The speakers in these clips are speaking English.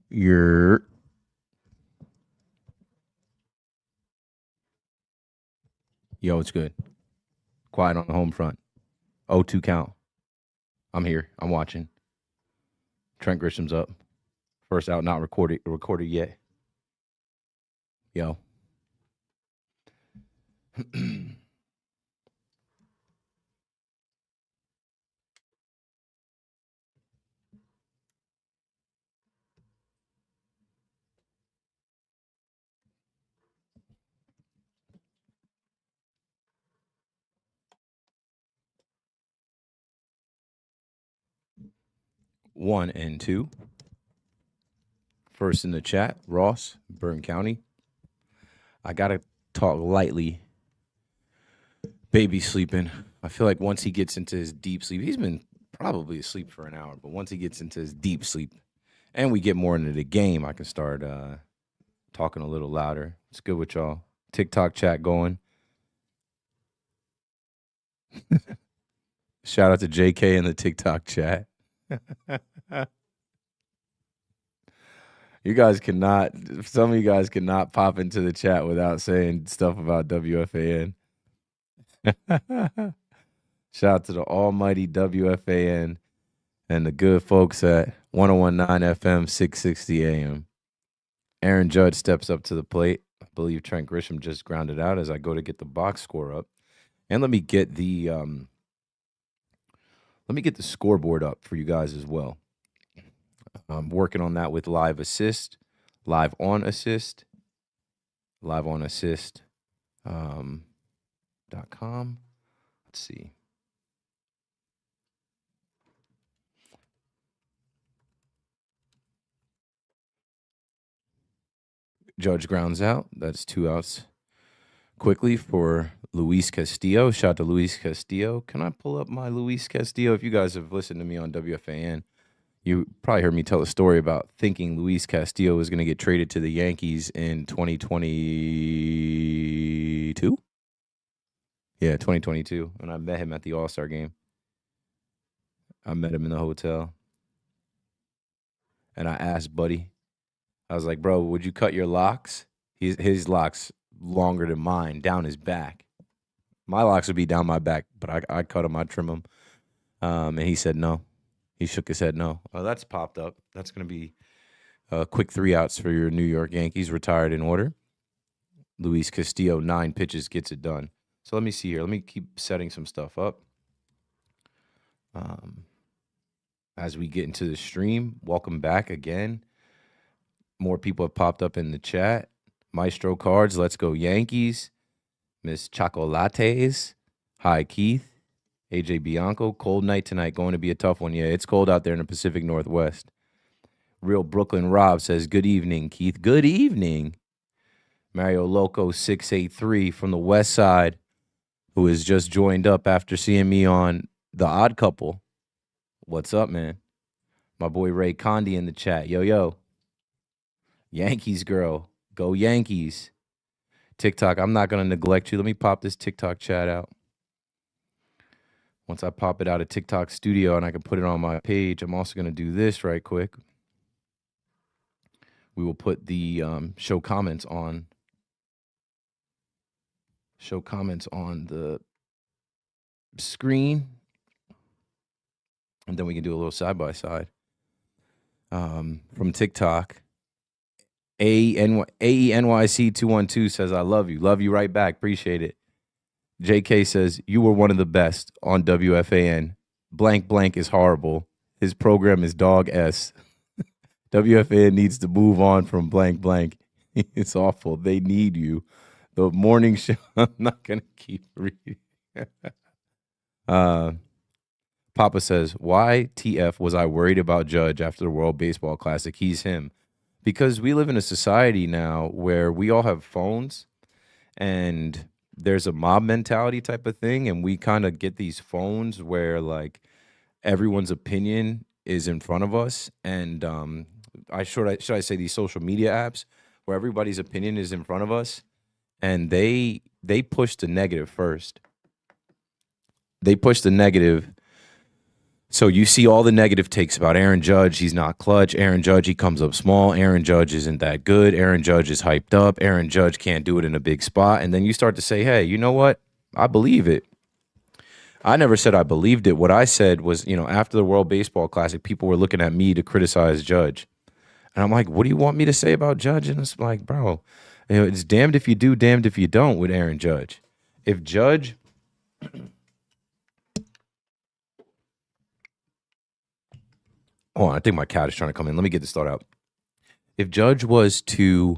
You're Yo, it's good. Quiet on the home front. 0-2 count. I'm here. I'm watching. Trent Grisham's up. First out, not recorded yet. Yo. 1 and 2. First in the chat, Ross, Bern County. I gotta talk lightly. Baby sleeping. I feel like once he gets into his deep sleep, he's been probably asleep for an hour, but once he gets into his deep sleep and we get more into the game, I can start talking a little louder. It's good with y'all. TikTok chat going. Shout out to JK in the TikTok chat. You guys cannot, some of you guys cannot pop into the chat without saying stuff about WFAN. Shout out to the almighty WFAN and the good folks at 1019 FM, 660 AM. Aaron Judge steps up to the plate. I believe Trent Grisham just grounded out as I go to get the box score up. And let me get the scoreboard up for you guys as well. I'm working on that with live assist, live on assist. .com. Let's see. Judge grounds out. That's 2 outs quickly for Luis Castillo. Shout out to Luis Castillo. Can I pull up my Luis Castillo? If you guys have listened to me on WFAN, you probably heard me tell a story about thinking Luis Castillo was going to get traded to the Yankees in 2022. Yeah, 2022. And I met him at the All-Star game. I met him in the hotel. And I asked Buddy, I was like, bro, would you cut your locks? His locks longer than mine, down his back. My locks would be down my back, but I cut them, I trim them. And he said no. He shook his head no. Oh, that's popped up. That's going to be a quick 3 outs for your New York Yankees, retired in order. Luis Castillo, 9 pitches, gets it done. So let me see here. Let me keep setting some stuff up. As we get into the stream, welcome back again. More people have popped up in the chat. Maestro Cards, let's go Yankees. Miss Chocolates, hi Keith. AJ Bianco, cold night tonight, going to be a tough one. Yeah, it's cold out there in the Pacific Northwest. Real Brooklyn Rob says, good evening, Keith. Good evening. Mario Loco 683 from the West Side, who has just joined up after seeing me on The Odd Couple. What's up, man? My boy Ray Condi in the chat. Yo, yo. Yankees girl. Go Yankees. TikTok, I'm not going to neglect you. Let me pop this TikTok chat out. Once I pop it out of TikTok Studio and I can put it on my page, I'm also going to do this right quick. We will put the show comments on the screen. And then we can do a little side-by-side. From TikTok, AENYC212 says, I love you. Love you right back. Appreciate it. JK says, you were one of the best on WFAN. Blank blank is horrible. His program is dog S. WFAN needs to move on from blank blank. It's awful. They need you. The morning show, I'm not going to keep reading. Papa says, why TF was I worried about Judge after the World Baseball Classic? He's him. Because we live in a society now where we all have phones and there's a mob mentality type of thing. And we kind of get these phones where like everyone's opinion is in front of us. And should I say these social media apps where everybody's opinion is in front of us and they push the negative first. They push the negative So you see all the negative takes about Aaron Judge. He's not clutch. Aaron Judge, he comes up small. Aaron Judge isn't that good. Aaron Judge is hyped up. Aaron Judge can't do it in a big spot. And then you start to say, hey, you know what? I believe it. I never said I believed it. What I said was, after the World Baseball Classic, people were looking at me to criticize Judge. And I'm like, what do you want me to say about Judge? And it's like, bro, it's damned if you do, damned if you don't with Aaron Judge. If Judge... Oh, I think my cat is trying to come in. Let me get this thought out. If Judge was to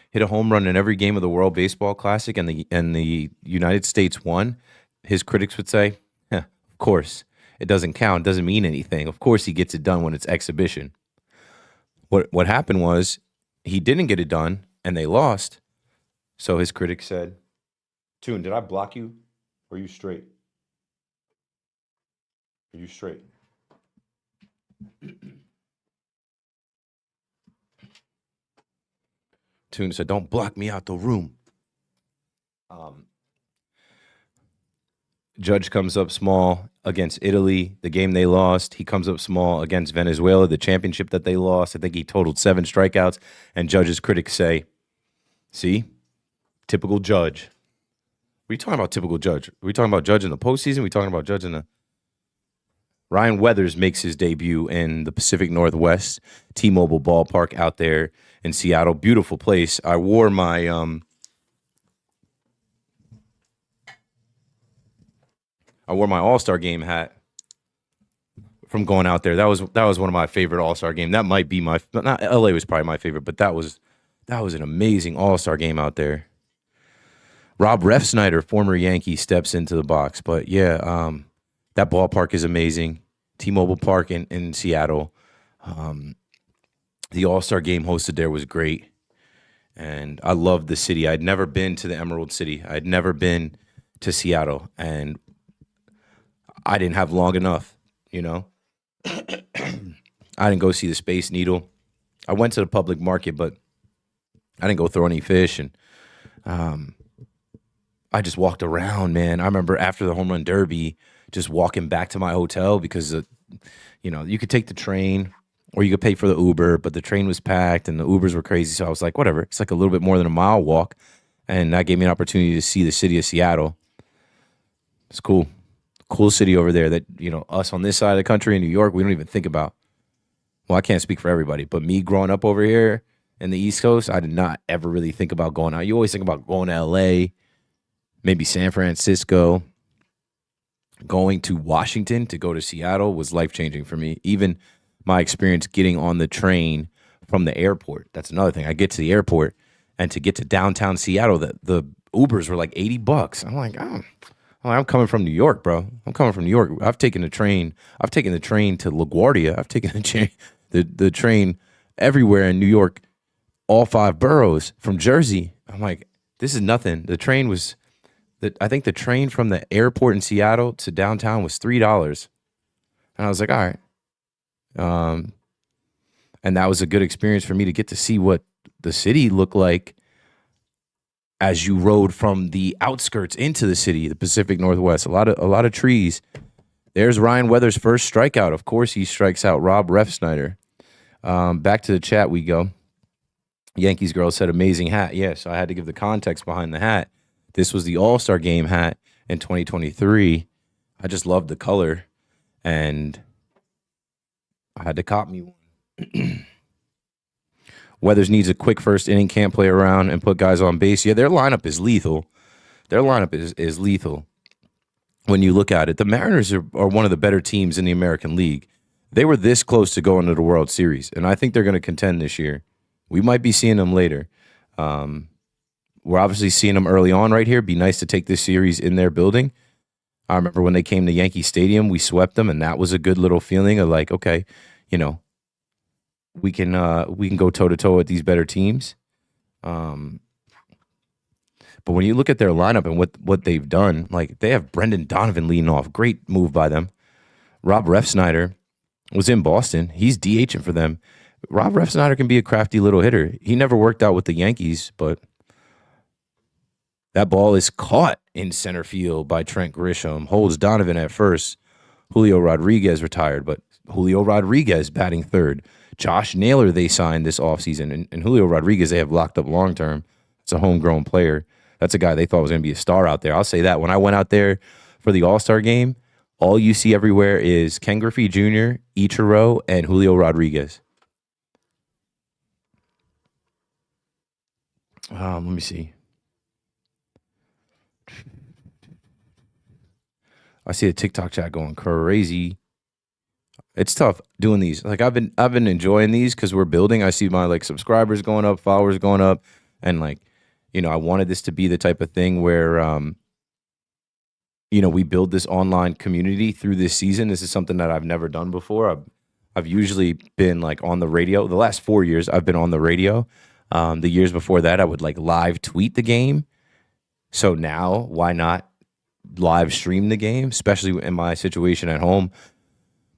hit a home run in every game of the World Baseball Classic and the United States won, his critics would say, of course, it doesn't count, doesn't mean anything. Of course he gets it done when it's exhibition. What happened was he didn't get it done and they lost. So his critics said, Tune, did I block you or are you straight? Are you straight? Tune said, don't block me out the room. Judge comes up small against Italy, the game they lost. He comes up small against Venezuela, the championship that they lost. I think he totaled 7 strikeouts. And Judge's critics say, see, typical Judge. What are you talking about, typical Judge? Are we talking about Judge in the postseason? Are we talking about Judge in the... Ryan Weathers makes his debut in the Pacific Northwest, T-Mobile Ballpark out there in Seattle. Beautiful place. I wore my All-Star game hat from going out there. That was one of my favorite All-Star games. That might be not LA was probably my favorite, but that was an amazing All-Star game out there. Rob Refsnyder, former Yankee, steps into the box. But yeah, that ballpark is amazing. T-Mobile Park in Seattle. The All-Star game hosted there was great. And I loved the city. I'd never been to the Emerald City. I'd never been to Seattle. And I didn't have long enough, I didn't go see the Space Needle. I went to the public market, but I didn't go throw any fish. And I just walked around, man. I remember after the home run derby, just walking back to my hotel because, you could take the train or you could pay for the Uber, but the train was packed and the Ubers were crazy. So I was like, whatever. It's like a little bit more than a mile walk. And that gave me an opportunity to see the city of Seattle. It's cool. Cool city over there that, us on this side of the country in New York, we don't even think about. Well, I can't speak for everybody, but me growing up over here in the East Coast, I did not ever really think about going out. You always think about going to LA, maybe San Francisco. Going to Washington to go to Seattle was life-changing for me. Even my experience getting on the train from the airport. That's another thing. I get to the airport, and to get to downtown Seattle, the Ubers were like $80. I'm like, I'm coming from New York, bro. I'm coming from New York. I've taken the train. I've taken the train to LaGuardia. I've taken the train everywhere in New York, all 5 boroughs from Jersey. I'm like, this is nothing. The train was... I think the train from the airport in Seattle to downtown was $3. And I was like, all right. And that was a good experience for me to get to see what the city looked like as you rode from the outskirts into the city, the Pacific Northwest. A lot of trees. There's Ryan Weathers' first strikeout. Of course, he strikes out Rob Refsnyder. Back to the chat we go. Yankees girl said, amazing hat. Yeah, so I had to give the context behind the hat. This was the All-Star Game hat in 2023. I just loved the color, and I had to cop me one. Weathers needs a quick first inning, can't play around and put guys on base. Yeah, their lineup is lethal. Their lineup is lethal when you look at it. The Mariners are one of the better teams in the American League. They were this close to going to the World Series, and I think they're going to contend this year. We might be seeing them later. We're obviously seeing them early on right here. Be nice to take this series in their building. I remember when they came to Yankee Stadium, we swept them, and that was a good little feeling of like, okay, we can go toe-to-toe with these better teams. But when you look at their lineup and what they've done, like they have Brendan Donovan leading off. Great move by them. Rob Refsnyder was in Boston. He's DHing for them. Rob Refsnyder can be a crafty little hitter. He never worked out with the Yankees, but that ball is caught in center field by Trent Grisham. Holds Donovan at first. Julio Rodriguez retired, but Julio Rodriguez batting third. Josh Naylor they signed this offseason, and Julio Rodriguez they have locked up long term. It's a homegrown player. That's a guy they thought was going to be a star out there. I'll say that. When I went out there for the All-Star game, all you see everywhere is Ken Griffey Jr., Ichiro, and Julio Rodriguez. Let me see. I see a TikTok chat going crazy. It's tough doing these. Like I've been enjoying these because we're building. I see my like subscribers going up, followers going up, and like, I wanted this to be the type of thing where we build this online community through this season. This is something that I've never done before. I've usually been like on the radio. The last 4 years I've been on the radio. The years before that I would like live tweet the game. So now why not live stream the game, especially in my situation at home.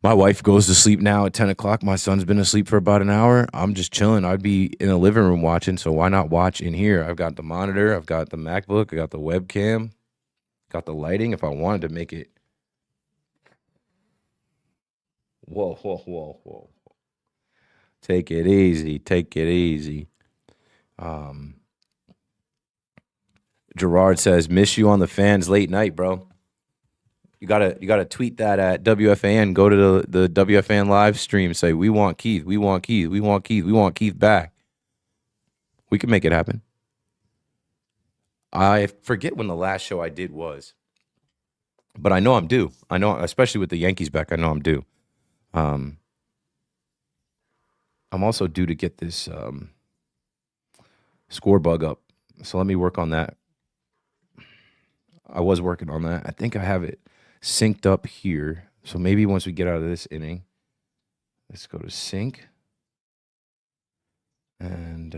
My wife goes to sleep now at 10 o'clock. My son's been asleep for about an hour. I'm just chilling. I'd be in the living room watching, so why not watch in here? I've got the monitor. I've got the MacBook. I got the webcam. Got the lighting if I wanted to make it. Whoa, whoa, whoa, whoa. Take it easy. Take it easy. Gerard says, miss you on the fans late night, bro. You gotta tweet that at WFAN. Go to the WFAN live stream. Say, we want Keith. We want Keith. We want Keith. We want Keith back. We can make it happen. I forget when the last show I did was, but I know I'm due. I know, especially with the Yankees back, I know I'm due. I'm also due to get this score bug up. So let me work on that. I was working on that. I think I have it synced up here. So maybe once we get out of this inning, let's go to sync. And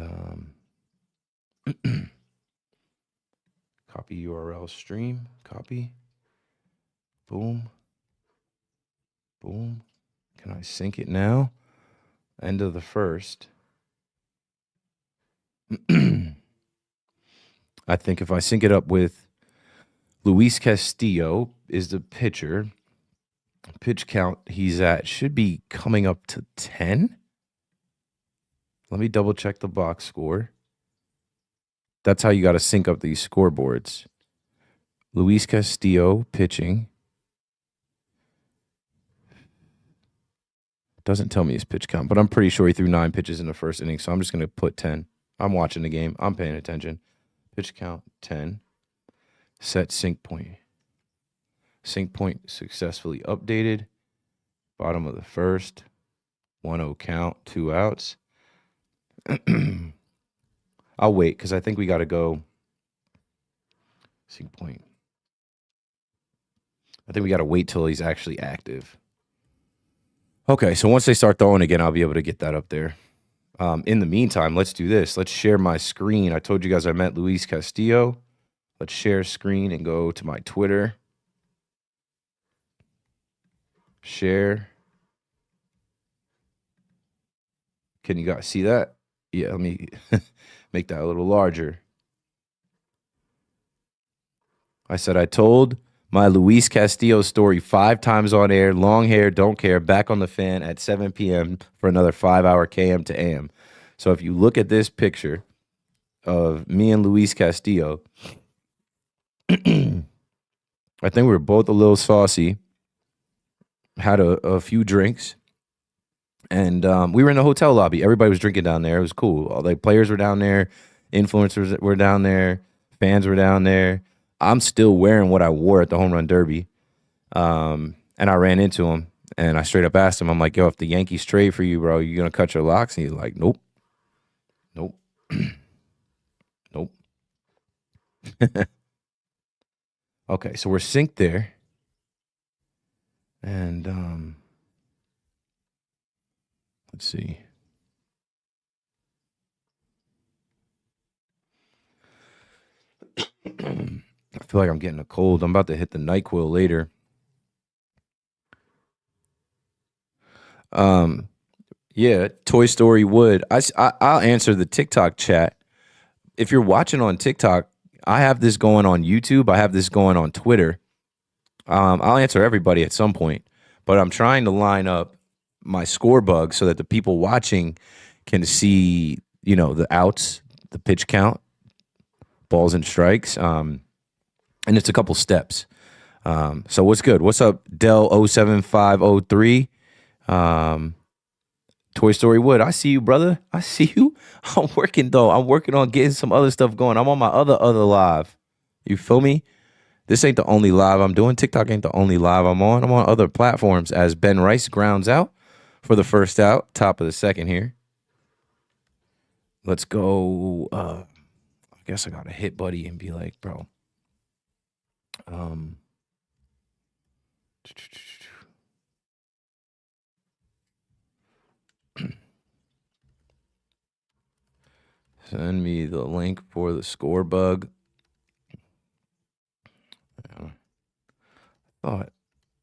copy URL stream. Copy. Boom. Boom. Can I sync it now? End of the first. I think if I sync it up with Luis Castillo is the pitcher. Pitch count he's at should be coming up to 10. Let me double check the box score. That's how you got to sync up these scoreboards. Luis Castillo pitching. Doesn't tell me his pitch count, but I'm pretty sure he threw 9 pitches in the first inning, so I'm just going to put 10. I'm watching the game. I'm paying attention. Pitch count 10. Set sync point. Sync point successfully updated. Bottom of the first. 1-0 count, 2 outs. I'll wait because I think we got to go. Sync point. I think we got to wait till he's actually active. Okay, so once they start throwing again, I'll be able to get that up there. In the meantime, let's do this. Let's share my screen. I told you guys I met Luis Castillo. Let's share screen and go to my Twitter. Share. Can you guys see that? Yeah, let me make that a little larger. I said I told my Luis Castillo story 5 times on air. Long hair, don't care. Back on the fan at 7 p.m. for another 5-hour KM to AM. So if you look at this picture of me and Luis Castillo, I think we were both a little saucy, had a few drinks, and we were in the hotel lobby. Everybody was drinking down there. It was cool. All the players were down there. Influencers were down there. Fans were down there. I'm still wearing what I wore at the Home Run Derby. And I ran into him, and I straight up asked him, I'm like, yo, if the Yankees trade for you, bro, you going to cut your locks? And he's like, nope. Nope. Nope. Okay, so we're synced there. And let's see. I feel like I'm getting a cold. I'm about to hit the NyQuil later. Yeah, Toy Story would. I'll answer the TikTok chat. If you're watching on TikTok, I have this going on YouTube. I have this going on Twitter. I'll answer everybody at some point. but I'm trying to line up my score bug so that the people watching can see, the outs, the pitch count, balls and strikes. And it's a couple steps. So what's good? What's up, Del07503? Toy Story Wood. I see you, brother. I see you. I'm working, though. I'm working on getting some other stuff going. I'm on my other live. You feel me? This ain't the only live I'm doing. TikTok ain't the only live I'm on. I'm on other platforms as Ben Rice grounds out for the first out, top of the second here. Let's go. I guess I got to hit Buddy and be like, bro. Send me the link for the score bug. I thought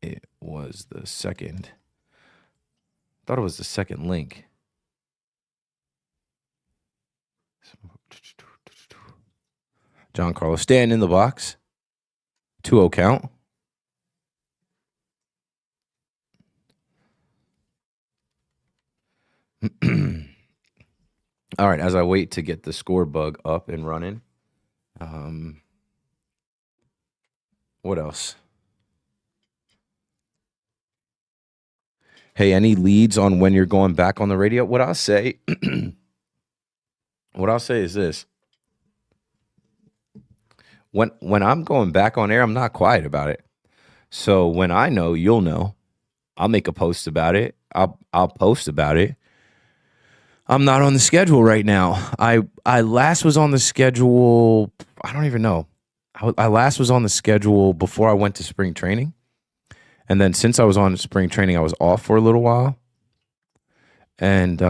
it was the second. Thought it was the second link. John Carlos stand in the box. 2-0 count. All right, as I wait to get the score bug up and running, what else? Hey, any leads on when you're going back on the radio? What I'll say is this. When I'm going back on air, I'm not quiet about it. So when I know, you'll know. I'll make a post about it. I'll post about it. I'm not on the schedule right now. I last was on the schedule. I don't even know. I last was on the schedule before I went to spring training. And then since I was on spring training, I was off for a little while. And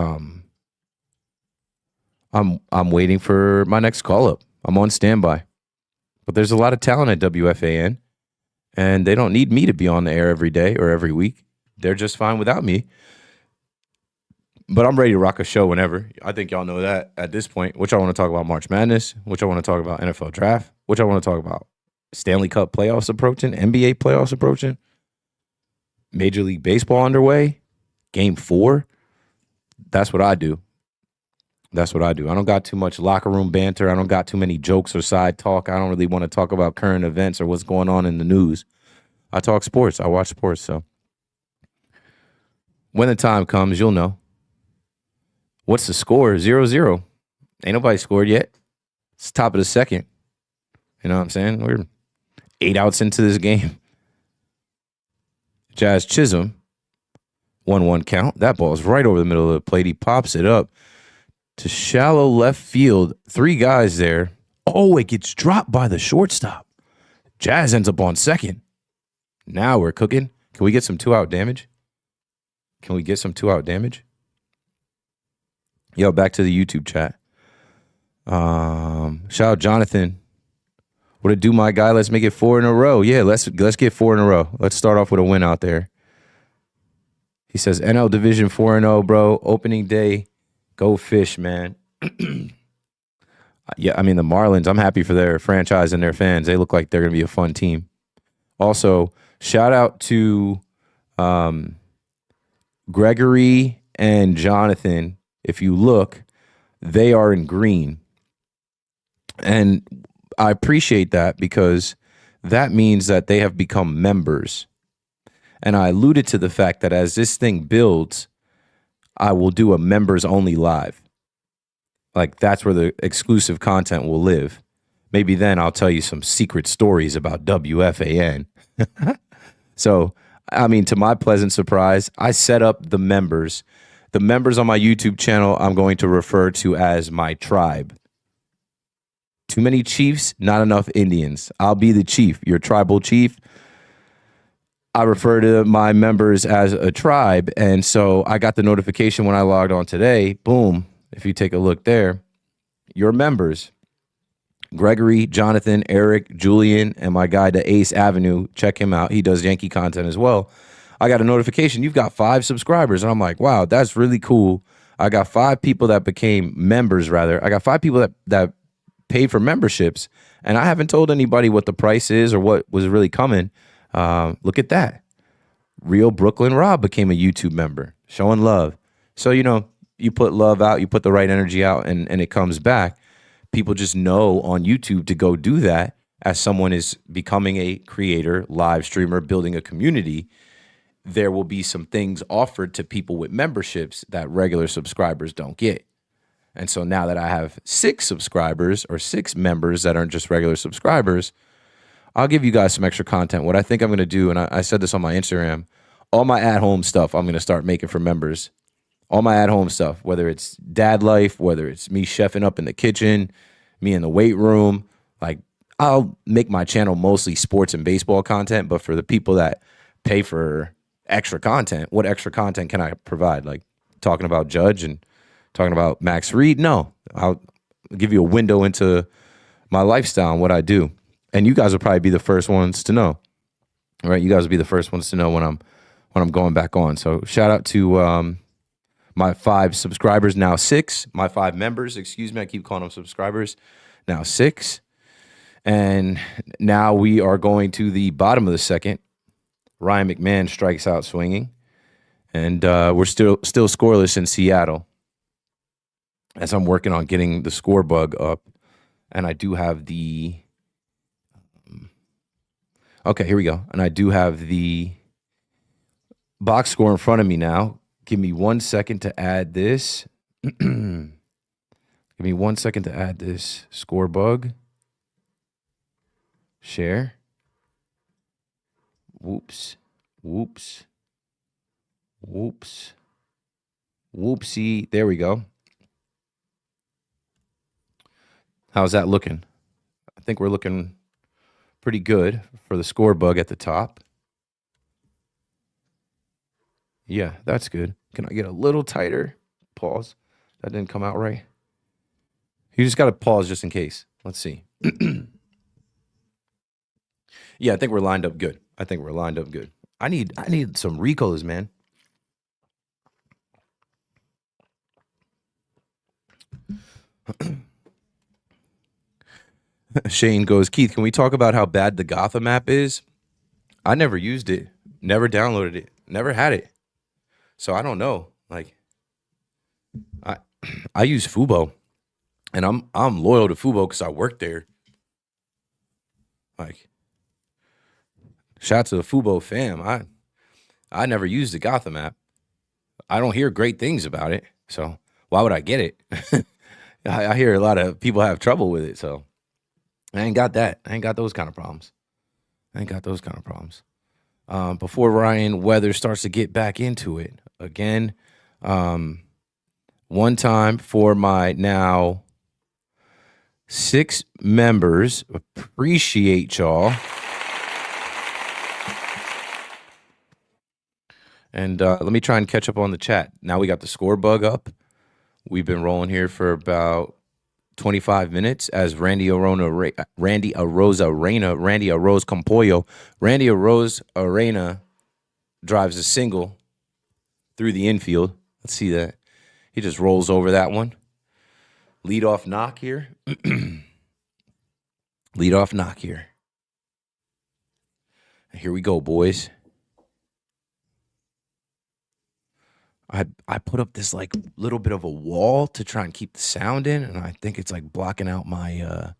I'm waiting for my next call up. I'm on standby. But there's a lot of talent at WFAN, and they don't need me to be on the air every day or every week. They're just fine without me. But I'm ready to rock a show whenever. I think y'all know that at this point. Which I want to talk about March Madness, which I want to talk about NFL Draft, which I want to talk about Stanley Cup playoffs approaching, NBA playoffs approaching, Major League Baseball underway, Game 4. That's what I do. That's what I do. I don't got too much locker room banter. I don't got too many jokes or side talk. I don't really want to talk about current events or what's going on in the news. I talk sports. I watch sports. So when the time comes, you'll know. What's the score? 0-0. Ain't nobody scored yet. It's top of the second. You know what I'm saying? We're 8 outs into this game. Jazz Chisholm, 1-1 count. That ball's right over the middle of the plate. He pops it up to shallow left field. 3 guys there. Oh, it gets dropped by the shortstop. Jazz ends up on second. Now we're cooking. Can we get some 2-out damage? Yo, back to the YouTube chat. Shout out Jonathan. What it do, my guy? Let's make it 4 in a row. Yeah, let's get 4 in a row. Let's start off with a win out there. He says NL Division 4-0, bro. Opening day. Go Fish, man. Yeah, I mean, the Marlins, I'm happy for their franchise and their fans. They look like they're going to be a fun team. Also, shout out to Gregory and Jonathan. If you look, they are in green. And I appreciate that because that means that they have become members. And I alluded to the fact that as this thing builds, I will do a members only live. Like that's where the exclusive content will live. Maybe then I'll tell you some secret stories about WFAN. So, I mean, to my pleasant surprise, I set up the members. The members on my YouTube channel, I'm going to refer to as my tribe. Too many chiefs, not enough Indians. I'll be the chief, your tribal chief. I refer to my members as a tribe. And so I got the notification when I logged on today. Boom. If you take a look there, your members, Gregory, Jonathan, Eric, Julian, and my guy to Ace Avenue. Check him out. He does Yankee content as well. I got a notification. You've got 5 subscribers. And I'm like, wow, that's really cool. I got 5 people that became members, rather. I got 5 people that paid for memberships. And I haven't told anybody what the price is or what was really coming. Look at that. Real Brooklyn Rob became a YouTube member, showing love. So, you put love out, you put the right energy out, and it comes back. People just know on YouTube to go do that as someone is becoming a creator, live streamer, building a community. There will be some things offered to people with memberships that regular subscribers don't get. And so now that I have 6 subscribers or 6 members that aren't just regular subscribers, I'll give you guys some extra content. What I think I'm going to do, and I said this on my Instagram, all my at-home stuff I'm going to start making for members. All my at-home stuff, whether it's dad life, whether it's me chefing up in the kitchen, me in the weight room. Like, I'll make my channel mostly sports and baseball content, but for the people that pay for extra content, what extra content can I provide? Like talking about Judge and talking about Max Reed? No, I'll give you a window into my lifestyle and what I do. And you guys will probably be the first ones to know, right? You guys will be the first ones to know when I'm going back on. So shout out to my 5 subscribers, now 6. My 5 members, excuse me, I keep calling them subscribers, now 6. And now we are going to the bottom of the second. Ryan McMahon strikes out swinging, and we're still scoreless in Seattle as I'm working on getting the score bug up. And I do have the okay, here we go. And I do have the box score in front of me now. Give me 1 second to add this. Give me 1 second to add this score bug. Share. Whoops. Whoops. Whoops. Whoopsie. There we go. How's that looking? I think we're looking pretty good for the score bug at the top. Yeah, that's good. Can I get a little tighter? Pause. That didn't come out right. You just got to pause just in case. Let's see. Yeah, I think we're lined up good. I need some Ricos, man. Shane goes, Keith, can we talk about how bad the Gotham app is? I never used it, never downloaded it, never had it. So I don't know. Like, I use Fubo, and I'm loyal to Fubo because I work there. Like, shout out to the Fubo fam. I never used the Gotham app. I don't hear great things about it, so why would I get it? I hear a lot of people have trouble with it, so I ain't got that. I ain't got those kind of problems. Before Ryan Weather starts to get back into it again, one time for my now 6 members, appreciate y'all. And let me try and catch up on the chat. Now we got the score bug up. We've been rolling here for about 25 minutes as Randy Arose Compollo. Randy Arose Arena drives a single through the infield. Let's see that. He just rolls over that one. Leadoff knock here. Leadoff knock here. Here we go, boys. I put up this like little bit of a wall to try and keep the sound in, and I think it's like blocking out my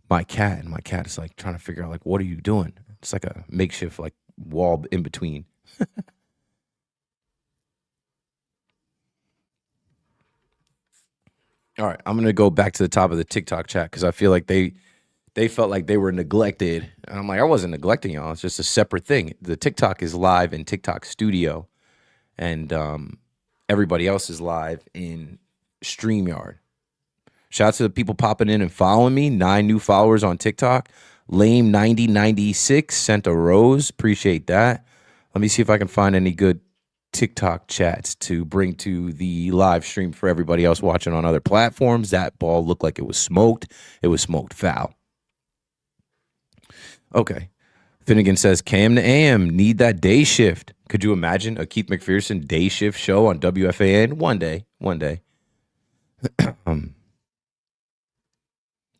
my cat, and my cat is like trying to figure out like, what are you doing? It's like a makeshift like wall in between. All right, I'm gonna go back to the top of the TikTok chat because I feel like they felt like they were neglected, and I'm like, I wasn't neglecting y'all. It's just a separate thing. The TikTok is live in TikTok Studio, and everybody else is live in StreamYard. Shout out to the people popping in and following me. 9 new followers on TikTok. Lame 9096 sent a rose. Appreciate that. Let me see if I can find any good TikTok chats to bring to the live stream for everybody else watching on other platforms. That ball looked like it was smoked. It was smoked foul. Okay. Finnegan says, Cam to AM, need that day shift. Could you imagine a Keith McPherson day shift show on WFAN? One day.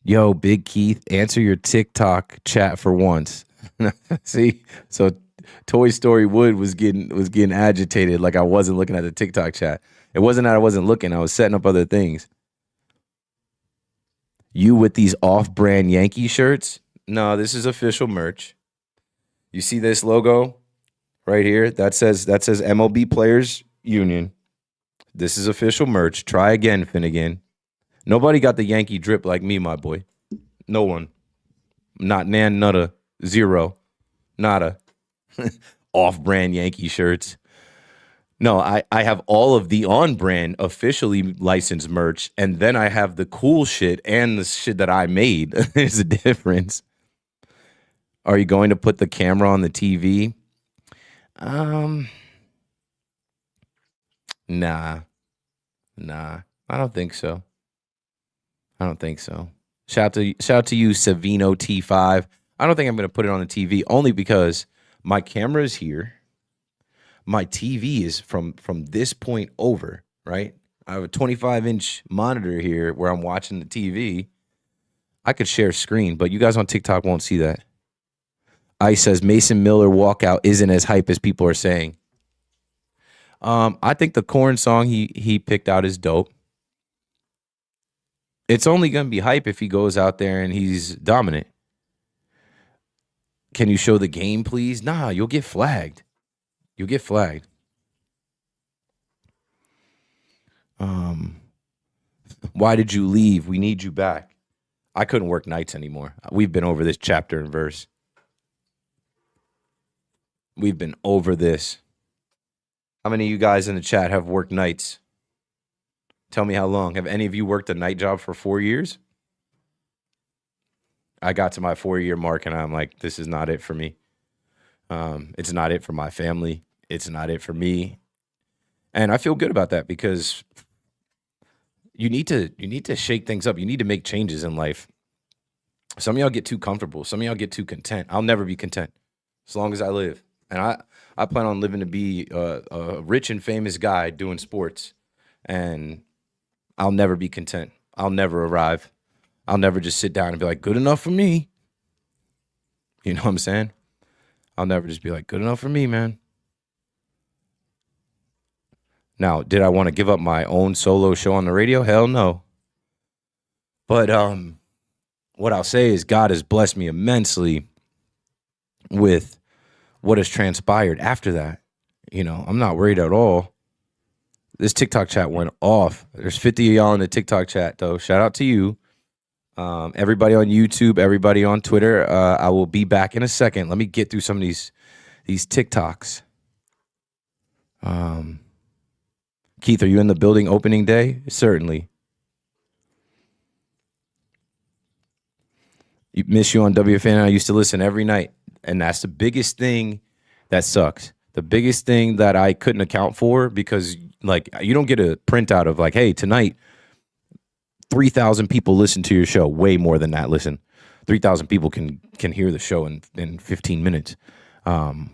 Yo, Big Keith, answer your TikTok chat for once. See? So Toy Story Wood was getting agitated like I wasn't looking at the TikTok chat. It wasn't that I wasn't looking. I was setting up other things. You with these off-brand Yankee shirts? No, this is official merch. You see this logo right here? That says MLB Players Union. This is official merch. Try again, Finnegan. Nobody got the Yankee drip like me, my boy. No one. Not nan, nutta, zero, nada. Off-brand Yankee shirts. No, I have all of the on-brand officially licensed merch, and then I have the cool shit and the shit that I made. There's a difference. Are you going to put the camera on the TV? Nah. I don't think so. Shout out to you, Savino T5. I don't think I'm going to put it on the TV only because my camera is here. My TV is from this point over, right? I have a 25-inch monitor here where I'm watching the TV. I could share screen, but you guys on TikTok won't see that. Ice says Mason Miller walkout isn't as hype as people are saying. I think the Korn song he picked out is dope. It's only going to be hype if he goes out there and he's dominant. Can you show the game, please? Nah, you'll get flagged. Why did you leave? We need you back. I couldn't work nights anymore. We've been over this chapter and verse. We've been over this. How many of you guys in the chat have worked nights? Tell me how long. Have any of you worked a night job for 4 years? I got to my 4-year mark and I'm like, this is not it for me. It's not it for my family. It's not it for me. And I feel good about that because you need to shake things up. You need to make changes in life. Some of y'all get too comfortable. Some of y'all get too content. I'll never be content as long as I live. And I plan on living to be a rich and famous guy doing sports. And I'll never be content. I'll never arrive. I'll never just sit down and be like, good enough for me. You know what I'm saying? I'll never just be like, good enough for me, man. Now, did I want to give up my own solo show on the radio? Hell no. But what I'll say is God has blessed me immensely with what has transpired after that. You know, I'm not worried at all. This TikTok chat went off. There's 50 of y'all in the TikTok chat, though. Shout out to you. Everybody on YouTube, everybody on Twitter. I will be back in a second. Let me get through some of these TikToks. Keith, are you in the building opening day? Certainly. Miss you on WFN. I used to listen every night. And that's the biggest thing that sucks. The biggest thing that I couldn't account for because, like, you don't get a printout of, like, hey, tonight, 3,000 people listen to your show. Way more than that listen. 3,000 people can hear the show in 15 minutes. Randy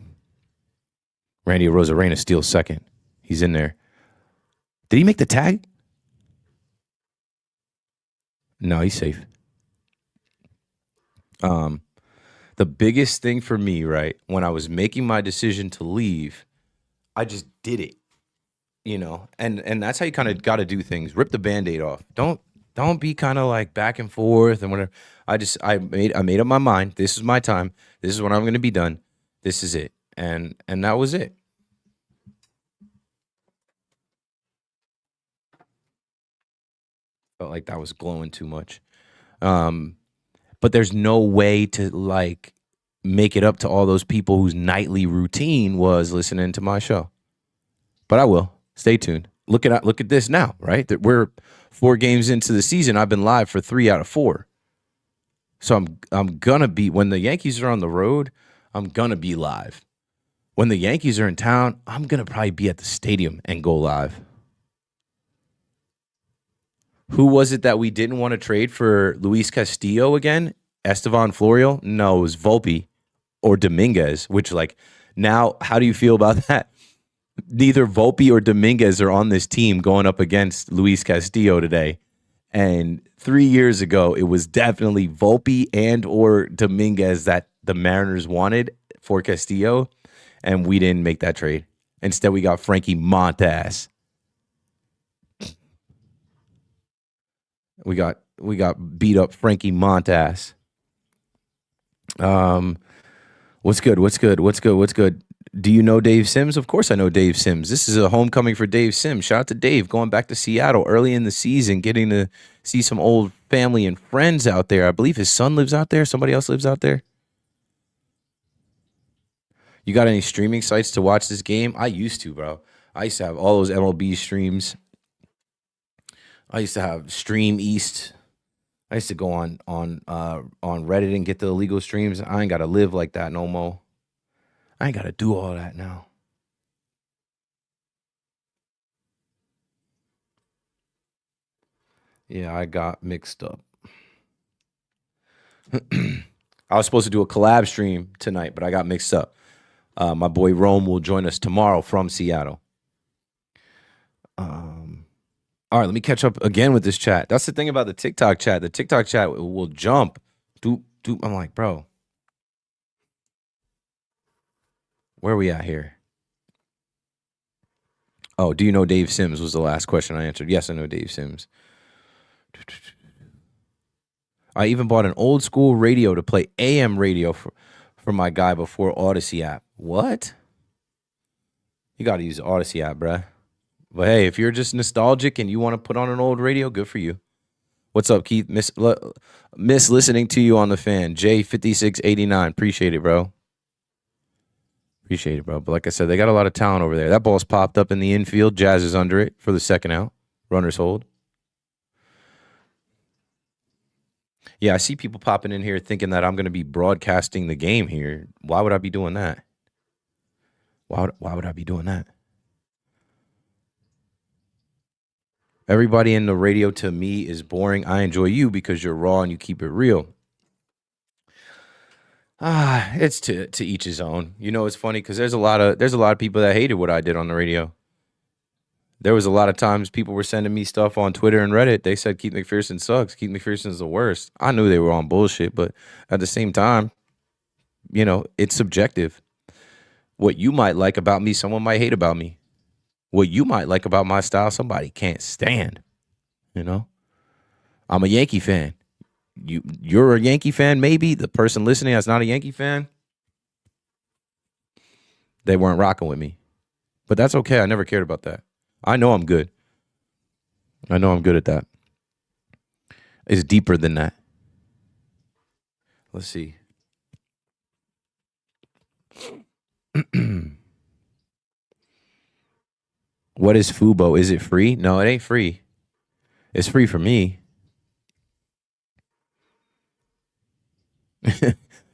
Rosarena steals second. He's in there. Did he make the tag? No, he's safe. The biggest thing for me, right, when I was making my decision to leave, I just did it, you know, and that's how you kind of got to do things. Rip the Band-Aid off. Don't be kind of like back and forth and whatever. I made up my mind. This is my time. This is when I'm going to be done. This is it. And that was it. Felt like that was glowing too much. But there's no way to like make it up to all those people whose nightly routine was listening to my show. But I will. Stay tuned. Look at this now, right? That we're 4 games into the season. I've been live for 3 out of 4. So I'm gonna be, when the Yankees are on the road, I'm gonna be live. When the Yankees are in town, I'm gonna probably be at the stadium and go live. Who was it that we didn't want to trade for Luis Castillo again? Estevan Florial? No, it was Volpe or Dominguez, which, like, now, how do you feel about that? Neither Volpe or Dominguez are on this team going up against Luis Castillo today. And 3 years ago, it was definitely Volpe and or Dominguez that the Mariners wanted for Castillo. and we didn't make that trade. Instead, we got Frankie Montas. We got beat up Frankie Montas. What's good? Do you know Dave Sims? Of course I know Dave Sims. This is a homecoming for Dave Sims. Shout out to Dave going back to Seattle early in the season, getting to see some old family and friends out there. I believe his son lives out there. Somebody else lives out there. You got any streaming sites to watch this game? I used to, bro. I used to have all those MLB streams. I used to have Stream East. I used to go on Reddit and get the illegal streams. I ain't got to live like that no more. I ain't got to do all that now. Yeah, I got mixed up. I was supposed to do a collab stream tonight, but I got mixed up. My boy Rome will join us tomorrow from Seattle. All right, let me catch up again with this chat. That's the thing about the TikTok chat. The TikTok chat will jump. I'm like, bro, where are we at here? Oh, do you know Dave Sims was the last question I answered. Yes, I know Dave Sims. I even bought an old school radio to play AM radio for my guy before Odyssey app. What? You got to use the Odyssey app, bruh. But hey, if you're just nostalgic and you want to put on an old radio, good for you. What's up, Keith? Miss listening to you on the fan. J5689. Appreciate it, bro. But like I said, they got a lot of talent over there. That ball's popped up in the infield. Jazz is under it for the second out. Runners hold. Yeah, I see people popping in here thinking that I'm going to be broadcasting the game here. Why would I be doing that? Why would I be doing that? Everybody in the radio to me is boring. I enjoy you because you're raw and you keep it real. It's to each his own. You know, it's funny because there's a lot of people that hated what I did on the radio. There was a lot of times people were sending me stuff on Twitter and Reddit. They said Keith McPherson sucks. Keith McPherson's the worst. I knew they were on bullshit, but at the same time, you know, it's subjective. What you might like about me, someone might hate about me. What you might like about my style, somebody can't stand. You know, I'm a Yankee fan. You're a Yankee fan, maybe. The person listening that's not a Yankee fan, they weren't rocking with me. But that's okay. I never cared about that. I know I'm good. I know I'm good at that. It's deeper than that. Let's see. What is Fubo? Is it free? No, it ain't free. It's free for me.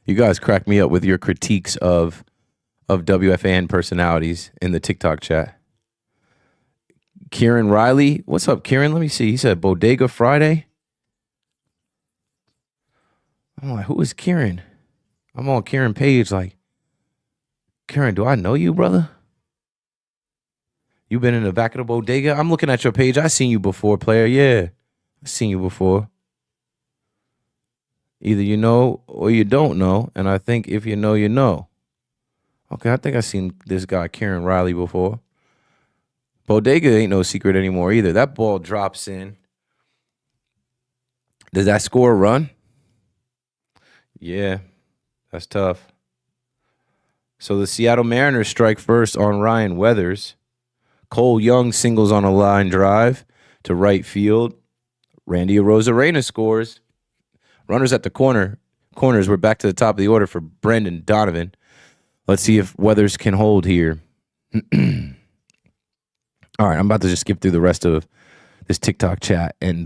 You guys crack me up with your critiques of WFAN personalities in the TikTok chat. Kieran Riley. What's up, Kieran? Let me see. He said Bodega Friday. I'm like, who is Kieran? I'm on Kieran page like, Kieran, do I know you, brother? You been in the back of the bodega? I'm looking at your page. I seen you before, player. Yeah, I seen you before. Either you know or you don't know. And I think if you know, you know. Okay, I think I seen this guy, Kieran Riley, before. Bodega ain't no secret anymore either. That ball drops in. Does that score a run? Yeah, that's tough. So the Seattle Mariners strike first on Ryan Weathers. Cole Young singles on a line drive to right field. Randy Arozarena scores. Runners at the corners. We're back to the top of the order for Brendan Donovan. Let's see if Weathers can hold here. All right, I'm about to just skip through the rest of this TikTok chat. And,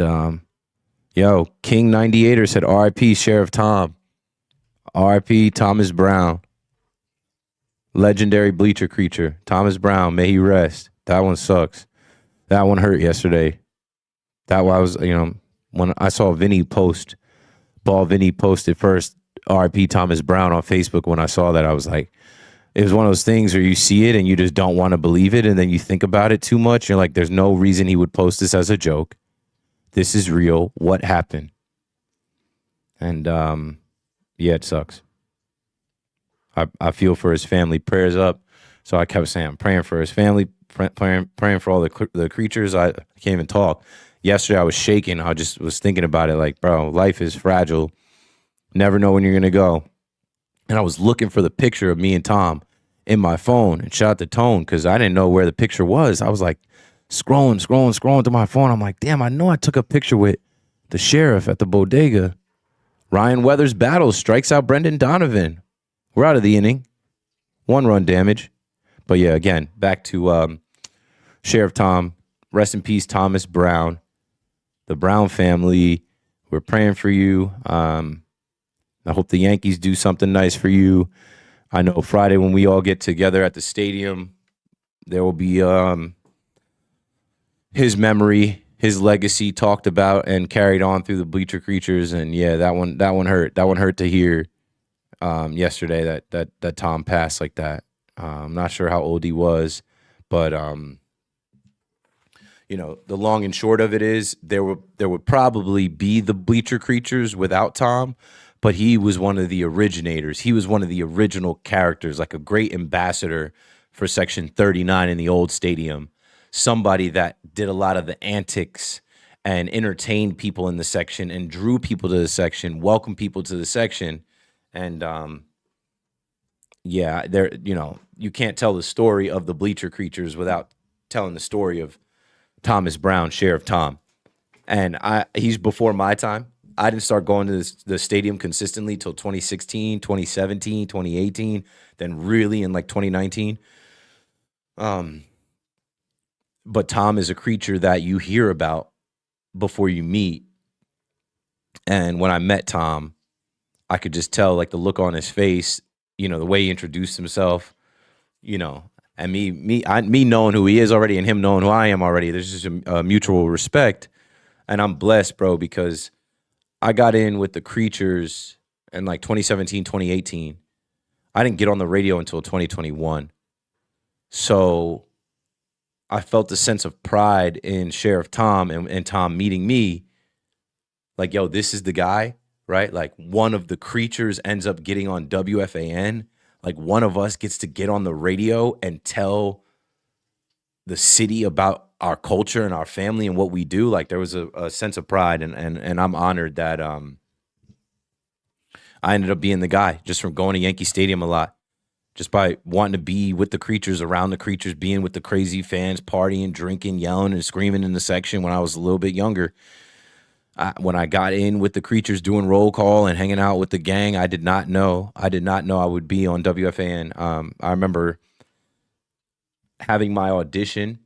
King 98er said, RIP Sheriff Tom. RIP Thomas Brown. Legendary bleacher creature. Thomas Brown, may he rest. That one sucks. That one hurt yesterday. That was, when I saw Vinny posted first, RIP Thomas Brown on Facebook. When I saw that, I was like, it was one of those things where you see it and you just don't want to believe it. And then you think about it too much. You're like, there's no reason he would post this as a joke. This is real. What happened? And, yeah, it sucks. I feel for his family. Prayers up. So I kept saying, I'm praying for his family, praying for all the creatures. I can't even talk. Yesterday I was shaking. I just was thinking about it, like, bro, life is fragile. Never know when you're gonna go. And I was looking for the picture of me and Tom in my phone, and shout out to Tone because I didn't know where the picture was. I was like scrolling through my phone. I'm like, damn, I know I took a picture with the sheriff at the bodega. Ryan Weathers battles, strikes out Brendan Donovan. We're out of the inning. 1 run damage. But yeah, again, back to Sheriff Tom. Rest in peace, Thomas Brown. The Brown family, we're praying for you. I hope the Yankees do something nice for you. I know Friday when we all get together at the stadium, there will be his memory, his legacy talked about and carried on through the bleacher creatures. And yeah, that one hurt. That one hurt to hear yesterday that Tom passed like that. I'm not sure how old he was, but the long and short of it is there would probably be the bleacher creatures without Tom, but he was one of the originators. He was one of the original characters, like a great ambassador for Section 39 in the old stadium. Somebody that did a lot of the antics and entertained people in the section and drew people to the section, welcomed people to the section. And you can't tell the story of the bleacher creatures without telling the story of Thomas Brown, Sheriff Tom. And he's before my time. I didn't start going to the stadium consistently till 2016, 2017, 2018, then really in like 2019. But Tom is a creature that you hear about before you meet. And when I met Tom, I could just tell, like, the look on his face, the way he introduced himself, and me knowing who he is already and him knowing who I am already. There's just a mutual respect. And I'm blessed, bro, because I got in with the creatures in like 2017, 2018. I didn't get on the radio until 2021. So I felt a sense of pride in Sheriff Tom and Tom meeting me. Like, yo, this is the guy, right? Like, one of the creatures ends up getting on WFAN. Like, one of us gets to get on the radio and tell the city about our culture and our family and what we do. Like, there was a sense of pride, and I'm honored that I ended up being the guy just from going to Yankee Stadium a lot, just by wanting to be with the creatures, around the creatures, being with the crazy fans, partying, drinking, yelling, and screaming in the section when I was a little bit younger. When I got in with the creatures doing roll call and hanging out with the gang, I did not know I would be on WFAN. I remember having my audition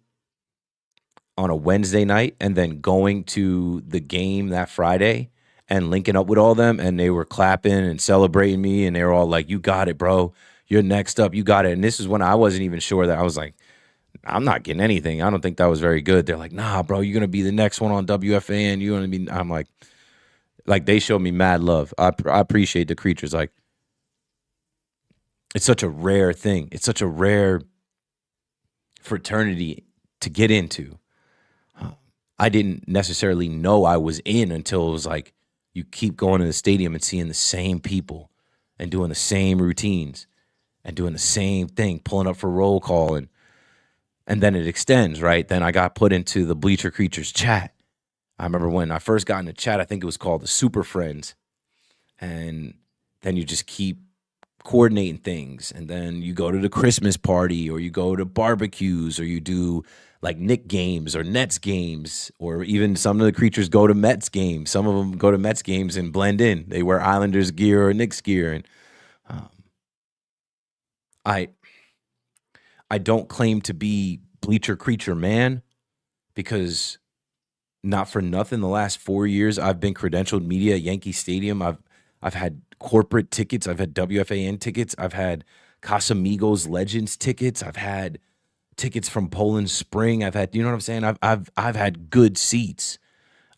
on a Wednesday night and then going to the game that Friday and linking up with all them, and they were clapping and celebrating me, and they were all like, "You got it, bro. You're next up. You got it." And this is when I wasn't even sure that I was like, I'm not getting anything. I don't think that was very good. They're like, nah, bro, you're going to be the next one on WFAN. You're going to be, I'm like they showed me mad love. I appreciate the creatures. Like, it's such a rare thing. It's such a rare fraternity to get into. I didn't necessarily know I was in until it was like, you keep going to the stadium and seeing the same people and doing the same routines and doing the same thing, pulling up for roll call, and then it extends, right? Then I got put into the Bleacher Creatures chat. I remember when I first got in the chat, I think it was called the Super Friends. And then you just keep coordinating things. And then you go to the Christmas party, or you go to barbecues, or you do like Knicks games or Nets games, or even some of the creatures go to Mets games. Some of them go to Mets games and blend in. They wear Islanders gear or Knicks gear. And I don't claim to be Bleacher Creature man, because not for nothing, the last 4 years I've been credentialed media at Yankee Stadium. I've had corporate tickets. I've had WFAN tickets. I've had Casamigos Legends tickets. I've had tickets from Poland Spring. I've had, you know what I'm saying? I've had good seats.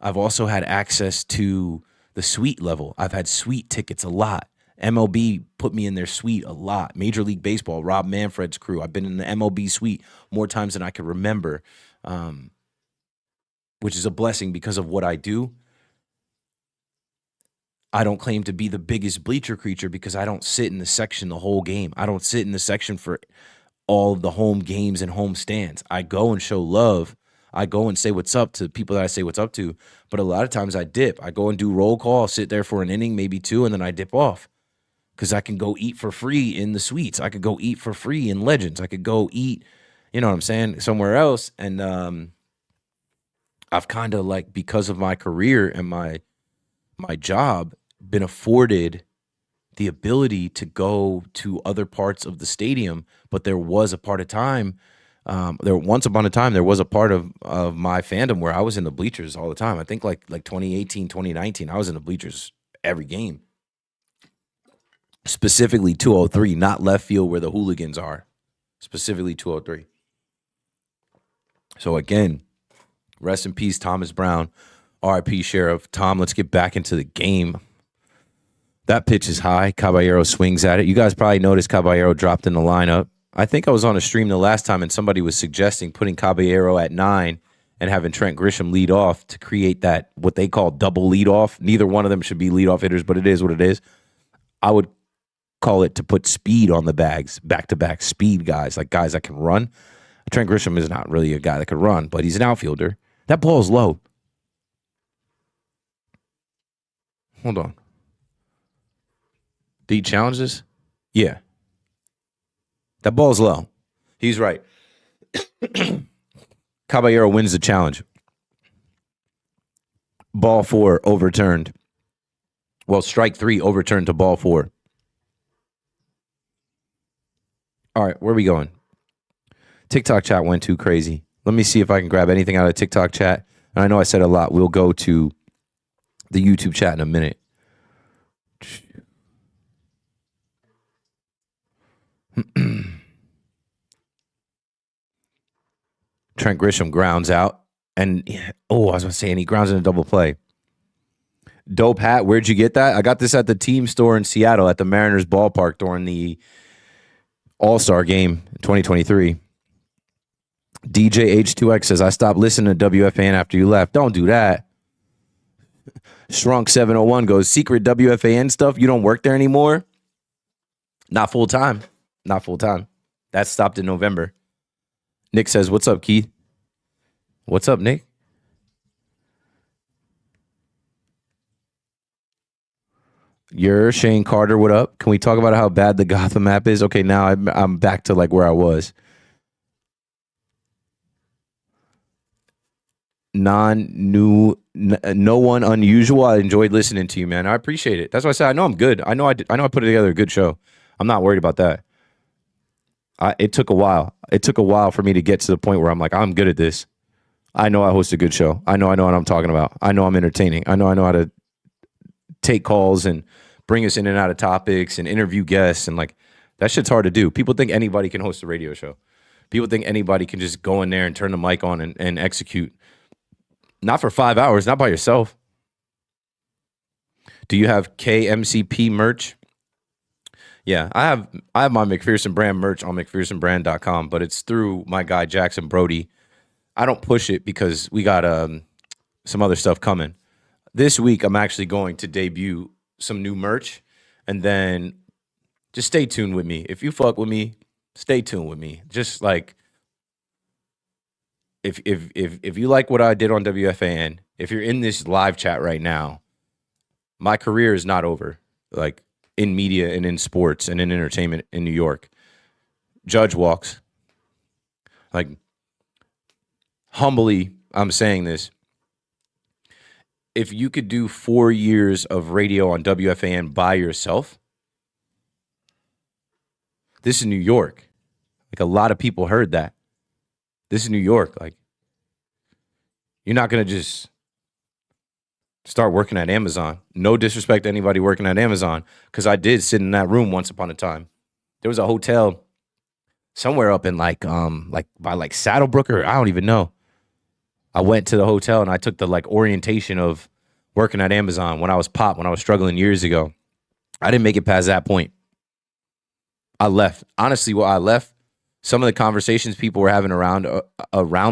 I've also had access to the suite level. I've had suite tickets a lot. MLB put me in their suite a lot. Major League Baseball, Rob Manfred's crew. I've been in the MLB suite more times than I can remember, which is a blessing because of what I do. I don't claim to be the biggest bleacher creature because I don't sit in the section the whole game. I don't sit in the section for all of the home games and home stands. I go and show love. I go and say what's up to people that I say what's up to. But a lot of times I dip. I go and do roll call, sit there for an inning, maybe two, and then I dip off. Because I can go eat for free in the suites. I could go eat for free in Legends. I could go eat, you know what I'm saying, somewhere else. And I've kind of like, because of my career and my job, been afforded the ability to go to other parts of the stadium. But there was a part of time, once upon a time, there was a part of my fandom where I was in the bleachers all the time. I think like 2018, 2019, I was in the bleachers every game. Specifically 203, not left field where the hooligans are. Specifically 203. So again, rest in peace, Thomas Brown. RIP Sheriff. Tom, let's get back into the game. That pitch is high. Caballero swings at it. You guys probably noticed Caballero dropped in the lineup. I think I was on a stream the last time and somebody was suggesting putting Caballero at 9 and having Trent Grisham lead off to create that, what they call double lead off. Neither one of them should be lead off hitters, but it is what it is. I would call it to put speed on the bags, back-to-back speed guys, like guys that can run. Trent Grisham is not really a guy that could run, but he's an outfielder. That ball's low. Hold on. Did he challenge this? Yeah. That ball's low. He's right. Caballero wins the challenge. Ball 4 overturned. Well, strike 3 overturned to ball 4. All right, where are we going? TikTok chat went too crazy. Let me see if I can grab anything out of TikTok chat. And I know I said a lot. We'll go to the YouTube chat in a minute. Trent Grisham grounds out. And, I was going to say, and he grounds in a double play. Dope hat. Where'd you get that? I got this at the team store in Seattle at the Mariners ballpark during the All-Star game in 2023. DJ H2X says, I stopped listening to WFAN after you left. Don't do that. Shrunk 701 goes, secret WFAN stuff? You don't work there anymore? Not full time. Not full time. That stopped in November. Nick says, what's up, Keith? What's up, Nick? You're Shane Carter. What up? Can we talk about how bad the Gotham map is? Okay, now I'm back to like where I was. No one unusual. I enjoyed listening to you, man. I appreciate it. That's why I said I know I'm good. I know I put together a good show. I'm not worried about that. It took a while. It took a while for me to get to the point where I'm like, I'm good at this. I know I host a good show. I know what I'm talking about. I know I'm entertaining. I know how to take calls and bring us in and out of topics and interview guests, and like that shit's hard to do. People think anybody can host a radio show. People think anybody can just go in there and turn the mic on and execute. Not for 5 hours, not by yourself. Do you have KMCP merch? Yeah, I have my McPherson brand merch on McPhersonbrand.com, but it's through my guy Jackson Brody. I don't push it because we got some other stuff coming. This week, I'm actually going to debut some new merch, and then just stay tuned with me. If you fuck with me, stay tuned with me. Just like if you like what I did on WFAN, if you're in this live chat right now, my career is not over. Like in media and in sports and in entertainment in New York. Judge walks. Like humbly, I'm saying this. If you could do 4 years of radio on WFAN by yourself, this is New York. Like a lot of people heard that. This is New York. Like you're not going to just start working at Amazon. No disrespect to anybody working at Amazon, because I did sit in that room once upon a time. There was a hotel somewhere up in like by like Saddlebrook, or I don't even know. I went to the hotel and I took the like orientation of working at Amazon when I was struggling years ago. I didn't make it past that point. I left. Honestly, I left. Some of the conversations people were having around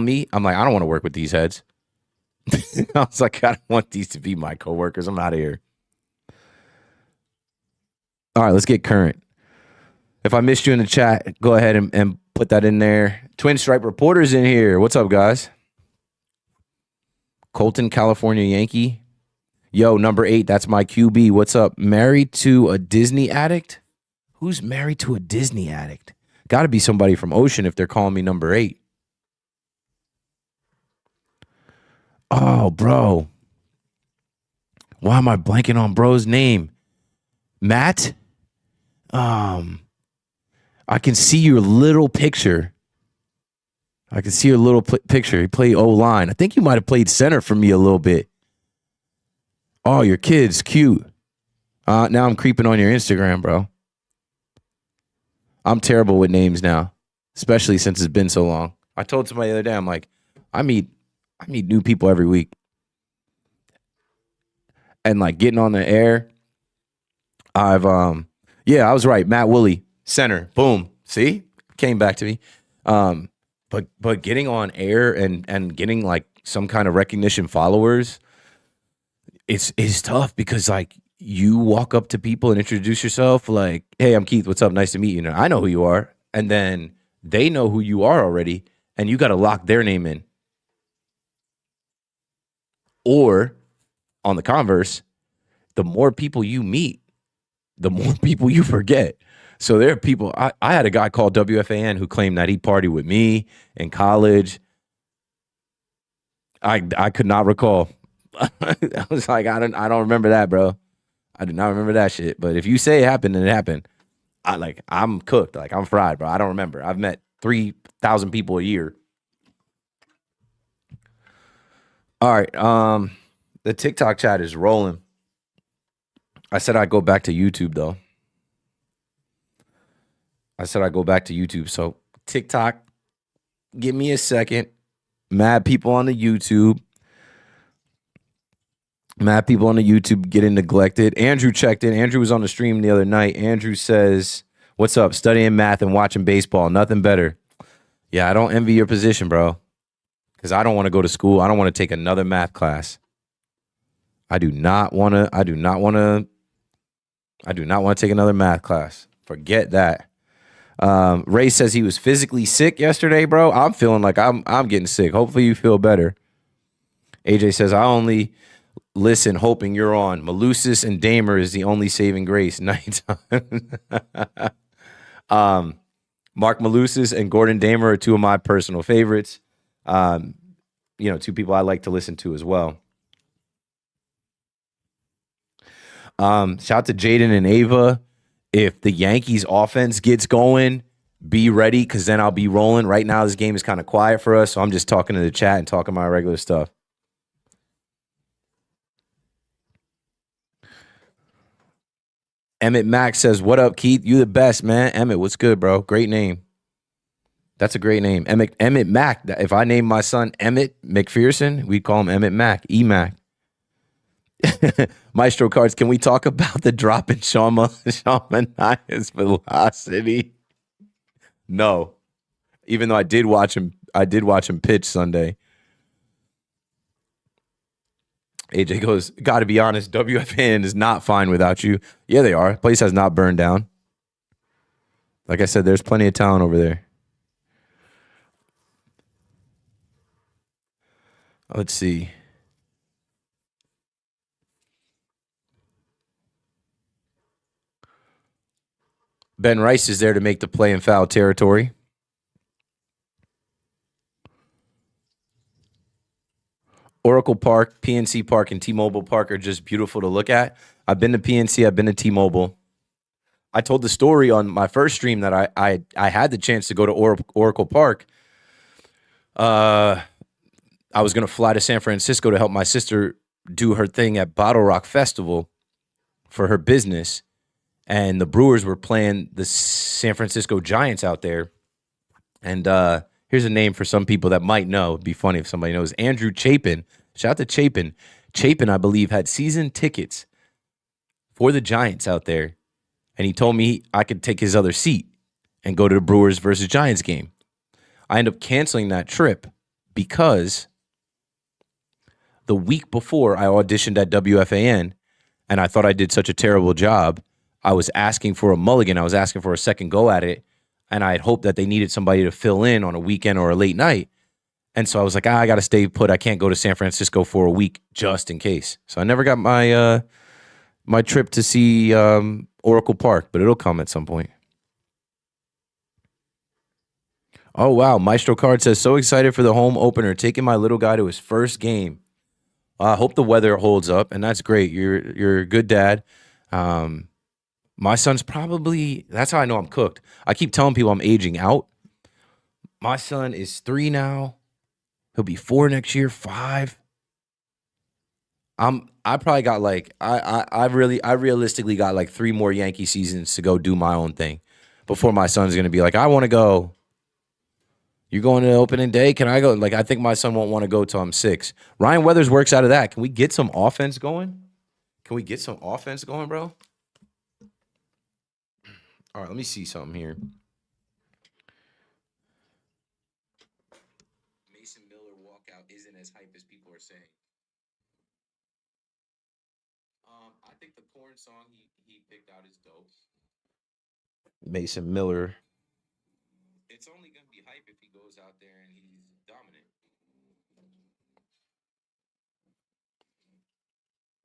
me, I'm like, I don't want to work with these heads. I was like, I don't want these to be my coworkers. I'm out of here. All right, let's get current. If I missed you in the chat, go ahead and put that in there. Twin Stripe Reporters in here. What's up, guys? Colton, California Yankee. Yo, number 8, that's my QB. What's up? Married to a Disney addict? Who's married to a Disney addict? Got to be somebody from Ocean if they're calling me number 8. Oh, bro. Why am I blanking on bro's name? Matt? I can see your little picture. I can see your little picture. He played O-line. I think you might have played center for me a little bit. Oh, your kid's cute. Now I'm creeping on your Instagram, bro. I'm terrible with names now, especially since it's been so long. I told somebody the other day, I'm like, I meet new people every week. And like getting on the air, I was right. Matt Woolley, center. Boom. See? Came back to me. But getting on air and getting like some kind of recognition, followers, it's tough because like you walk up to people and introduce yourself like, hey, I'm Keith. What's up? Nice to meet you. I know who you are. And then they know who you are already, and you got to lock their name in. Or on the converse, the more people you meet, the more people you forget. So there are people, I had a guy called WFAN who claimed that he partied with me in college. I could not recall. I was like, I don't remember that, bro. I do not remember that shit. But if you say it happened, then it happened. I'm cooked. Like, I'm fried, bro. I don't remember. I've met 3,000 people a year. All right. The TikTok chat is rolling. I said I'd go back to YouTube, though. So TikTok, give me a second. Mad people on the YouTube. Getting neglected. Andrew checked in. Andrew was on the stream the other night. Andrew says, what's up? Studying math and watching baseball. Nothing better. Yeah, I don't envy your position, bro. Because I don't want to go to school. I don't want to take another math class. I do not want to take another math class. Forget that. Ray says he was physically sick yesterday, bro. I'm feeling like I'm getting sick. Hopefully you feel better. AJ says, I only listen hoping you're on. Malusis and Damer is the only saving grace. Nighttime. Mark Malusis and Gordon Damer are two of my personal favorites. Two people I like to listen to as well. Shout out to Jaden and Ava. If the Yankees offense gets going, be ready, because then I'll be rolling. Right now, this game is kind of quiet for us, so I'm just talking to the chat and talking my regular stuff. Emmett Max says, what up, Keith? You the best, man. Emmett, what's good, bro? Great name. That's a great name. Emmett Mac. If I name my son Emmett McPherson, we'd call him Emmett Mac. E-Mac. Maestro Cards, can we talk about the drop in Sean Manaea's velocity? No. Even though I did watch him pitch Sunday. AJ goes, gotta be honest, WFN is not fine without you. Yeah, they are. Place has not burned down. Like I said, there's plenty of talent over there. Let's see. Ben Rice is there to make the play in foul territory. Oracle Park, PNC Park, and T-Mobile Park are just beautiful to look at. I've been to PNC. I've been to T-Mobile. I told the story on my first stream that I had the chance to go to Oracle Park. I was going to fly to San Francisco to help my sister do her thing at Bottle Rock Festival for her business. And the Brewers were playing the San Francisco Giants out there. And here's a name for some people that might know. It'd be funny if somebody knows. Andrew Chapin. Shout out to Chapin. Chapin, I believe, had season tickets for the Giants out there. And he told me I could take his other seat and go to the Brewers versus Giants game. I ended up canceling that trip because the week before I auditioned at WFAN, and I thought I did such a terrible job, I was asking for a mulligan. I was asking for a second go at it. And I had hoped that they needed somebody to fill in on a weekend or a late night. And so I was like, I got to stay put. I can't go to San Francisco for a week just in case. So I never got my my trip to see Oracle Park, but it'll come at some point. Oh, wow. Maestro Card says, so excited for the home opener. Taking my little guy to his first game. I hope the weather holds up, and that's great. You're a good dad. My son's probably, that's how I know I'm cooked. I keep telling people I'm aging out. My son is 3 now. He'll be 4 next year, 5. I probably got like I realistically got like 3 more Yankee seasons to go do my own thing before my son's gonna be like, I want to go. You going to opening day? Can I go? Like, I think my son won't want to go till I'm 6. Ryan Weathers works out of that. Can we get some offense going? Can we get some offense going, bro? All right, let me see something here. Mason Miller walkout isn't as hype as people are saying. I think the porn song he picked out is dope. Mason Miller. It's only gonna be hype if he goes out there and he's dominant.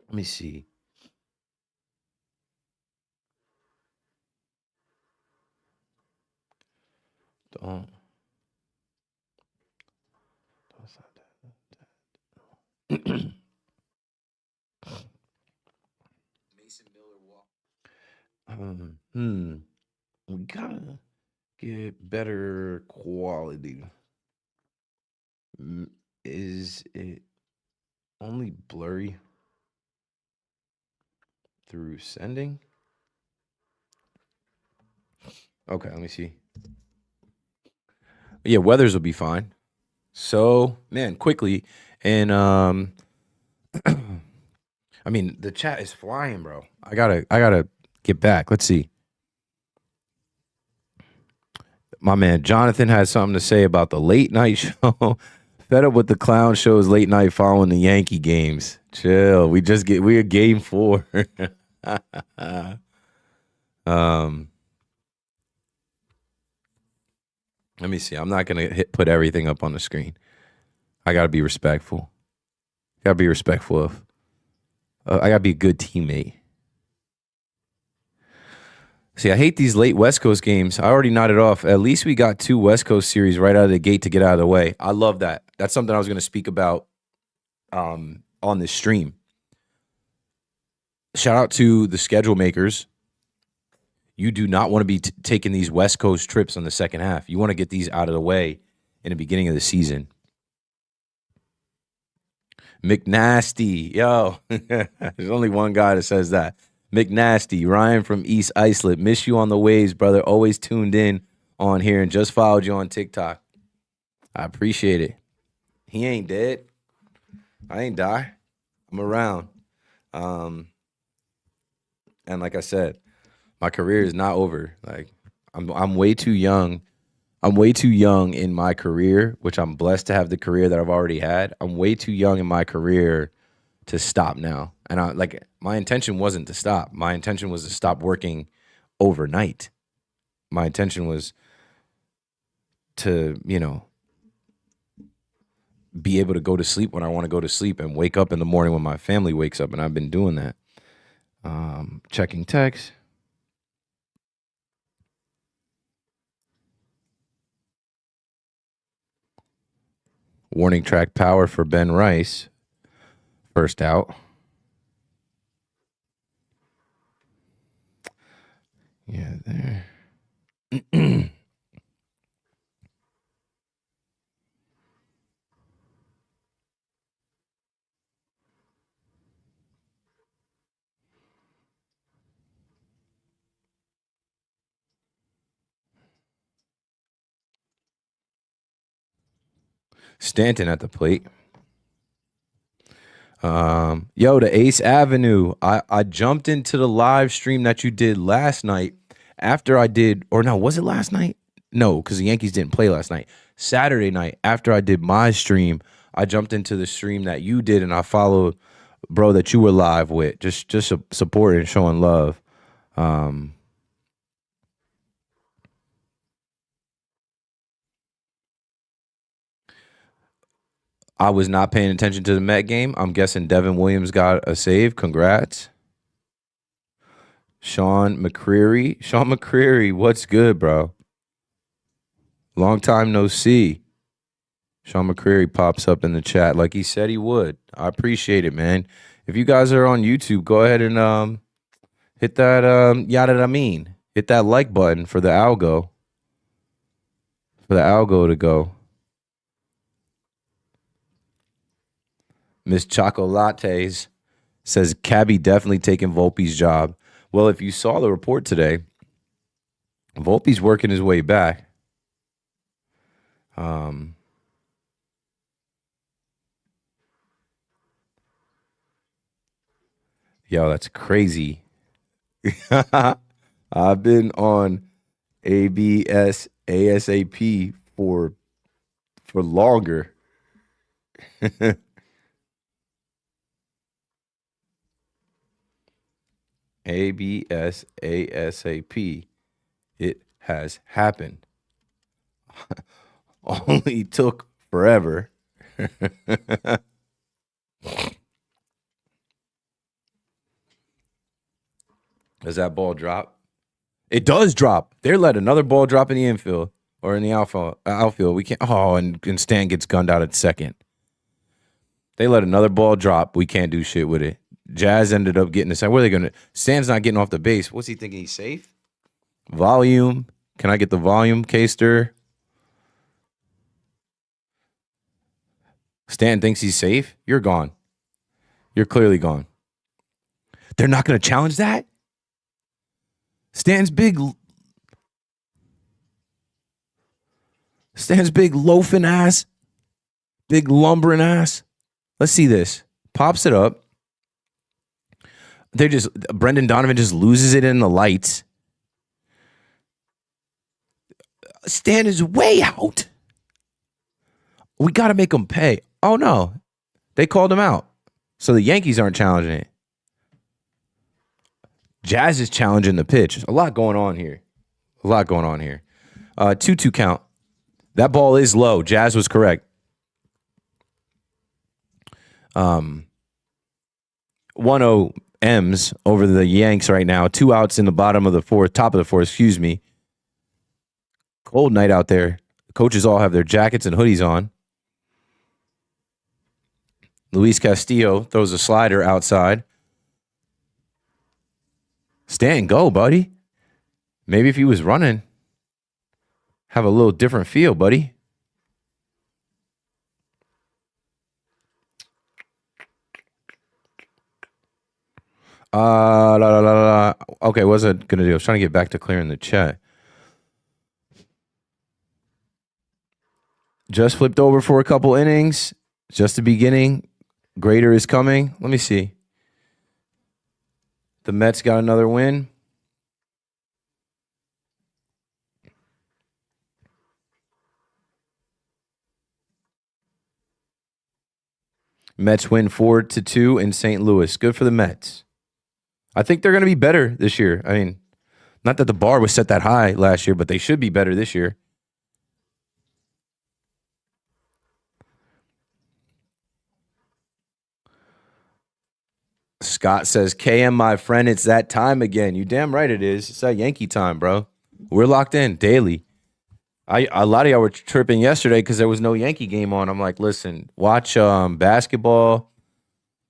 Let me see. Don't. Mason Miller walk. We gotta get better quality. Is it only blurry through sending? Okay, let me see. Yeah, Weathers will be fine. So, man, quickly, and I mean, the chat is flying, bro. I gotta get back. Let's see. My man Jonathan has something to say about the late night show. Fed up with the clown shows late night following the Yankee games. Chill. We're game 4. Let me see. I'm not gonna put everything up on the screen. I gotta be respectful. Gotta be respectful of. I gotta be a good teammate. See, I hate these late West Coast games. I already nodded off. At least we got 2 West Coast series right out of the gate to get out of the way. I love that. That's something I was going to speak about on this stream. Shout out to the schedule makers. You do not want to be taking these West Coast trips on the second half. You want to get these out of the way in the beginning of the season. McNasty. Yo, there's only one guy that says that. McNasty, Ryan from East Islip. Miss you on the waves, brother. Always tuned in on here and just followed you on TikTok. I appreciate it. He ain't dead. I ain't die. I'm around. And like I said, my career is not over. Like I'm way too young. I'm way too young in my career, which I'm blessed to have the career that I've already had. I'm way too young in my career to stop now. And my intention wasn't to stop. My intention was to stop working overnight. My intention was to, be able to go to sleep when I want to go to sleep and wake up in the morning when my family wakes up. And I've been doing that. Checking text. Warning track power for Ben Rice. First out. Yeah, there. Stanton at the plate. Yo, the Ace Avenue. I jumped into the live stream that you did last night after I did, or no, was it last night? No, because the Yankees didn't play last night. Saturday night, after I did my stream, I jumped into the stream that you did, and I followed, bro, that you were live with, just supporting and showing love. Um, I was not paying attention to the Met game. I'm guessing Devin Williams got a save. Congrats. Sean McCreary, what's good, bro? Long time no see. Sean McCreary pops up in the chat like he said he would. I appreciate it, man. If you guys are on YouTube, go ahead and hit that yada I mean. Hit that like button for the algo. For the algo to go. Miss Chocolates says Cabby definitely taking Volpe's job. Well, if you saw the report today, Volpe's working his way back. Yo, that's crazy. I've been on ABS ASAP for longer. ABS ASAP. It has happened. Only took forever. Does that ball drop? It does drop. They're letting another ball drop in the infield or in the outfield. We can't. Oh, and Stan gets gunned out at second. They let another ball drop. We can't do shit with it. Jazz ended up getting the second. Where are they going to? Stan's not getting off the base. What's he thinking? He's safe? Volume. Can I get the volume, K-Stir? Stan thinks he's safe. You're gone. You're clearly gone. They're not going to challenge that? Stan's big loafing ass, big lumbering ass. Let's see this. Pops it up. Brendan Donovan just loses it in the lights. Stan is way out. We got to make him pay. Oh, no. They called him out. So the Yankees aren't challenging it. Jazz is challenging the pitch. A lot going on here. 2-2 count. That ball is low. Jazz was correct. 1-0 M's over the Yanks right now. 2 outs in the top of the fourth, excuse me. Cold night out there. The coaches all have their jackets and hoodies on. Luis Castillo throws a slider outside. Stan, go, buddy. Maybe if he was running, have a little different feel, buddy. Okay, what was I going to do? I was trying to get back to clearing the chat. Just flipped over for a couple innings. Just the beginning. Greater is coming. Let me see. The Mets got another win. Mets win 4-2 in St. Louis. Good for the Mets. I think they're going to be better this year. I mean, not that the bar was set that high last year, but they should be better this year. Scott says, KM, my friend, it's that time again. You damn right it is. It's that Yankee time, bro. We're locked in daily. A lot of y'all were tripping yesterday because there was no Yankee game on. I'm like, listen, watch basketball.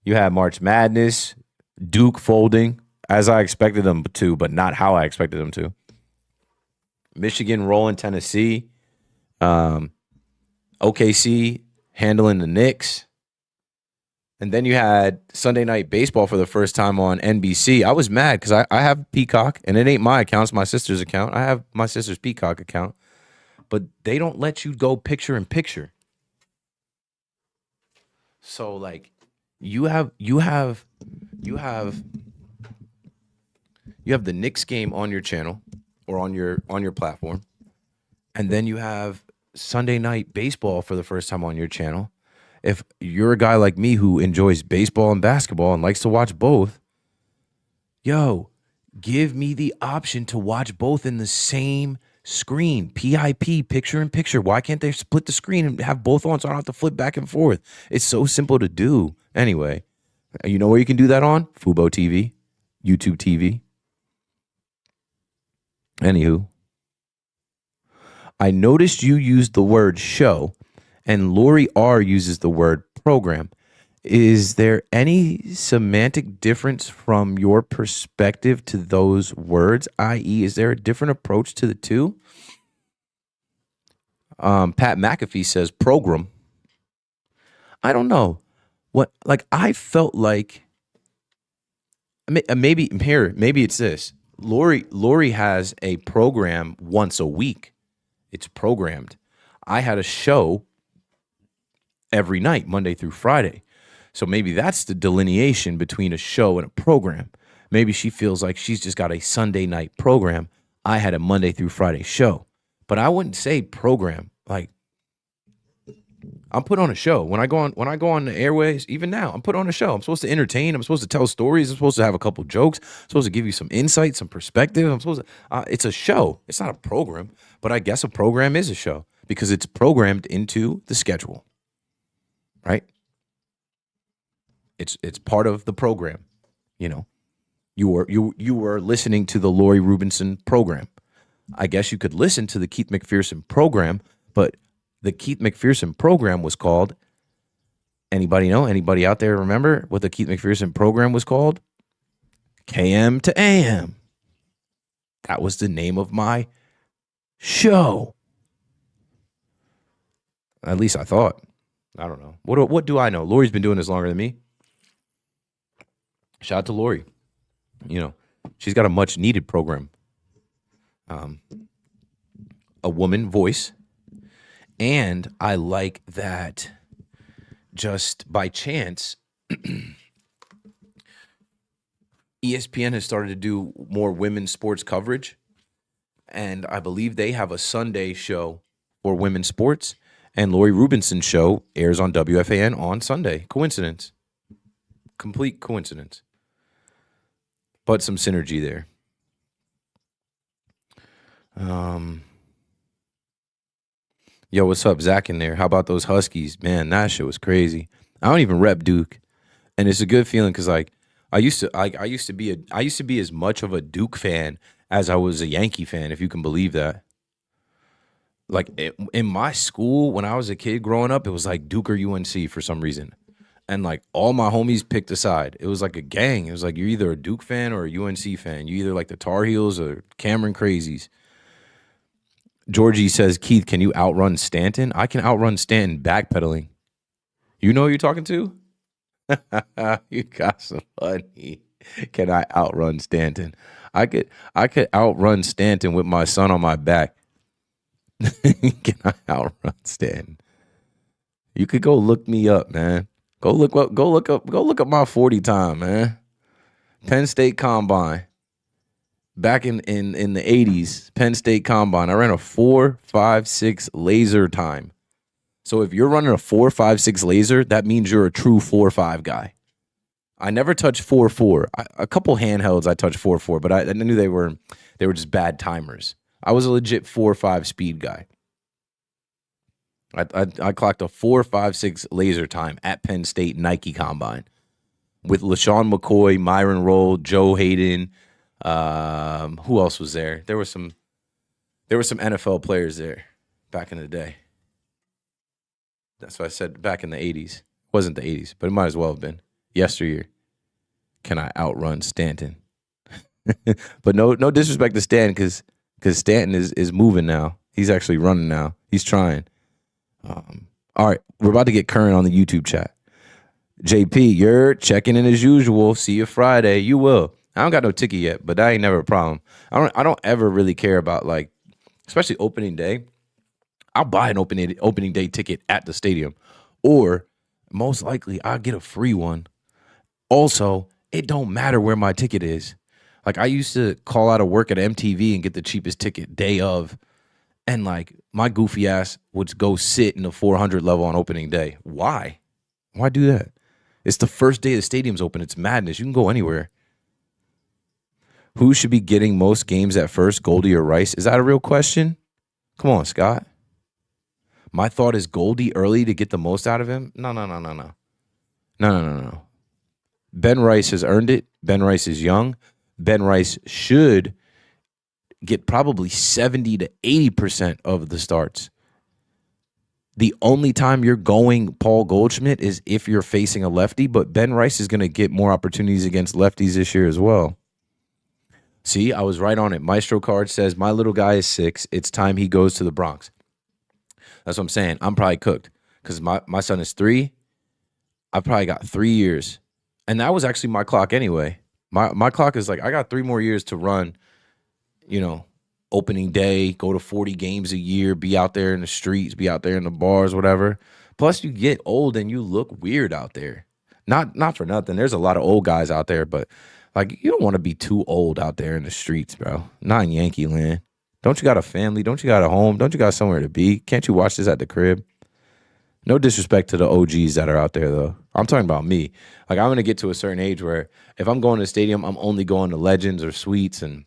You have March Madness, Duke folding, as I expected them to, but not how I expected them to. Michigan rolling Tennessee. OKC handling the Knicks. And then you had Sunday Night Baseball for the first time on NBC. I was mad because I have Peacock, and it ain't my account. It's my sister's account. I have my sister's Peacock account. But they don't let you go picture in picture. So, like, you have the Knicks game on your channel or on your platform. And then you have Sunday Night Baseball for the first time on your channel. If you're a guy like me who enjoys baseball and basketball and likes to watch both, yo, Give me the option to watch both in the same screen. PIP, picture in picture. Why can't they split the screen and have both on so I don't have to flip back and forth? It's so simple to do. Anyway, you know where you can do that on? Fubo TV, YouTube TV. Anywho, I noticed you used the word show and Lori R uses the word program. Is there any semantic difference from your perspective to those words? I.e., is there a different approach to the two? Pat McAfee says program. I don't know. I felt like maybe it's this. Lori has a program once a week. It's programmed. I had a show every night, Monday through Friday. So maybe that's the delineation between a show and a program. Maybe she feels like she's just got a Sunday night program. I had a Monday through Friday show. But I wouldn't say program. Like, I'm put on a show. When I go on the airways, even now, I'm put on a show. I'm supposed to entertain. I'm supposed to tell stories. I'm supposed to have a couple jokes. I'm supposed to give you some insight, some perspective. I'm supposed to it's a show. It's not a program. But I guess a program is a show because it's programmed into the schedule. Right? It's part of the program. You know, you were listening to the Lori Rubinson program. I guess you could listen to the Keith McPherson program, but the Keith McPherson program was called, anybody know? Anybody out there remember what the Keith McPherson program was called? KM to AM. That was the name of my show. At least I thought. I don't know. What do I know? Lori's been doing this longer than me. Shout out to Lori. You know, she's got a much needed program. A woman voice. And I like that just by chance, ESPN has started to do more women's sports coverage. And I believe they have a Sunday show for women's sports. And Lori Rubinson's show airs on WFAN on Sunday. Coincidence. Complete coincidence. But some synergy there. Yo, what's up, Zach in there? How about those Huskies? Man, that shit was crazy. I don't even rep Duke. And it's a good feeling because like I used to be as much of a Duke fan as I was a Yankee fan, if you can believe that. Like in my school, when I was a kid growing up, it was like Duke or UNC for some reason. And like all my homies picked a side. It was like a gang. It was like you're either a Duke fan or a UNC fan. You either like the Tar Heels or Cameron Crazies. Georgie says, Keith, can you outrun Stanton? I can outrun Stanton backpedaling. You know who you're talking to? You got so funny. Can I outrun Stanton? I could outrun Stanton with my son on my back. Can I outrun Stanton? You could go look me up, man. Go look up my 40 time, man. Penn State Combine. Back in the 80s, Penn State Combine, I ran a 4.56 laser time. So if you're running a 4.56 laser, that means you're a true 4.5 guy. I never touched 4.4. A couple handhelds I touched 4.4, but I knew they were just bad timers. I was a legit 4.5 speed guy. I clocked a 4.56 laser time at Penn State Nike Combine with LaShawn McCoy, Myron Rolle, Joe Hayden. Who else was there? There were some NFL players there back in the day. That's what I said back in the 80s. It wasn't the 80s, but it might as well have been. Yesteryear. Can I outrun Stanton? But no disrespect to Stanton because Stanton is moving now. He's actually running now. He's trying. All right, we're about to get current on the YouTube chat. JP, you're checking in as usual. See you Friday. You will. I don't got no ticket yet, but that ain't never a problem. I don't ever really care about, like, especially opening day. I'll buy an opening day ticket at the stadium, or most likely I'll get a free one. Also, it don't matter where my ticket is. Like, I used to call out of work at MTV and get the cheapest ticket day of, and like my goofy ass would go sit in the 400 level on opening day. Why? Why do that? It's the first day the stadium's open. It's madness. You can go anywhere. Who should be getting most games at first, Goldie or Rice? Is that a real question? Come on, Scott. My thought is Goldie early to get the most out of him. No. No. Ben Rice has earned it. Ben Rice is young. Ben Rice should get probably 70 to 80% of the starts. The only time you're going Paul Goldschmidt is if you're facing a lefty, but Ben Rice is going to get more opportunities against lefties this year as well. See, I was right on it. Maestro Card says, my little guy is 6. It's time he goes to the Bronx. That's what I'm saying. I'm probably cooked because my son is 3. I probably got 3 years. And that was actually my clock anyway. My clock is like, I got 3 more years to run, opening day, go to 40 games a year, be out there in the streets, be out there in the bars, whatever. Plus, you get old and you look weird out there. Not for nothing. There's a lot of old guys out there, but like you don't want to be too old out there in the streets, bro. Not in Yankee land. Don't you got a family? Don't you got a home? Don't you got somewhere to be? Can't you watch this at the crib? No disrespect to the OGs that are out there, though. I'm talking about me. Like, I'm going to get to a certain age where if I'm going to the stadium, I'm only going to Legends or Suites, and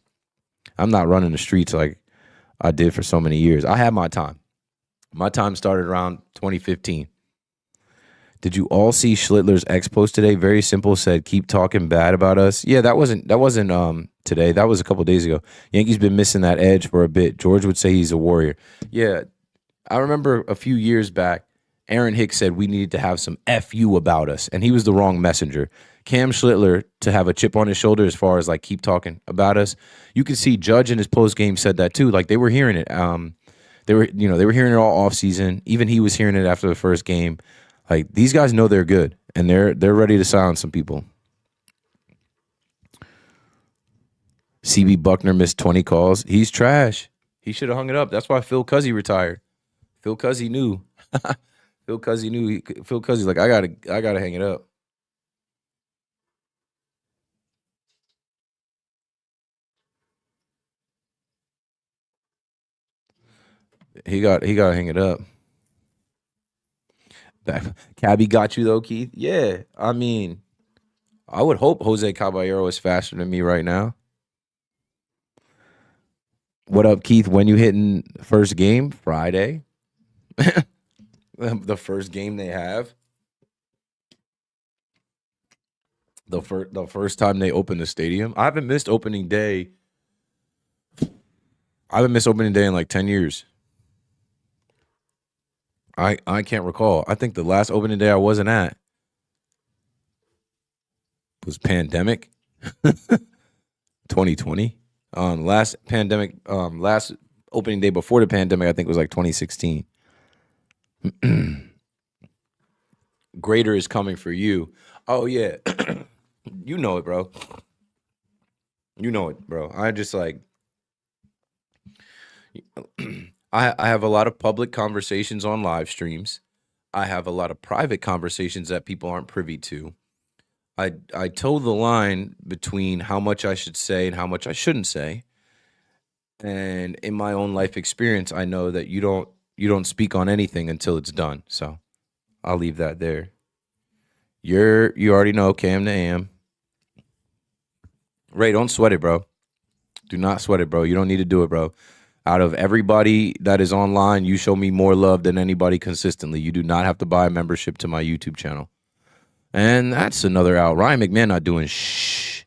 I'm not running the streets like I did for so many years. I had my time. My time started around 2015. Did you all see Schlittler's X post today? Very simple, said, keep talking bad about us. Yeah, that wasn't today. That was a couple days ago. Yankees been missing that edge for a bit. George would say he's a warrior. Yeah, I remember a few years back, Aaron Hicks said we needed to have some FU about us, and he was the wrong messenger. Cam Schlittler to have a chip on his shoulder as far as like keep talking about us. You can see Judge in his post game said that too. Like they were hearing it. They were hearing it all off season. Even he was hearing it after the first game. Like these guys know they're good, and they're ready to silence some people. CB Buckner missed 20 calls. He's trash. He should have hung it up. That's why Phil Cuzzy retired. Phil Cuzzy knew. Phil Cuzzy knew. Phil Cuzzy's like, I gotta hang it up. He got to hang it up. Cabby got you though, Keith. Yeah, I mean, I would hope Jose Caballero is faster than me right now. What up, Keith? When you hitting first game? Friday. The first game they have. The first time they open the stadium. I haven't missed opening day. In like 10 years. I can't recall. I think the last opening day I wasn't at was pandemic. 2020. Last opening day before the pandemic, I think was like 2016. Greater is coming for you. Oh yeah. You know it, bro. You know it, bro. I just like I have a lot of public conversations on live streams. I have a lot of private conversations that people aren't privy to. I toe the line between how much I should say and how much I shouldn't say. And in my own life experience, I know that you don't speak on anything until it's done. So I'll leave that there. You already know Cam to Am. Ray, don't sweat it, bro. Do not sweat it, bro. You don't need to do it, bro. Out of everybody that is online, you show me more love than anybody consistently. You do not have to buy a membership to my YouTube channel. And that's another out. Ryan McMahon not doing shh.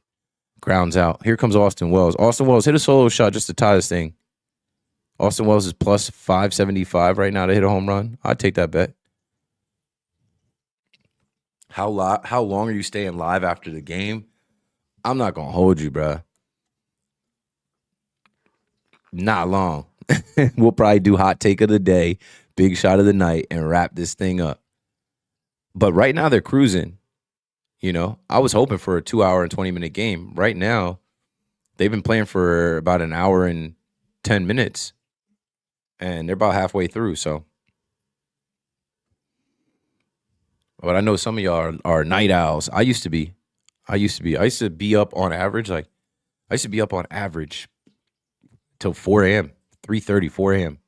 Grounds out. Here comes Austin Wells. Austin Wells hit a solo shot just to tie this thing. Austin Wells is plus 575 right now to hit a home run. I'd take that bet. How long are you staying live after the game? I'm not going to hold you, bro. Not long. We'll probably do hot take of the day, big shot of the night, and wrap this thing up. But right now they're cruising. I was hoping for a 2-hour and 20-minute game. Right now, they've been playing for about an hour and 10 minutes, and they're about halfway through. So, but I know some of y'all are night owls. I used to be up on average till 4 a.m., 3:30, 4 a.m.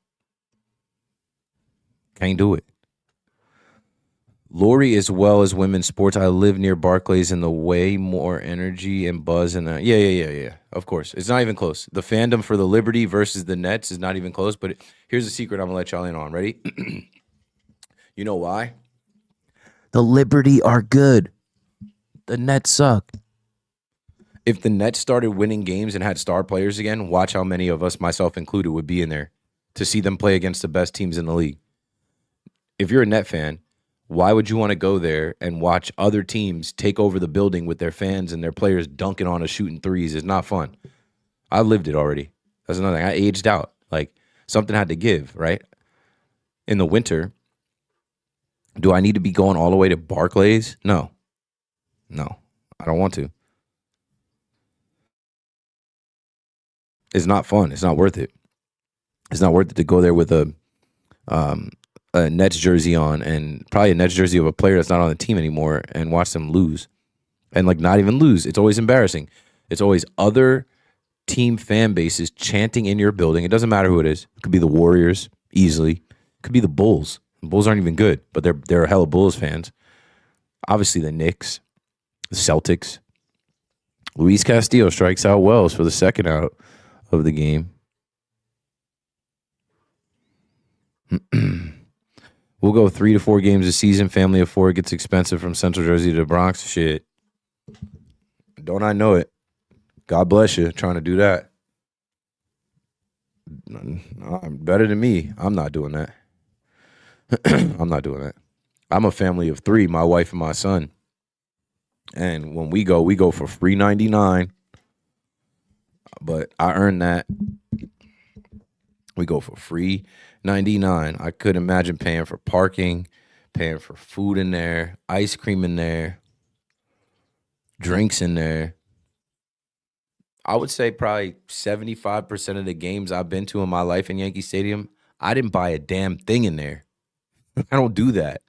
Can't do it. Lori as well as women's sports. I live near Barclays and the way more energy and buzz and yeah. Of course. It's not even close. The fandom for the Liberty versus the Nets is not even close, but here's a secret I'm gonna let y'all in on. Ready? You know why? The Liberty are good. The Nets suck. If the Nets started winning games and had star players again, watch how many of us, myself included, would be in there to see them play against the best teams in the league. If you're a Net fan, why would you want to go there and watch other teams take over the building with their fans and their players dunking on us, shooting threes? It's not fun. I lived it already. That's another thing. I aged out. Like, something had to give, right? In the winter, do I need to be going all the way to Barclays? No, I don't want to. It's not fun. It's not worth it. It's not worth it to go there with a Nets jersey on and probably a Nets jersey of a player that's not on the team anymore and watch them lose. And like not even lose. It's always embarrassing. It's always other team fan bases chanting in your building. It doesn't matter who it is. It could be the Warriors easily. It could be the Bulls. The Bulls aren't even good, but they're hella Bulls fans. Obviously the Knicks, the Celtics. Luis Castillo strikes out Wells for the second out of the game. We'll go 3 to 4 games a season. Family of 4 gets expensive from Central Jersey to the Bronx. Shit. Don't I know it? God bless you trying to do that. Better than me. I'm not doing that. I'm not doing that. I'm a family of 3, my wife and my son. And when we go for free 99. But I earned that. We go for free 99. I could imagine paying for parking, paying for food in there, ice cream in there, drinks in there. I would say probably 75% of the games I've been to in my life in Yankee Stadium, I didn't buy a damn thing in there. I don't do that.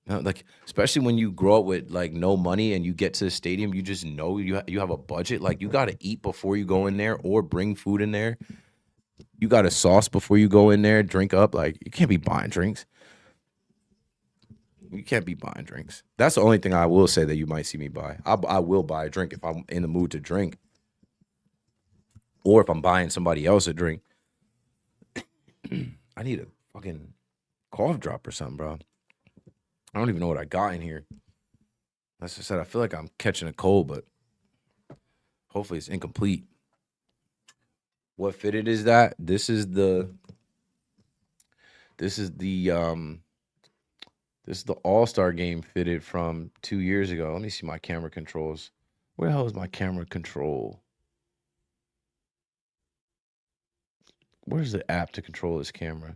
Like, especially when you grow up with like no money and you get to the stadium, you just know you have a budget. Like, you got to eat before you go in there or bring food in there. You got a sauce before you go in there, drink up. Like, you can't be buying drinks. You can't be buying drinks. That's the only thing I will say that you might see me buy. I will buy a drink if I'm in the mood to drink. Or if I'm buying somebody else a drink. I need a fucking cough drop or something, bro. I don't even know what I got in here. As I said, I feel like I'm catching a cold, but hopefully it's incomplete. What fitted is that? This is the All-Star game fitted from 2 years ago. Let me see my camera controls. Where the hell is my camera control? Where's the app to control this camera?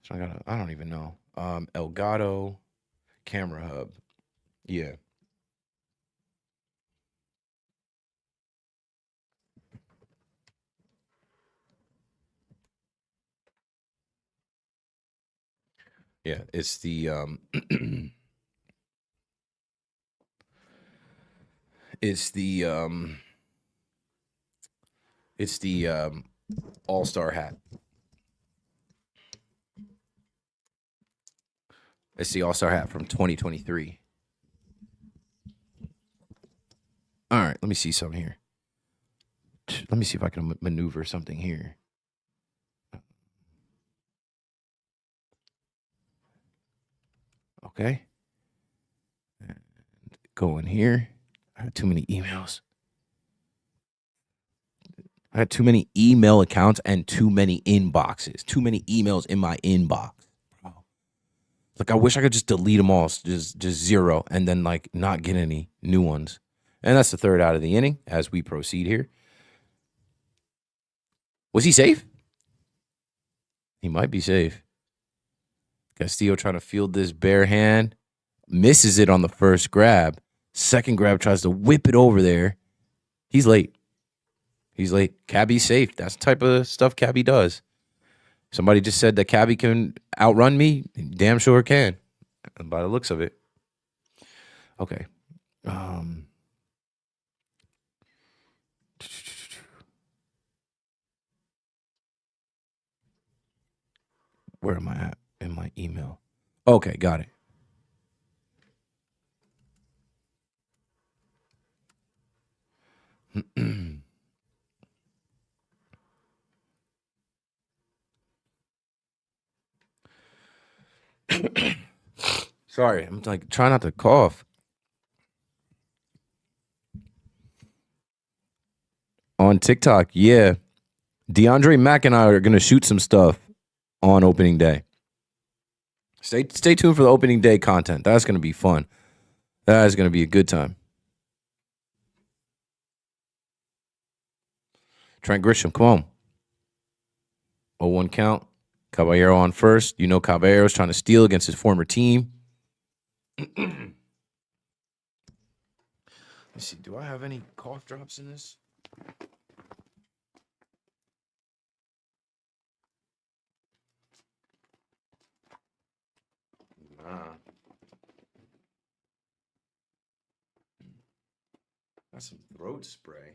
So I don't even know. Elgato Camera Hub. Yeah. Yeah, it's the it's the All-Star hat. It's the All-Star hat from 2023. All right, let me see something here. Let me see if I can maneuver something here. Okay. And go in here. I had too many emails. I had too many email accounts and too many inboxes. Too many emails in my inbox. Bro. Like, I wish I could just delete them all, just zero, and then like not get any new ones. And that's the third out of the inning as we proceed here. Was he safe? He might be safe. Castillo trying to field this bare hand. Misses it on the first grab. Second grab tries to whip it over there. He's late. He's late. Cabby's safe. That's the type of stuff Cabby does. Somebody just said that Cabby can outrun me. Damn sure can. By the looks of it. Okay. Where am I at in my email? Okay, got it. Sorry, I'm like trying not to cough. On TikTok, yeah. DeAndre Mack and I are gonna shoot some stuff on opening day. Stay tuned for the opening day content. That's gonna be fun. That is gonna be a good time. Trent Grisham, come on. 0-1 count. Caballero on first. You know Caballero's trying to steal against his former team. Let's see. Do I have any cough drops in this? Nah. That's some throat spray.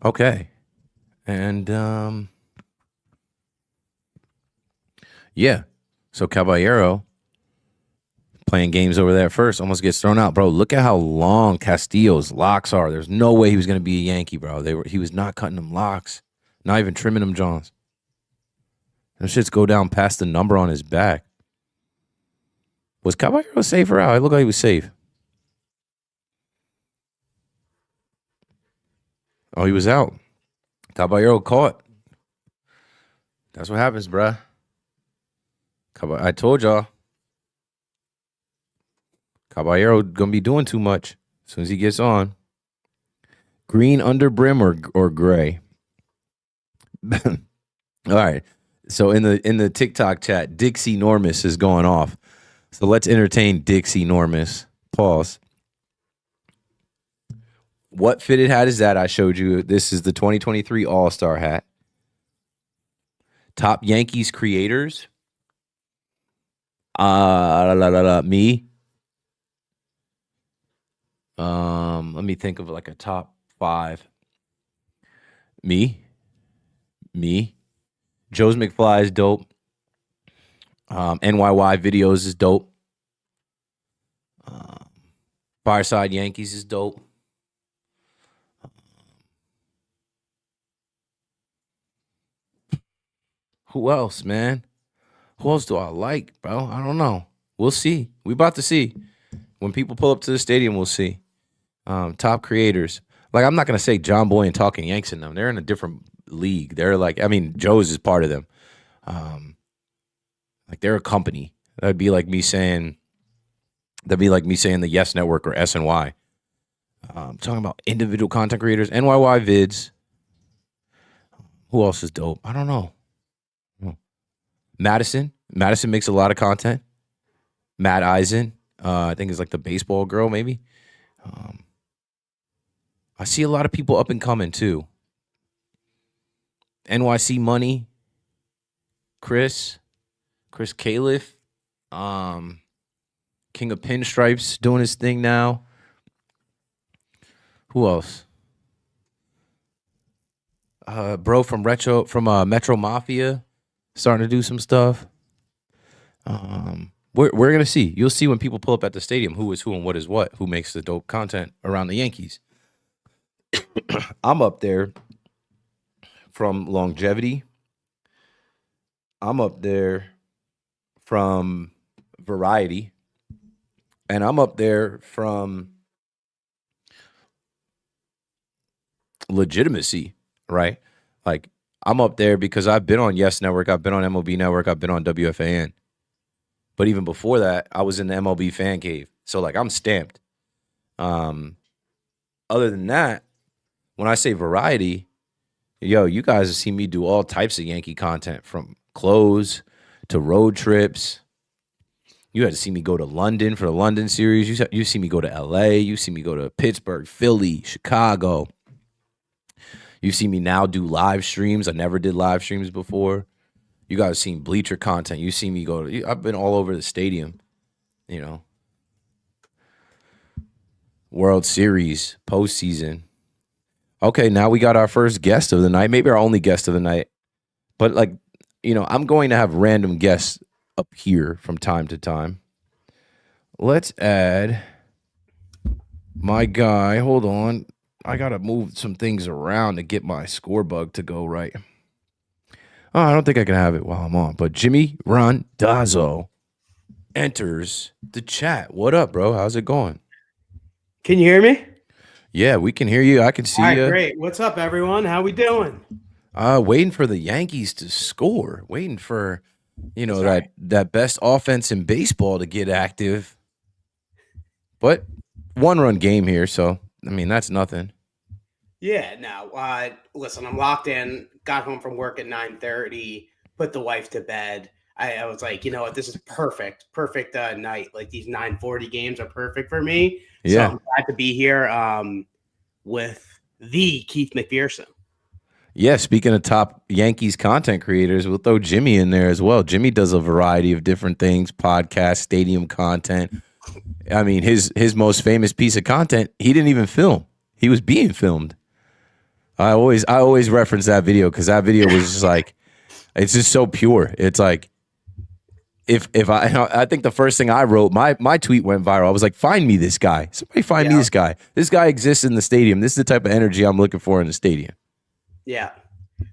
Okay. And yeah. So Caballero playing games over there first almost gets thrown out. Bro, look at how long Castillo's locks are. There's no way he was going to be a Yankee, bro. He was not cutting them locks. Not even trimming them Johns. Those shits go down past the number on his back. Was Caballero safe or out? It looked like he was safe. Oh, he was out. Caballero caught. That's what happens, bruh. I told y'all. Caballero gonna be doing too much as soon as he gets on. Green under brim or gray? All right. So in the TikTok chat, Dixie Normus is going off. So let's entertain Dixie Normus. Pause. What fitted hat is that I showed you? This is the 2023 All-Star hat. Top Yankees creators. Me. Let me think of like a top 5. Me. Joe's McFly is dope. NYY videos is dope. Fireside Yankees is dope. Who else, man? Who else do I like, bro? I don't know. We'll see. We about to see. When people pull up to the stadium, we'll see. Top creators. Like, I'm not going to say John Boy and Talking Yanks in them. They're in a different league. They're like, I mean, Joe's is part of them. Like, they're a company. That'd be like me saying the Yes Network or SNY. Talking about individual content creators, NYY vids. Who else is dope? I don't know. Madison makes a lot of content. Matt Eisen, I think is like the baseball girl, maybe. I see a lot of people up and coming too. NYC Money, Chris Califf, King of Pinstripes doing his thing now. Who else? Bro from Metro Mafia starting to do some stuff. We're gonna see. You'll see when people pull up at the stadium who is who and what is what. Who makes the dope content around the Yankees? I'm up there from longevity. I'm up there from variety, and I'm up there from legitimacy. Right? Like, I'm up there because I've been on Yes Network, I've been on MLB Network, I've been on WFAN. But even before that, I was in the MLB fan cave. So, like, I'm stamped. Other than that, when I say variety, yo, you guys have seen me do all types of Yankee content, from clothes to road trips. You had to see me go to London for the London series. You see me go to LA. You see me go to Pittsburgh, Philly, Chicago. You see me now do live streams. I never did live streams before. You guys seen Bleacher content. You see me I've been all over the stadium, World Series, postseason. Okay, now we got our first guest of the night, maybe our only guest of the night. But I'm going to have random guests up here from time to time. Let's add my guy. Hold on. I got to move some things around to get my score bug to go right. Oh, I don't think I can have it while I'm on. But Jimmy Randazzo enters the chat. What up, bro? How's it going? Can you hear me? Yeah, we can hear you. I can see you. Great. What's up, everyone? How we doing? Waiting for the Yankees to score. Waiting for, that best offense in baseball to get active. But 1-run game here, so that's nothing. Yeah. No. Listen, I'm locked in. Got home from work at 9:30. Put the wife to bed. I was like, you know what? This is perfect night. Like these 9:40 games are perfect for me. Yeah. So I'm glad to be here with the Keith McPherson. Yeah, speaking of top Yankees content creators, we'll throw Jimmy in there as well. Jimmy does a variety of different things, podcast, stadium content. His most famous piece of content, he didn't even film. He was being filmed. I always reference that video because that video was just like, it's just so pure. It's like, if I think the first thing I wrote, my tweet went viral. I was like, find me this guy. Somebody find me this guy. This guy exists in the stadium. This is the type of energy I'm looking for in the stadium. Yeah.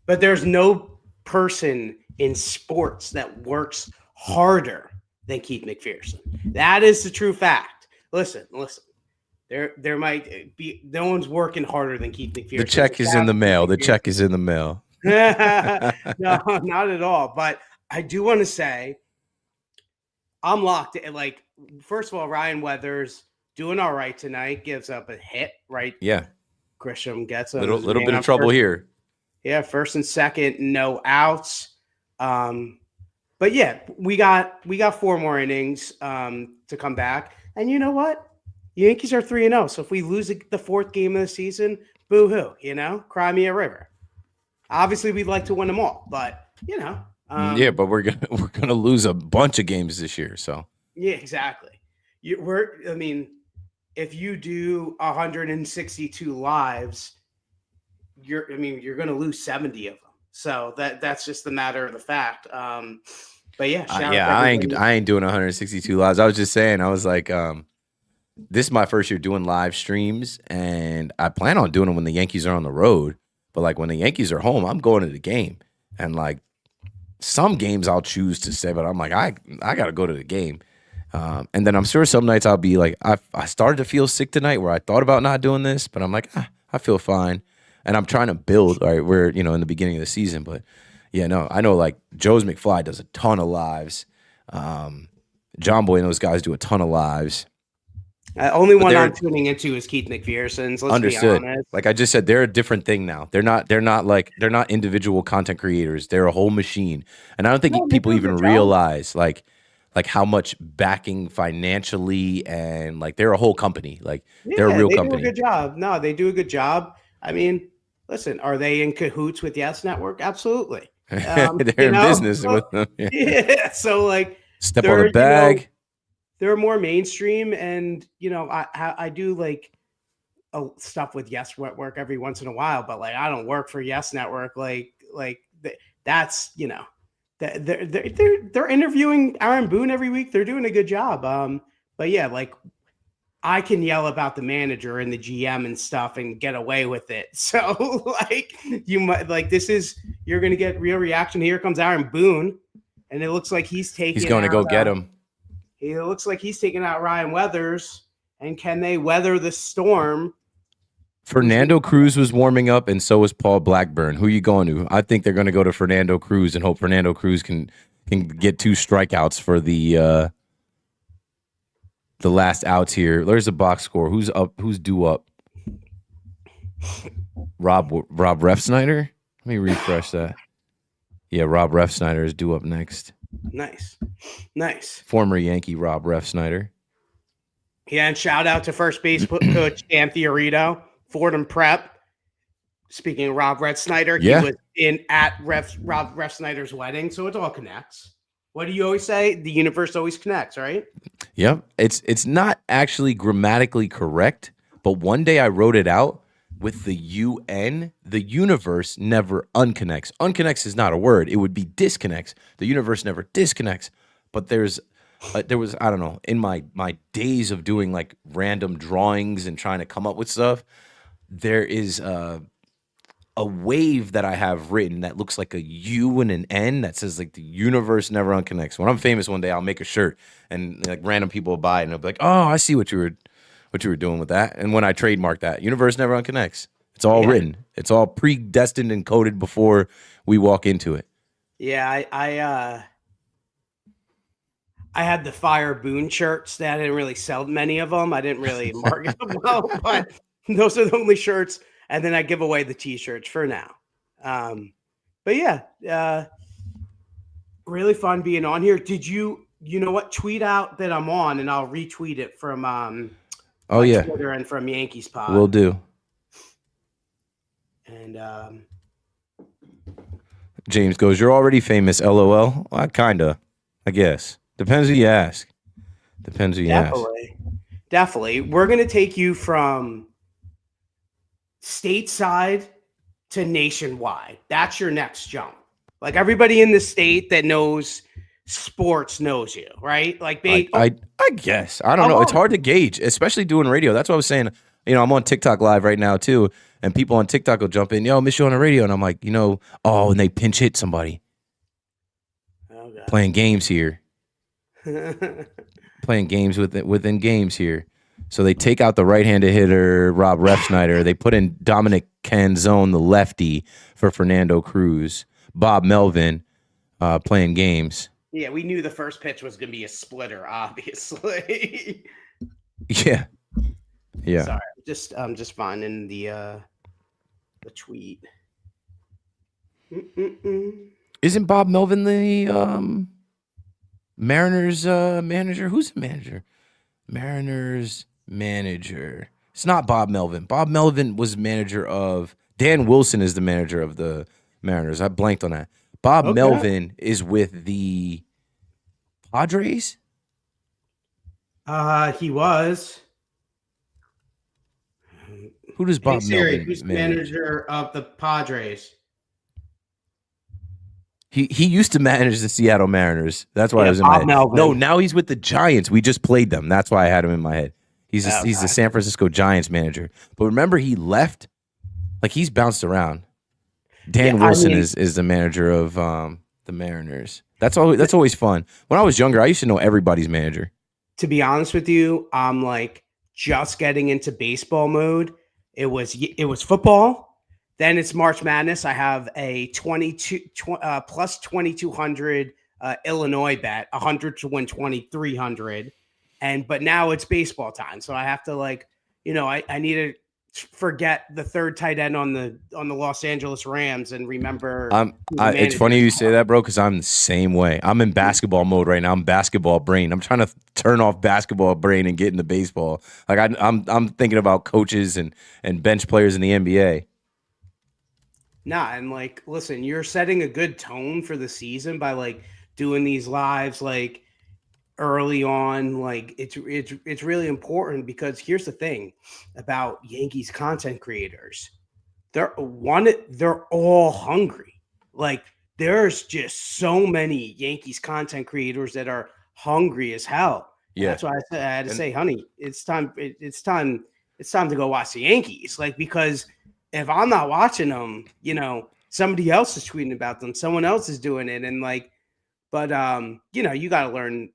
But there's no person in sports that works harder than Keith McPherson. That is the true fact. Listen. There might be no one's working harder than Keith McPherson. The check is in the mail. The check is in the mail. No, not at all. But I do want to say I'm locked in. Like, first of all, Ryan Weathers doing all right tonight, gives up a hit, right? Yeah. Grisham gets a little bit of trouble here. Yeah, first and second, no outs. But yeah, we got 4 more innings to come back. And you know what? Yankees are 3-0. So if we lose the 4th game of the season, boo-hoo, cry me a river. Obviously, we'd like to win them all, but yeah, but we're gonna lose a bunch of games this year. So yeah, exactly. If you do 162 lives, you're going to lose 70 of them. So that's just the matter of the fact. But yeah, I ain't doing 162 lives. I was just saying, I was like, this is my first year doing live streams, and I plan on doing them when the Yankees are on the road. But like when the Yankees are home, I'm going to the game, and like some games I'll choose to say, but I'm like, I got to go to the game. And then I'm sure some nights I'll be like, I started to feel sick tonight where I thought about not doing this, but I'm like, I feel fine. And I'm trying to build, right? We're, in the beginning of the season, but yeah, no, I know like Joe's McFly does a ton of lives. John Boy and those guys do a ton of lives. Only one I'm tuning into is Keith McPherson's. Let's understood. Be honest. Like I just said, they're a different thing now. They're not individual content creators. They're a whole machine. And I don't think people even realize like how much backing financially and like they're a whole company. Like they're a real company. They do a good job. No, they do a good job. Listen, are they in cahoots with Yes Network? Absolutely. They're in business with them. Yeah. So like step on the bag. They're more mainstream, and I do like stuff with Yes Network every once in a while, but like I don't work for Yes Network. That's they're interviewing Aaron Boone every week. They're doing a good job. But yeah, like I can yell about the manager and the GM and stuff and get away with it. So like you might like you're gonna get real reaction. Here comes Aaron Boone, and it looks like he's going to go get him. It looks like he's taking out Ryan Weathers, and can they weather the storm? Fernando Cruz was warming up, and so was Paul Blackburn. Who are you going to? I think they're going to go to Fernando Cruz and hope Fernando Cruz can get 2 strikeouts for the last outs here. There's a box score. Who's up? Who's due up? Rob Refsnyder? Let me refresh that. Yeah, Rob Refsnyder is due up next. Nice. Former Yankee Rob Refsnyder. Yeah, and shout out to first base coach Dan Fiorito, Fordham Prep. Speaking of Rob Red Snyder, he Yeah. was at Rob Red Snyder's wedding, so it all connects. What do you always say? The universe always connects, right? Yep. It's not actually grammatically correct, but one day I wrote it out with the UN. The universe never unconnects. Unconnects is not a word. It would be disconnects. The universe never disconnects. But there was, I don't know, in my days of doing like random drawings and trying to come up with stuff, there is a wave that I have written that looks like a U and an N that says like the universe never unconnects. When I'm famous one day, I'll make a shirt and like random people will buy it and they'll be like, "Oh, I see what you were doing with that." And when I trademark that, universe never unconnects. It's all written. It's all predestined and coded before we walk into it. Yeah, I had the Fire Boone shirts. That I didn't really sell many of them. I didn't really market them well, but those are the only shirts. And then I give away the T-shirts for now. But yeah, really fun being on here. Did you know what? Tweet out that I'm on, and I'll retweet it from Twitter and from Yankees Pod. Will do. And James goes, "You're already famous, LOL." Well, kinda, I guess. Depends who you ask. Definitely. We're gonna take you from stateside to nationwide. That's your next jump. Like everybody in the state that knows sports knows you, right? Like I guess. I don't know. It's hard to gauge, especially doing radio. That's what I was saying. I'm on TikTok live right now too, and people on TikTok will jump in, "Yo, miss you on the radio," and I'm like, and they pinch hit somebody. Playing games here. Playing games within games here. So they take out the right-handed hitter, Rob Refsnyder. They put in Dominic Canzone, the lefty, for Fernando Cruz. Bob Melvin playing games. Yeah, we knew the first pitch was going to be a splitter, obviously. Yeah. Sorry, I'm just finding the tweet. Isn't Bob Melvin the Mariners manager? Who's the manager? Mariners manager. It's not Bob Melvin. Bob Melvin was manager of Dan Wilson is the manager of the Mariners. I blanked on that. Bob Melvin is with the Padres? He was. Who does Bob Melvin who's manager of the Padres? He used to manage the Seattle Mariners. That's why I was in my head. Melvin. No, now he's with the Giants. We just played them. That's why I had him in my head. He's the San Francisco Giants manager. But remember, he left. Like he's bounced around. Dan Wilson is the manager of the Mariners. That's always fun. When I was younger, I used to know everybody's manager. To be honest with you, I'm like just getting into baseball mode. It was football. Then it's March Madness. I have a plus 2,200 Illinois bet, 100 to win 2,300. But now it's baseball time. So I have to I need to forget the third tight end on the Los Angeles Rams and remember. It's funny you say that, bro, because I'm the same way. I'm in basketball mode right now. I'm basketball brain. I'm trying to turn off basketball brain and get into baseball. Like I'm thinking about coaches and bench players in the NBA. Nah, and listen, you're setting a good tone for the season by doing these lives early on. It's really important because here's the thing about Yankees content creators. They're all hungry. There's just so many Yankees content creators that are hungry as hell. Yeah. That's why I had to say, honey, it's time to go watch the Yankees. Because if I'm not watching them, somebody else is tweeting about them. Someone else is doing it. And you got to learn,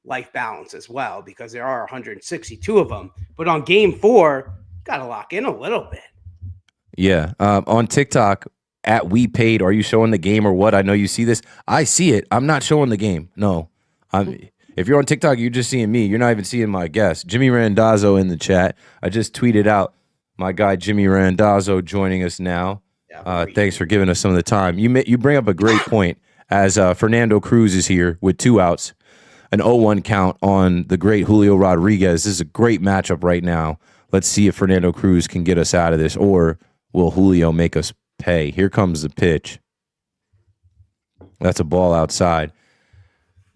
life balance as well, because there are 162 of them. But on game 4, got to lock in a little bit. Yeah. On TikTok, at We Paid, are you showing the game or what? I know you see this. I see it. I'm not showing the game. No. If you're on TikTok, you're just seeing me. You're not even seeing my guest. Jimmy Randazzo in the chat. I just tweeted out my guy Jimmy Randazzo joining us now. Thanks for giving us some of the time. You bring up a great point as Fernando Cruz is here with 2 outs, an 0-1 count on the great Julio Rodriguez. This is a great matchup right now. Let's see if Fernando Cruz can get us out of this, or Will Julio make us pay? Here comes the pitch. That's a ball outside.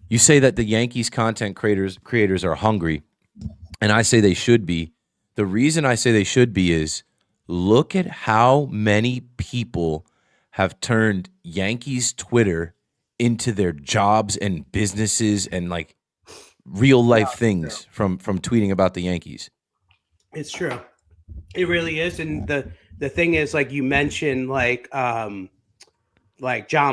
You say that the Yankees content creators are hungry, and I say they should be. The reason I say they should be is look at how many people have turned Yankees Twitter into their jobs and businesses and like real life things from tweeting about the Yankees. It's true. It really is. And the thing is, like you mentioned, like John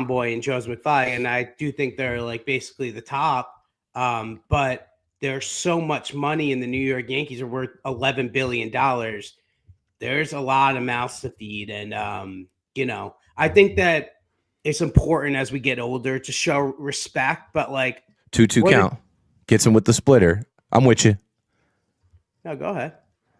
Boy and Joe's McFly, and I do think they're like basically the top. But there's so much money in the New York Yankees are worth $11 billion. There's a lot of mouths to feed. And I think that it's important as we get older to show respect, but like 2-2 count. Gets him with the splitter. I'm with you. No, go ahead.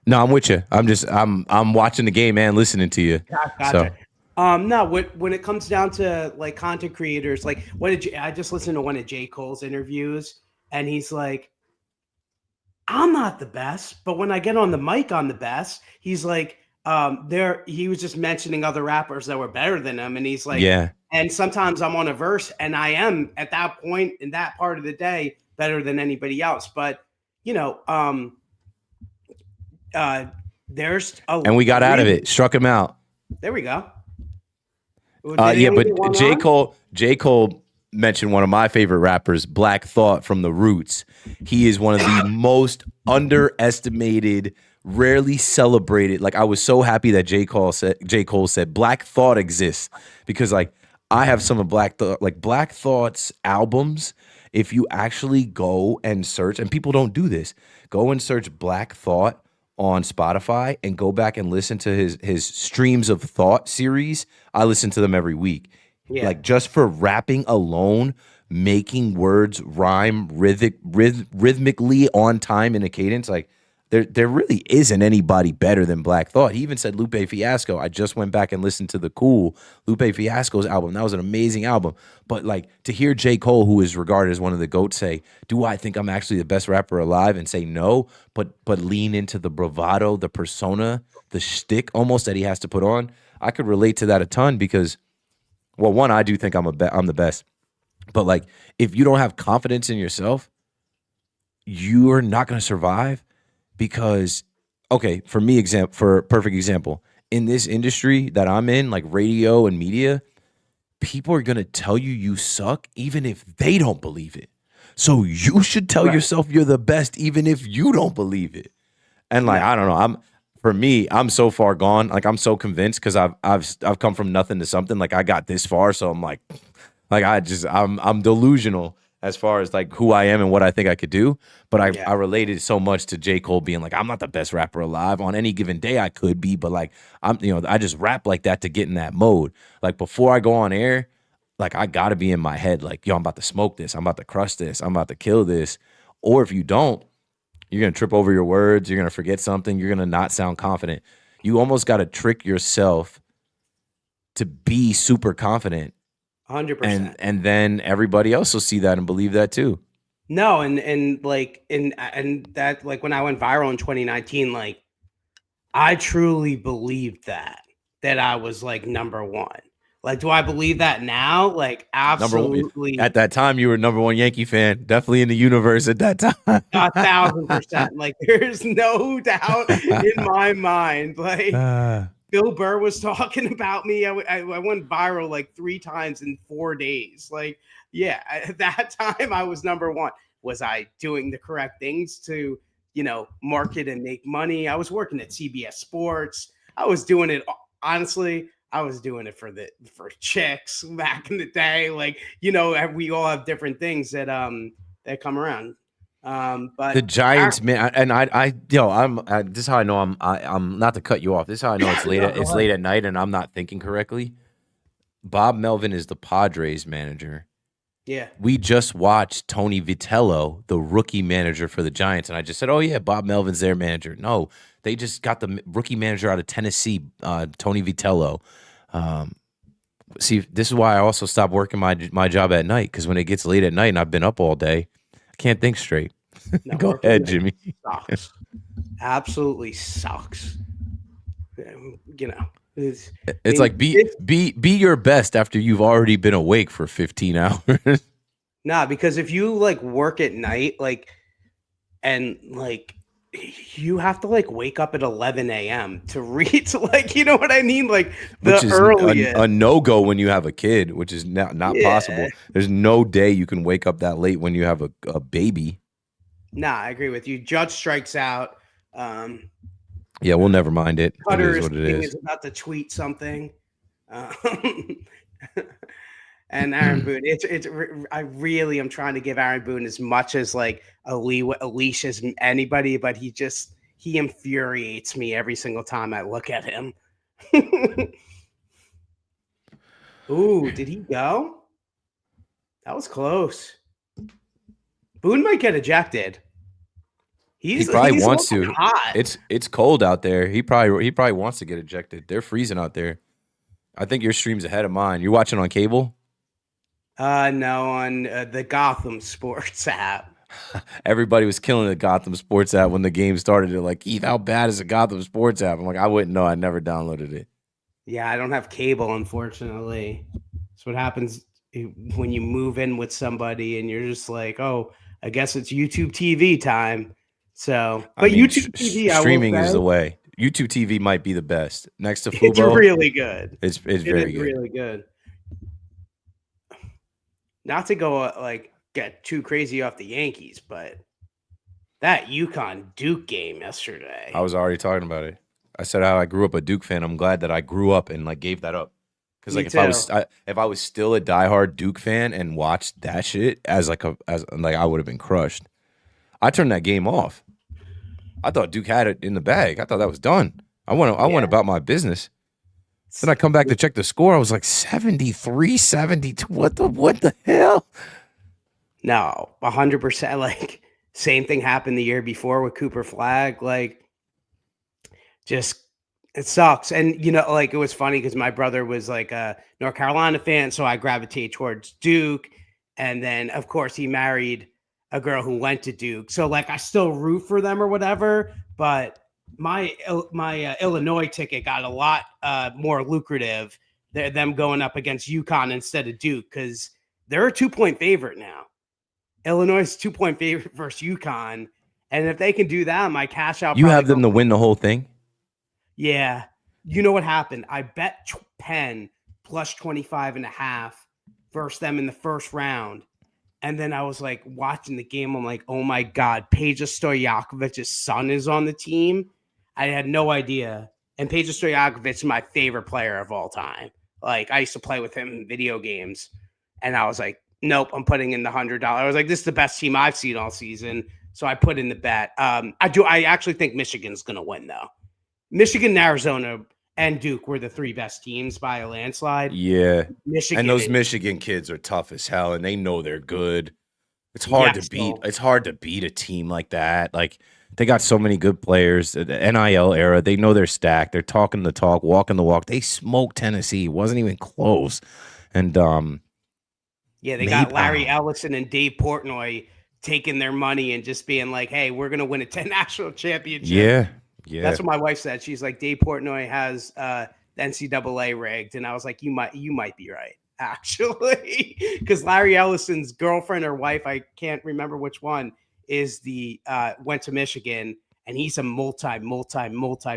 No, I'm with you. I'm watching the game and listening to you. Gotcha. So. No, when it comes down to like content creators, like I just listened to one of J. Cole's interviews, and he's like, I'm not the best, but when I get on the mic, I'm the best. He's like, he was just mentioning other rappers that were better than him, and he's like, yeah. And sometimes I'm on a verse, and I am at that point in that part of the day better than anybody else. But there's and we got out of it, struck him out. There we go. Yeah, but J. Cole mentioned one of my favorite rappers, Black Thought from The Roots. He is one of the most underestimated, rarely celebrated. Like I was so happy that J. Cole said Black Thought exists, because like I have some of Black Thought's albums. If you actually go and search, and people don't do this, go and search Black Thought on Spotify and go back and listen to his Streams of Thought series. I listen to them every week. Yeah. Like just for rapping alone, making words rhyme rhythmically on time in a cadence, like there really isn't anybody better than Black Thought. He even said Lupe Fiasco. I just went back and listened to the Cool Lupe Fiasco's album. That was an amazing album. But like to hear J. Cole, who is regarded as one of the GOATs, say, do I think I'm actually the best rapper alive? And say no, but lean into the bravado, the persona, the shtick almost that he has to put on. I could relate to that a ton because, well, one, I do think I'm the best. But like if you don't have confidence in yourself, you are not going to survive. Because, okay, for perfect example, in this industry that I'm in, like radio and media, people are going to tell you suck even if they don't believe it. So you should tell yourself you're the best even if you don't believe it. And like, I don't know, I'm so far gone. Like I'm so convinced because I've come from nothing to something. Like I got this far, so I'm like I'm delusional as far as like who I am and what I think I could do. But I related so much to J. Cole being like, I'm not the best rapper alive. On any given day I could be, but like I just rap like that to get in that mode. Like before I go on air, like I gotta be in my head, like, yo, I'm about to smoke this, I'm about to crush this, I'm about to kill this. Or if you don't, you're gonna trip over your words, you're gonna forget something, you're gonna not sound confident. You almost gotta trick yourself to be super confident. 100%. And then everybody else will see that and believe that too. No, and that, like when I went viral in 2019, like I truly believed that I was like number one. Like, do I believe that now? Like, absolutely. At that time, you were number one Yankee fan, definitely in the universe at that time. 1,000%. Like, there's no doubt in my mind. Like, Bill Burr was talking about me. I went viral like 3 times in 4 days. Like, yeah, at that time I was number one. Was I doing the correct things to, market and make money? I was working at CBS Sports. I was doing it, honestly, I was doing it for chicks back in the day. Like, we all have different things that come around. But the Giants, man, and this is how I know I'm not to cut you off. This is how I know it's late at night and I'm not thinking correctly. Bob Melvin is the Padres manager. Yeah. We just watched Tony Vitello, the rookie manager for the Giants, and I just said, oh yeah, Bob Melvin's their manager. No, they just got the rookie manager out of Tennessee, Tony Vitello. See, this is why I also stopped working my job at night, because when it gets late at night and I've been up all day, I can't think straight. No, go ahead, Jimmy. Sucks. Absolutely sucks. It's, I It's like mean, this, be your best after you've already been awake for 15 hours. nah, because if you like work at night, like, and like, you have to like wake up at 11 a.m. to read, like, you know what I mean? Like Which the is earliest. a no-go when you have a kid, which is not Yeah. possible. There's no day you can wake up that late when you have a baby. Nah, I agree with you. Judge strikes out. Um, Yeah, we'll never mind it. It Cutter is is what it King is. is about to tweet something. Um, and Aaron Boone, I really am trying to give Aaron Boone as much as like a leash as anybody, but he infuriates me every single time I look at him. Ooh, did he go? That was close. Boone might get ejected. He He's probably he's wants looking to. hot. It's cold out there. He probably wants to get ejected. They're freezing out there. I think your stream's ahead of mine. You're watching on cable? No, on the Gotham Sports app. Everybody was killing the Gotham Sports app when the game started. They're like, Keith, how bad is the Gotham Sports app? I'm like, I wouldn't know. I never downloaded it. Yeah, I don't have cable, unfortunately. That's what happens when you move in with somebody and you're just like, oh, I guess it's YouTube TV time. So, I but mean, YouTube TV, I will streaming is say, the way. YouTube TV might be the best. Next to it's Fubo, really good. it's It is very good. really good. Not to go like get too crazy off the Yankees, but that UConn Duke game yesterday. I was already talking about it. I said how I grew up a Duke fan. I'm glad that I grew up and like gave that up. Because Me like too. if I was still a diehard Duke fan and watched that shit as I would have been crushed. I turned that game off. I thought Duke had it in the bag. I thought that was done. I went Yeah. about my business. Then I come back to check the score. I was like 73, 72. What the hell? No, 100%. Like, same thing happened the year before with Cooper Flag. Like, just it sucks. And like it was funny because my brother was like a North Carolina fan, so I gravitate towards Duke. And then of course he married a girl who went to Duke. So like I still root for them or whatever, but my Illinois ticket got a lot more lucrative. Them going up against UConn instead of Duke because they're a 2-point favorite now. Illinois is 2-point favorite versus UConn. And if they can do that, my cash out You probably have go. them to win the whole thing? Yeah. You know what happened? I bet Penn plus 25 and a half versus them in the first round. And then I was like watching the game. I'm like, oh my God, Peja Stojakovic's son is on the team. I had no idea. And Peja Stojakovic is my favorite player of all time. Like I used to play with him in video games. And I was like, nope, I'm putting in the $100. I was like, this is the best team I've seen all season. So I put in the bet. I actually think Michigan's gonna win though. Michigan, Arizona, and Duke were the three best teams by a landslide. Yeah. Michigan And those is Michigan kids are tough as hell and they know they're good. It's hard to yes, beat. so It's hard to beat a team like that. Like they got so many good players. The NIL era, they know they're stacked. They're talking the talk, walking the walk. They smoked Tennessee. It wasn't even close. And yeah, they got maybe Larry Ellison and Dave Portnoy taking their money and just being like, "Hey, we're gonna win a 10 national championship." yeah, yeah. That's what my wife said. She's like, "Dave Portnoy has the NCAA rigged," and I was like, "You might be right." Actually, because Larry Ellison's girlfriend or wife, I can't remember which one, is the went to Michigan, and he's a multi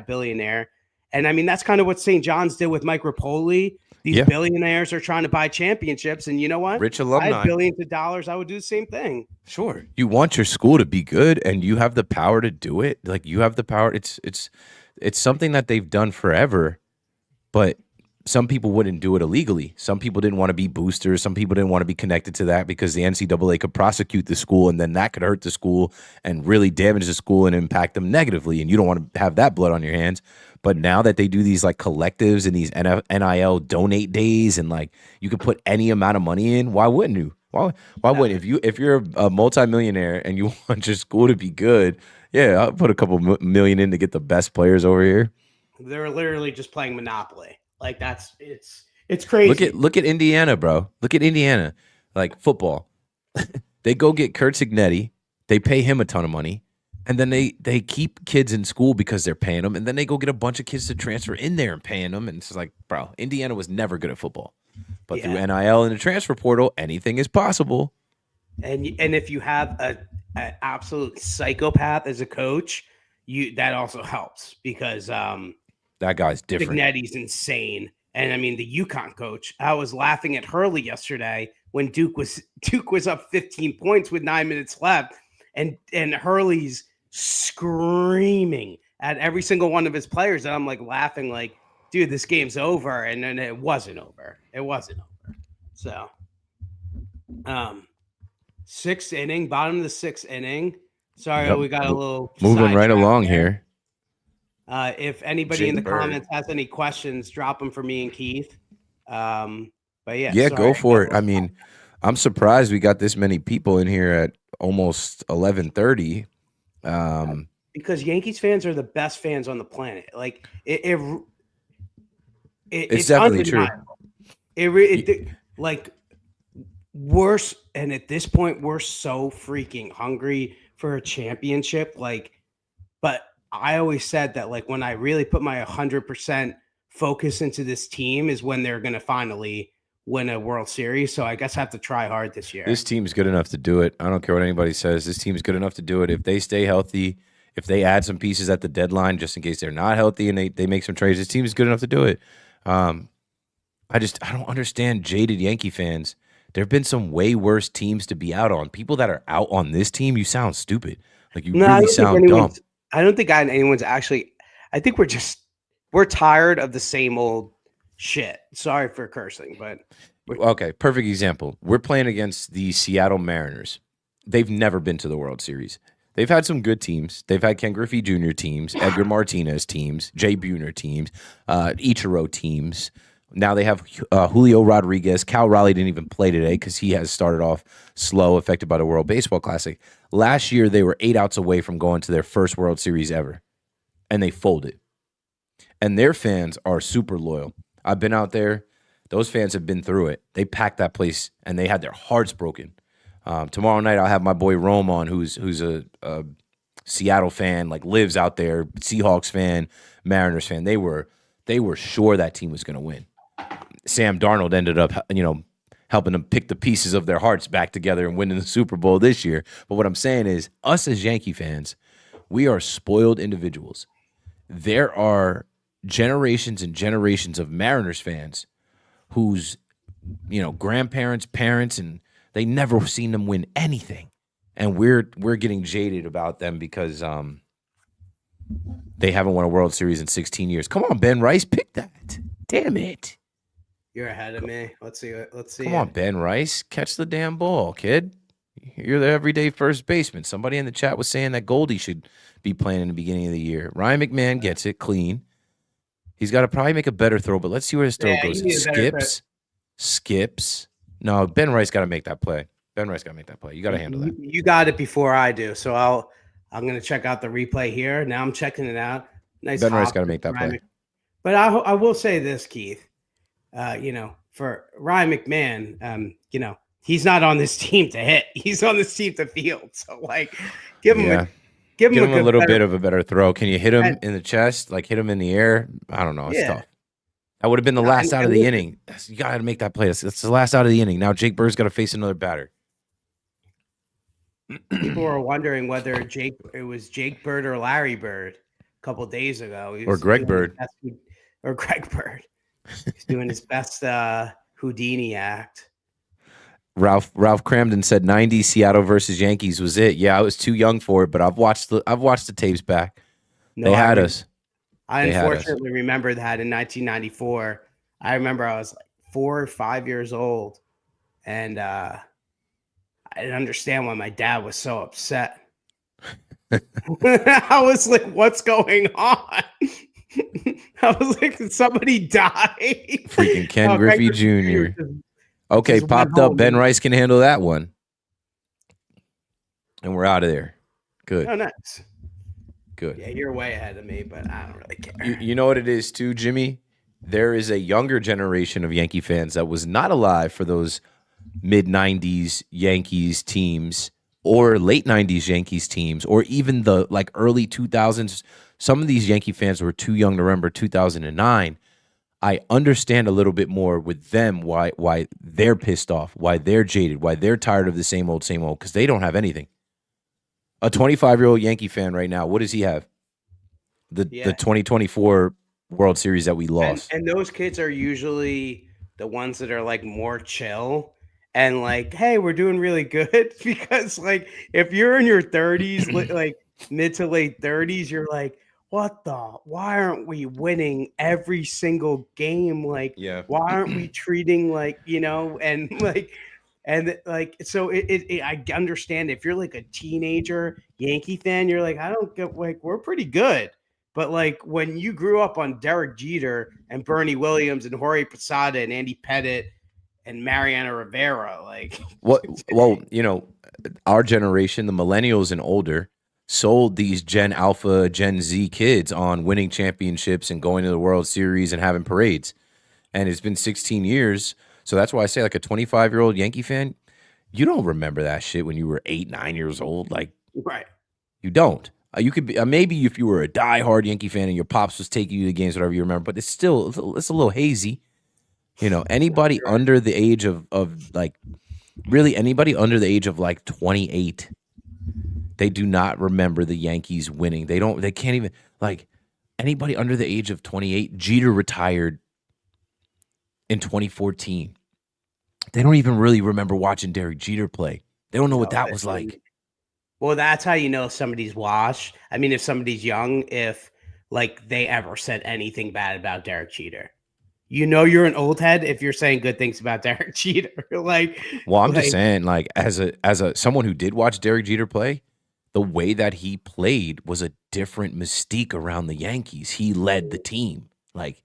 billionaire. And I mean, that's kind of what St. John's did with Mike Rapoli. These Yeah. billionaires are trying to buy championships, and you know what? Rich I had alumni. billions of dollars. I would do the same thing. Sure. You want your school to be good and you have the power to do it. Like you have the power. It's something that they've done forever, but some people wouldn't do it illegally. Some people didn't want to be boosters. Some people didn't want to be connected to that because the NCAA could prosecute the school and then that could hurt the school and really damage the school and impact them negatively. And you don't want to have that blood on your hands. But now that they do these like collectives and these NIL donate days and like you can put any amount of money in, why wouldn't you? Why wouldn't if you're a multimillionaire and you want your school to be good? Yeah, I'll put a couple million in to get the best players over here. They're literally just playing Monopoly. Like it's crazy. Look at Indiana, bro. Look at Indiana. Like football. They go get Kurt Signetti. They pay him a ton of money. And then they keep kids in school because they're paying them, and then they go get a bunch of kids to transfer in there and paying them. And it's like, bro, Indiana was never good at football, but through Yeah. NIL and the transfer portal, anything is possible. And if you have an absolute psychopath as a coach, that also helps because That guy's different. Pignetti's insane. And I mean the UConn coach. I was laughing at Hurley yesterday when Duke was up 15 points with 9 minutes left, and Hurley's screaming at every single one of his players, and I'm like laughing, like, dude, this game's over, and then it wasn't over. It wasn't over. So, sixth inning, bottom of the sixth inning. Sorry, Yep. we got a little moving right along there. here. If anybody Jake in the Bird. comments has any questions, drop them for me and Keith. But yeah, Yeah, sorry, go for it. I mean, I'm surprised we got this many people in here at almost 11:30. Because Yankees fans are the best fans on the planet. Like it's definitely true. Like worse, and at this point, we're so freaking hungry for a championship. Like, but I always said that, like, when I really put my 100% focus into this team is when they're going to finally win a World Series. So I guess I have to try hard this year. This team's good enough to do it. I don't care what anybody says. This team's good enough to do it. If they stay healthy, if they add some pieces at the deadline, just in case they're not healthy and they make some trades, this team is good enough to do it. I don't understand jaded Yankee fans. There have been some way worse teams to be out on. People that are out on this team, you sound stupid. Like, you really sound dumb. I don't think anyone's actually. I think we're tired of the same old shit. Sorry for cursing, but okay, perfect example. We're playing against the Seattle Mariners. They've never been to the World Series. They've had some good teams. They've had Ken Griffey Jr. teams, Edgar Martinez teams, Jay Buhner teams, Ichiro teams. Now they have Julio Rodriguez. Cal Raleigh didn't even play today because he has started off slow, affected by the World Baseball Classic. Last year, they were 8 outs away from going to their first World Series ever, and they folded. And their fans are super loyal. I've been out there. Those fans have been through it. They packed that place, and they had their hearts broken. Tomorrow night, I'll have my boy Rome on, who's a Seattle fan, like lives out there, Seahawks fan, Mariners fan. They were sure that team was going to win. Sam Darnold ended up, helping them pick the pieces of their hearts back together and winning the Super Bowl this year. But what I'm saying is, us as Yankee fans, we are spoiled individuals. There are generations and generations of Mariners fans whose, grandparents, parents, and they never seen them win anything. And we're getting jaded about them because they haven't won a World Series in 16 years. Come on, Ben Rice, pick that. Damn it. You're ahead of me. Let's see. Come on, Ben Rice. Catch the damn ball, kid. You're the everyday first baseman. Somebody in the chat was saying that Goldie should be playing in the beginning of the year. Ryan McMahon gets it clean. He's got to probably make a better throw, but let's see where his throw goes. It skips. No, Ben Rice got to make that play. Ben Rice got to make that play. You got to handle that. You got it before I do. So I'm going to check out the replay here. Now I'm checking it out. Nice. Ben Rice got to make that play. But I will say this, Keith. For Ryan McMahon, he's not on this team to hit. He's on this team to field. So, like, give him a little bit of a better throw. Can you hit him in the chest? Like, hit him in the air? I don't know. It's tough. That would have been the last out of the inning. You got to make that play. That's the last out of the inning. Now Jake Bird's got to face another batter. People were wondering whether it was Jake Bird or Larry Bird a couple of days ago. Or Greg Bird. Or Greg Bird. He's doing his best Houdini act. Ralph Cramden said 90 Seattle versus Yankees was it. Yeah, I was too young for it, but I've watched the tapes back. They had us. I unfortunately remember that in 1994. I remember I was like 4 or 5 years old, and I didn't understand why my dad was so upset. I was like, "What's going on?" I was like, "Did somebody die?" Freaking Ken Griffey Jr. Okay, popped up. Ben Rice can handle that one. And we're out of there. Good. Oh, nice. Good. Yeah, you're way ahead of me, but I don't really care. You know what it is too, Jimmy? There is a younger generation of Yankee fans that was not alive for those mid-90s Yankees teams or late 90s Yankees teams, or even the like early 2000s. Some of these Yankee fans were too young to remember 2009. I understand a little bit more with them why they're pissed off, why they're jaded, why they're tired of the same old, because they don't have anything. A 25-year-old Yankee fan right now, what does he have? The Yeah. 2024 World Series that we and lost. and those kids are usually the ones that are like more chill and like, hey, we're doing really good. Because like if you're in your 30s, like mid to late 30s, you're like, why aren't we winning every single game? Like, Yeah. why aren't we treating like, and like so I understand if you're like a teenager Yankee fan, you're like, I don't get, like, we're pretty good. But like when you grew up on Derek Jeter and Bernie Williams and Jorge Posada and Andy Pettit and Mariano Rivera, like, Well, our generation, the millennials and older, sold these Gen Alpha, Gen Z kids on winning championships and going to the World Series and having parades. And it's been 16 years. So that's why I say, like, a 25-year-old Yankee fan, you don't remember that shit when you were 8, 9 years old. Like, right. you don't. You could be maybe if you were a diehard Yankee fan and your pops was taking you to games, whatever you remember, but it's a little hazy. Anybody Right. under the age of like, really anybody under the age of like 28, they do not remember the Yankees winning. They can't even, like, anybody under the age of 28. Jeter retired in 2014. They don't even really remember watching Derek Jeter play. They don't know what that was like. Well, that's how you know if somebody's washed. I mean, if somebody's young, if like they ever said anything bad about Derek Jeter. You're an old head if you're saying good things about Derek Jeter. Well, I'm just saying, like, as a someone who did watch Derek Jeter play, the way that he played was a different mystique around the Yankees. He led the team. Like,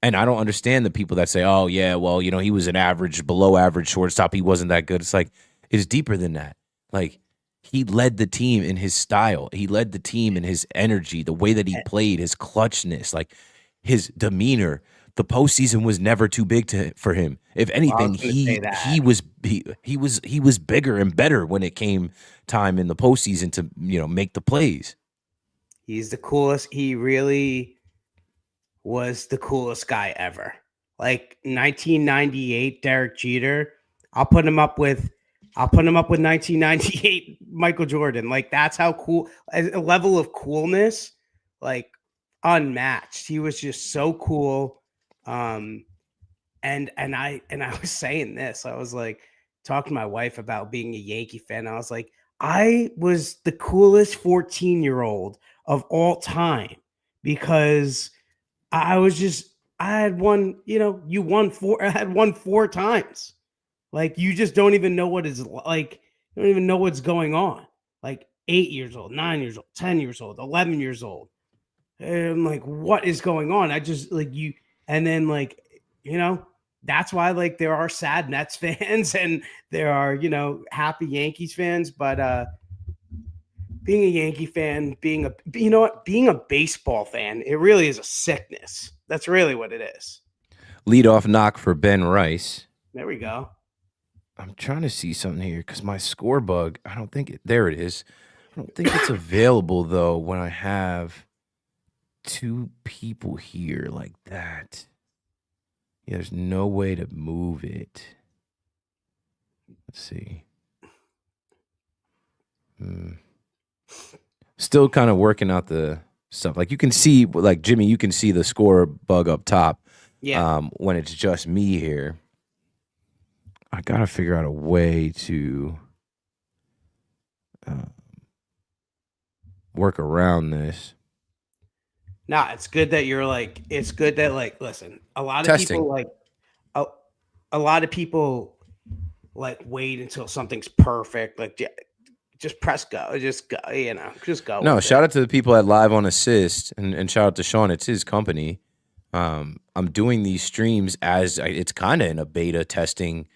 and I don't understand the people that say, oh, yeah, well, he was an average, below average shortstop. He wasn't that good. It's like, it's deeper than that. Like, he led the team in his style. He led the team in his energy, the way that he played, his clutchness, like his demeanor. The postseason was never too big for him. If anything, he was bigger and better when it came time in the postseason to make the plays. He's the coolest. He really was the coolest guy ever. Like 1998 Derek Jeter, I'll put him up with 1998 Michael Jordan. Like, that's how cool, a level of coolness, like, unmatched. He was just so cool. And I was saying this. I was like talking to my wife about being a Yankee fan. I was like, I was the coolest 14-year-old of all time because I was just, I had won, I had won 4 times. Like, you just don't even know what is like, you don't even know what's going on. Like 8 years old, 9 years old, 10 years old, 11 years old. And I'm like, what is going on? I just like you, and then like, that's why like there are sad Mets fans and there are, happy Yankees fans. But being a Yankee fan, being a baseball fan, it really is a sickness. That's really what it is. Leadoff knock for Ben Rice. There we go. I'm trying to see something here because my score bug, I don't think there it is. I don't think it's available though when I have 2 people here like that. Yeah, there's no way to move it. Let's see. Still kind of working out the stuff. Like, you can see, like, Jimmy, you can see the score bug up top. Yeah. When it's just me here. I got to figure out a way to work around this. Nah, it's good that you're like, it's good that, like, listen, a lot of Testing. people like, a lot of people like wait until something's perfect. Like, just press go, just go, just go. No, shout out to the people at Live on Assist and shout out to Sean. It's his company. I'm doing these streams as it's kind of in a beta testing,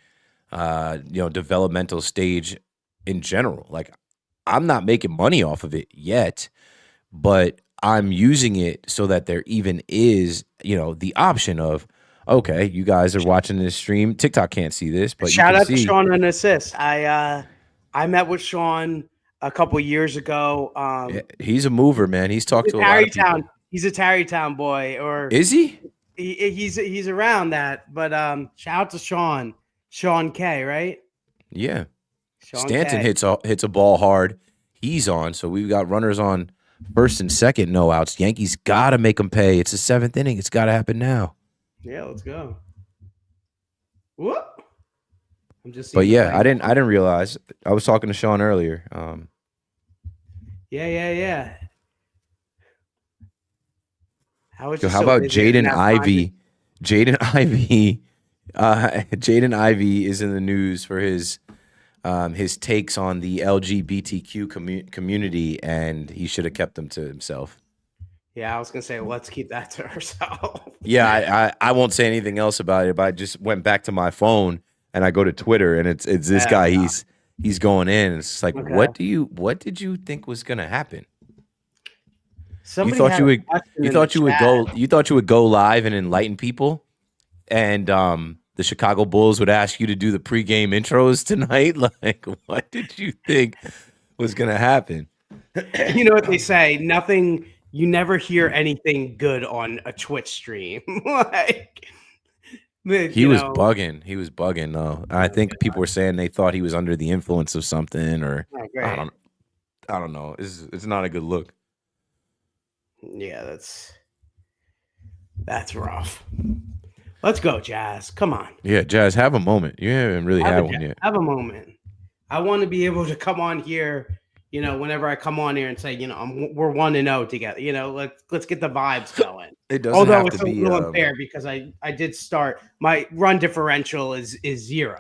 developmental stage in general. Like, I'm not making money off of it yet, but I'm using it so that there even is, the option of, okay, you guys are watching this stream. TikTok can't see this, but shout you can out see. to Sean on Assist. I met with Sean a couple years ago. Yeah, he's a mover, man. He's talked He's to a a lot of Tarrytown. people. He's a Tarrytown boy, or Is he? he's around that. But shout out to Sean, Sean K. Right, Yeah. Sean Stanton K. hits a ball hard. He's on, so we've got runners on first and second, no outs. Yankees gotta make them pay. It's the seventh inning. It's gotta happen now. Yeah, let's go. Whoop. I'm just But seeing if yeah, I. I didn't realize. I was talking to Sean earlier. Yeah. I was So just how so about busy. I didn't Jaden have time to. Ivey? Jaden Ivey, Jaden Ivey is in the news for his takes on the LGBTQ community, and he should have kept them to himself. Yeah, I was gonna say let's keep that to ourselves. Yeah, I won't say anything else about it. But I just went back to my phone and I go to Twitter, and it's this Yeah, guy. He's going in. And it's like, okay. what did you think was gonna happen? You Somebody thought had you a would question in the you thought you would go live and enlighten people, and the Chicago Bulls would ask you to do the pregame intros tonight. Like, what did you think was gonna happen? You know what they say? Nothing. You never hear anything good on a Twitch stream. Like, He you was know. bugging. He was bugging though. I think people were saying they thought he was under the influence of something, or Oh, I great. don't I don't know. It's not a good look. Yeah, that's rough. Let's go, Jazz. Come on. Yeah, Jazz, have a moment. You haven't really had one yet. Have a moment. I want to be able to come on here, whenever I come on here and say, we're 1-0 together. Let's get the vibes going. It doesn't Although have to it's a be. little unfair because I did start my run differential is 0.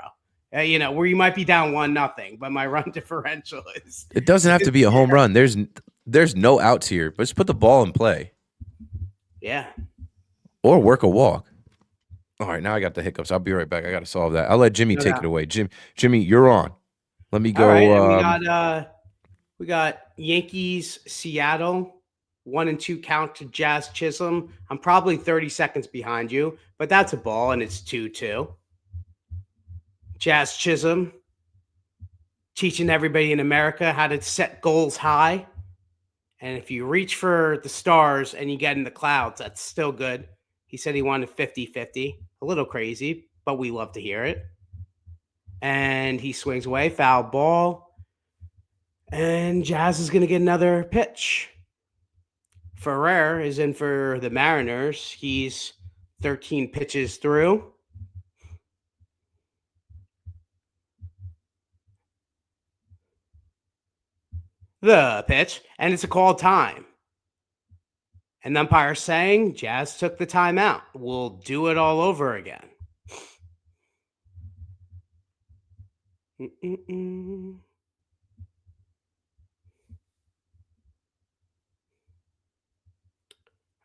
Where you might be down 1-0, but my run differential is. It doesn't have to be a home run. There's no outs here, but just put the ball in play. Yeah. Or work a walk. All right, now I got the hiccups. I'll be right back. I got to solve that. I'll let Jimmy take it away. Jimmy, you're on. Let me go. All right, and we got Yankees Seattle 1-2 count to Jazz Chisholm. I'm probably 30 seconds behind you, but that's a ball and it's 2-2. Jazz Chisholm teaching everybody in America how to set goals high. And if you reach for the stars and you get in the clouds, that's still good. He said he wanted 50-50. A little crazy, but we love to hear it. And he swings away, foul ball. And Jazz is going to get another pitch. Ferrer is in for the Mariners. He's 13 pitches through. The pitch, and it's a called time. And the umpire saying Jazz took the timeout. We'll do it all over again.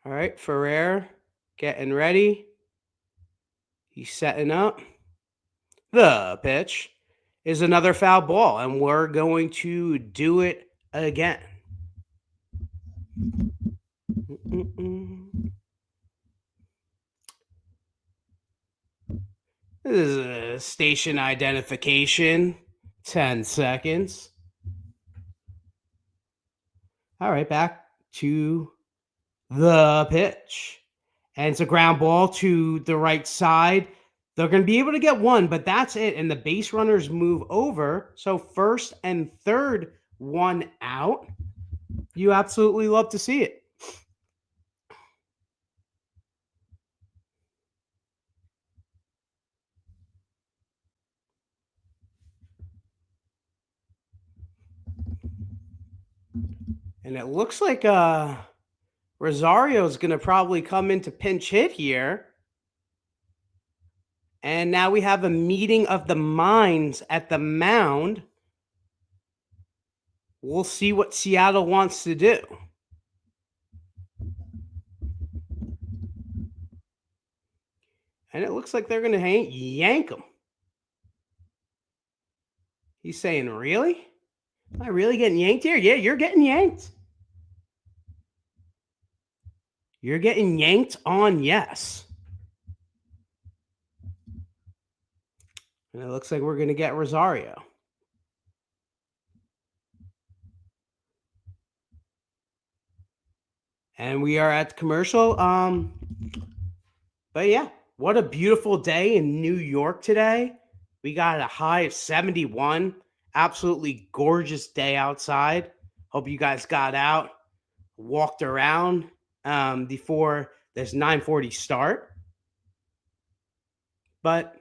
All right, Ferrer getting ready. He's setting up. The pitch is another foul ball, and we're going to do it again. This is a station identification. 10 seconds. All right, back to the pitch. And it's a ground ball to the right side. They're going to be able to get one, but that's it. And the base runners move over. So first and third, one out. You absolutely love to see it. And it looks like Rosario is going to probably come into pinch hit here. And now we have a meeting of the minds at the mound. We'll see what Seattle wants to do. And it looks like they're going to yank him. He's saying, really? Am I really getting yanked here? Yeah, you're getting yanked. You're getting yanked on yes. And it looks like we're going to get Rosario. And we are at the commercial. But yeah, what a beautiful day in New York today. We got a high of 71. Absolutely gorgeous day outside. Hope you guys got out, walked around before this 9:40 start. But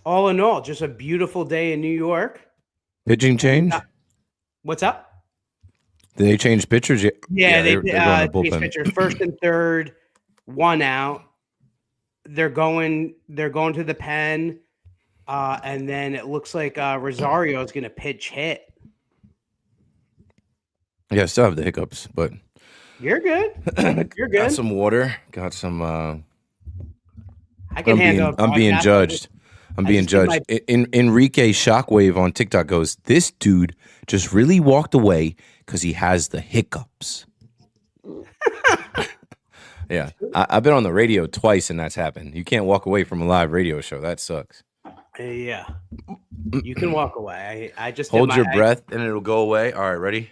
all in all, just a beautiful day in New York. Pitching change? What's up? Did they change pitchers? Yeah, Yeah, yeah, they they're going to changed bullpen. pitchers first and third, one out. They're going to the pen, and then it looks like Rosario is going to pitch hit. Yeah, I still have the hiccups, but You're good. You're got good. some water. Got some. I can handle. I'm being judged. I'm being judged. Enrique Shockwave on TikTok goes, "This dude just really walked away because he has the hiccups." Yeah, I've been on the radio twice and that's happened. You can't walk away from a live radio show. That sucks. Yeah, you can walk away. I just hold your breath and it'll go away. All right, ready?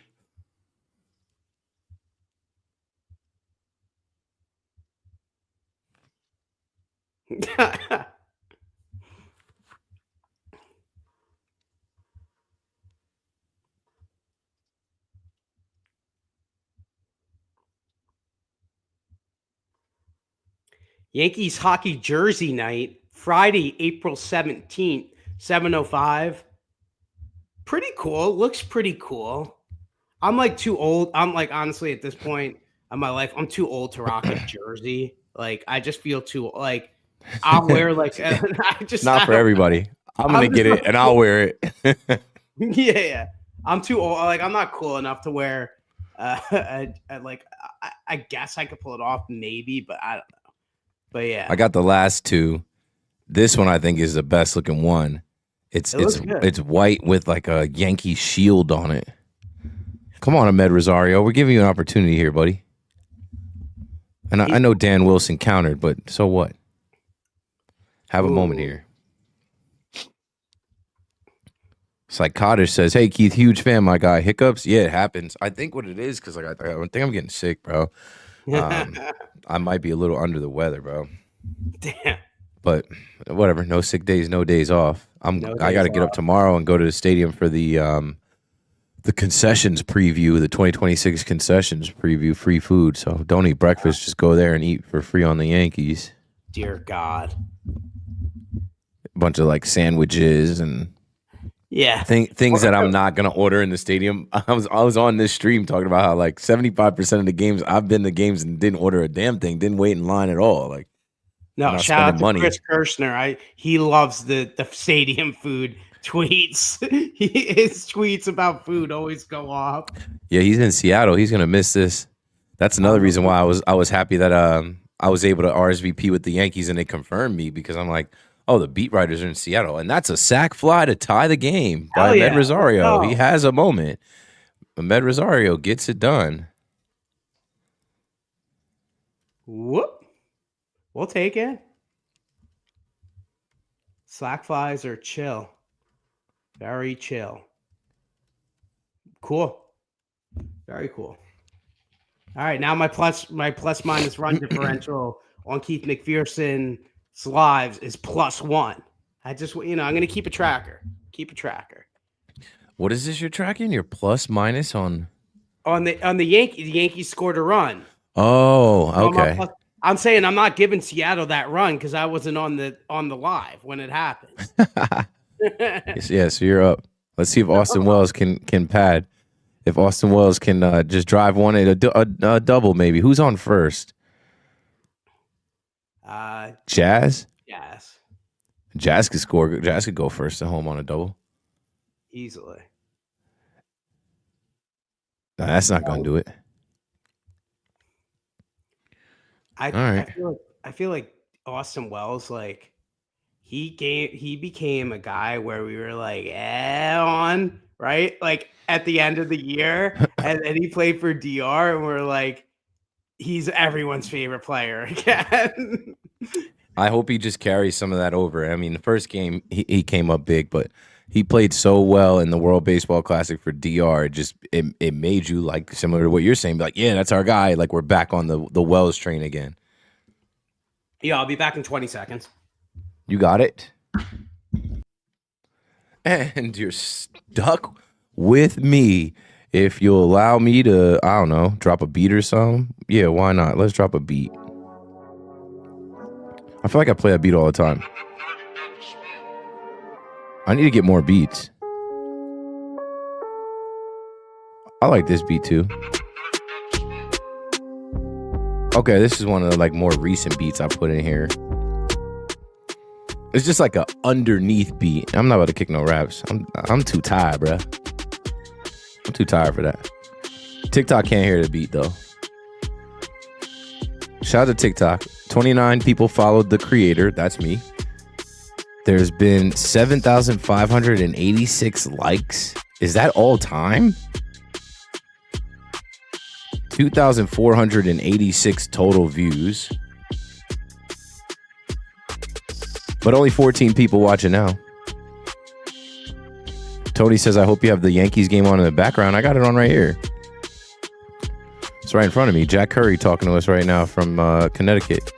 Yankees hockey jersey night, Friday, April 17th, 7:05. Pretty cool. Looks pretty cool. I'm like too old. I'm like, honestly, at this point in my life, I'm too old to rock a jersey. Like, I just feel too like I'll wear like I just not for everybody. I'm gonna get it and I'll wear it. Yeah. I'm too old. Like, I'm not cool enough to wear like I guess I could pull it off maybe, but I don't know. But yeah, I got the last two. This one I think is the best looking one. It's white with like a Yankee shield on it. Come on, Ahmed Rosario. We're giving you an opportunity here, buddy. And I know Dan Wilson countered, but so what? Have a moment here. Psychotic says, "Hey Keith, huge fan, my guy. Hiccups? Yeah, it happens. I think what it is because like I think I'm getting sick, bro. I might be a little under the weather, bro. Damn. But whatever. No sick days, no days off. I got to get up tomorrow and go to the stadium for the concessions preview, the 2026 concessions preview, free food. So don't eat breakfast. Just go there and eat for free on the Yankees. Dear God. A bunch of like sandwiches and things that I'm not gonna order in the stadium. I was on this stream talking about how like 75% of the games I've been to games and didn't order a damn thing, didn't wait in line at all. Like, no, shout out to Chris Kirshner. He loves the stadium food tweets. His tweets about food always go off. Yeah, he's in Seattle. He's gonna miss this. That's another reason why I was happy that I was able to RSVP with the Yankees and they confirmed me because I'm like, oh, the beat writers are in Seattle, and that's a sac fly to tie the game by Ahmed Rosario. He has a moment. Ahmed Rosario gets it done. Whoop. We'll take it. Slack flies are chill. Very chill. Cool. Very cool. All right, now my plus minus run differential on Keith McPherson's lives is +1. I just I'm gonna keep a tracker. What is this you're tracking? Your plus minus on the Yankees. The Yankees scored a run. Oh, okay. I'm saying I'm not giving Seattle that run because I wasn't on the live when it happened. Yeah, so you're up. Let's see if Austin Wells can pad. If Austin Wells can just drive one at a double, maybe. Who's on first? Jazz. Jazz could score. Jazz could go first at home on a double easily. No, that's not going to do it. I feel like Austin Wells, like he became a guy where we were like, on, right? Like at the end of the year, and then he played for DR, and we're like, he's everyone's favorite player again. I hope he just carries some of that over. I mean, the first game he came up big, but He played so well in the World Baseball Classic for DR. It made you like similar to what you're saying. Be like, yeah, that's our guy. Like we're back on the Wells train again. Yeah, I'll be back in 20 seconds. You got it. And you're stuck with me. If you'll allow me to, I don't know, drop a beat or something. Yeah, why not? Let's drop a beat. I feel like I play that beat all the time. I need to get more beats. I like this beat too. Okay, this is one of the like more recent beats I put in here. It's just like a underneath beat. I'm not about to kick no raps. I'm too tired, bro. I'm too tired for that. TikTok can't hear the beat though. Shout out to TikTok. 29 people followed the creator. That's me. There's been 7,586 likes. Is that all time? 2,486 total views. But only 14 people watching now. Tony says, I hope you have the Yankees game on in the background. I got it on right here. It's right in front of me. Jack Curry talking to us right now from Connecticut.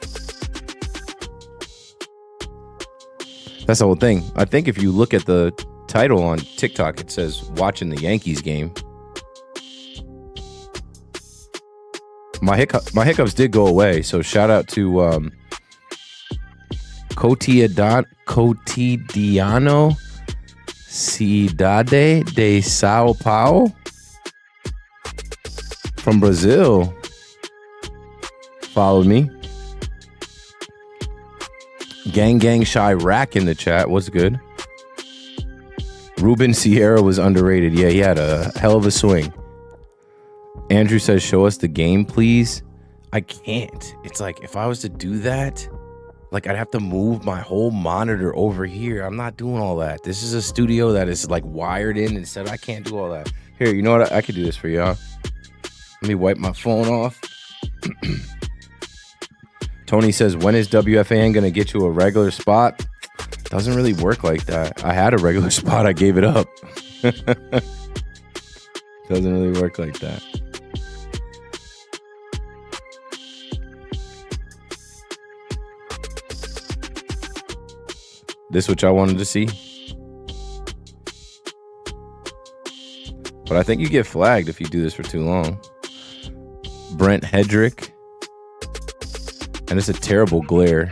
That's the whole thing. I think if you look at the title on TikTok, it says watching the Yankees game. My hiccups did go away. So shout out to Cotidiano Cidade de Sao Paulo from Brazil. Followed me. Gang Chirac in the chat. What's good? Ruben Sierra was underrated. Yeah, he had a hell of a swing. Andrew says, show us the game, please. I can't. It's like, if I was to do that, like I'd have to move my whole monitor over here. I'm not doing all that. This is a studio that is like wired in instead. I can't do all that. Here, you know what? I could do this for y'all. Let me wipe my phone off. Tony says, when is WFAN going to get you a regular spot? Doesn't really work like that. I had a regular spot. I gave it up. Doesn't really work like that. This what y'all wanted to see? But I think you get flagged if you do this for too long. Brent Hedrick. And it's a terrible glare.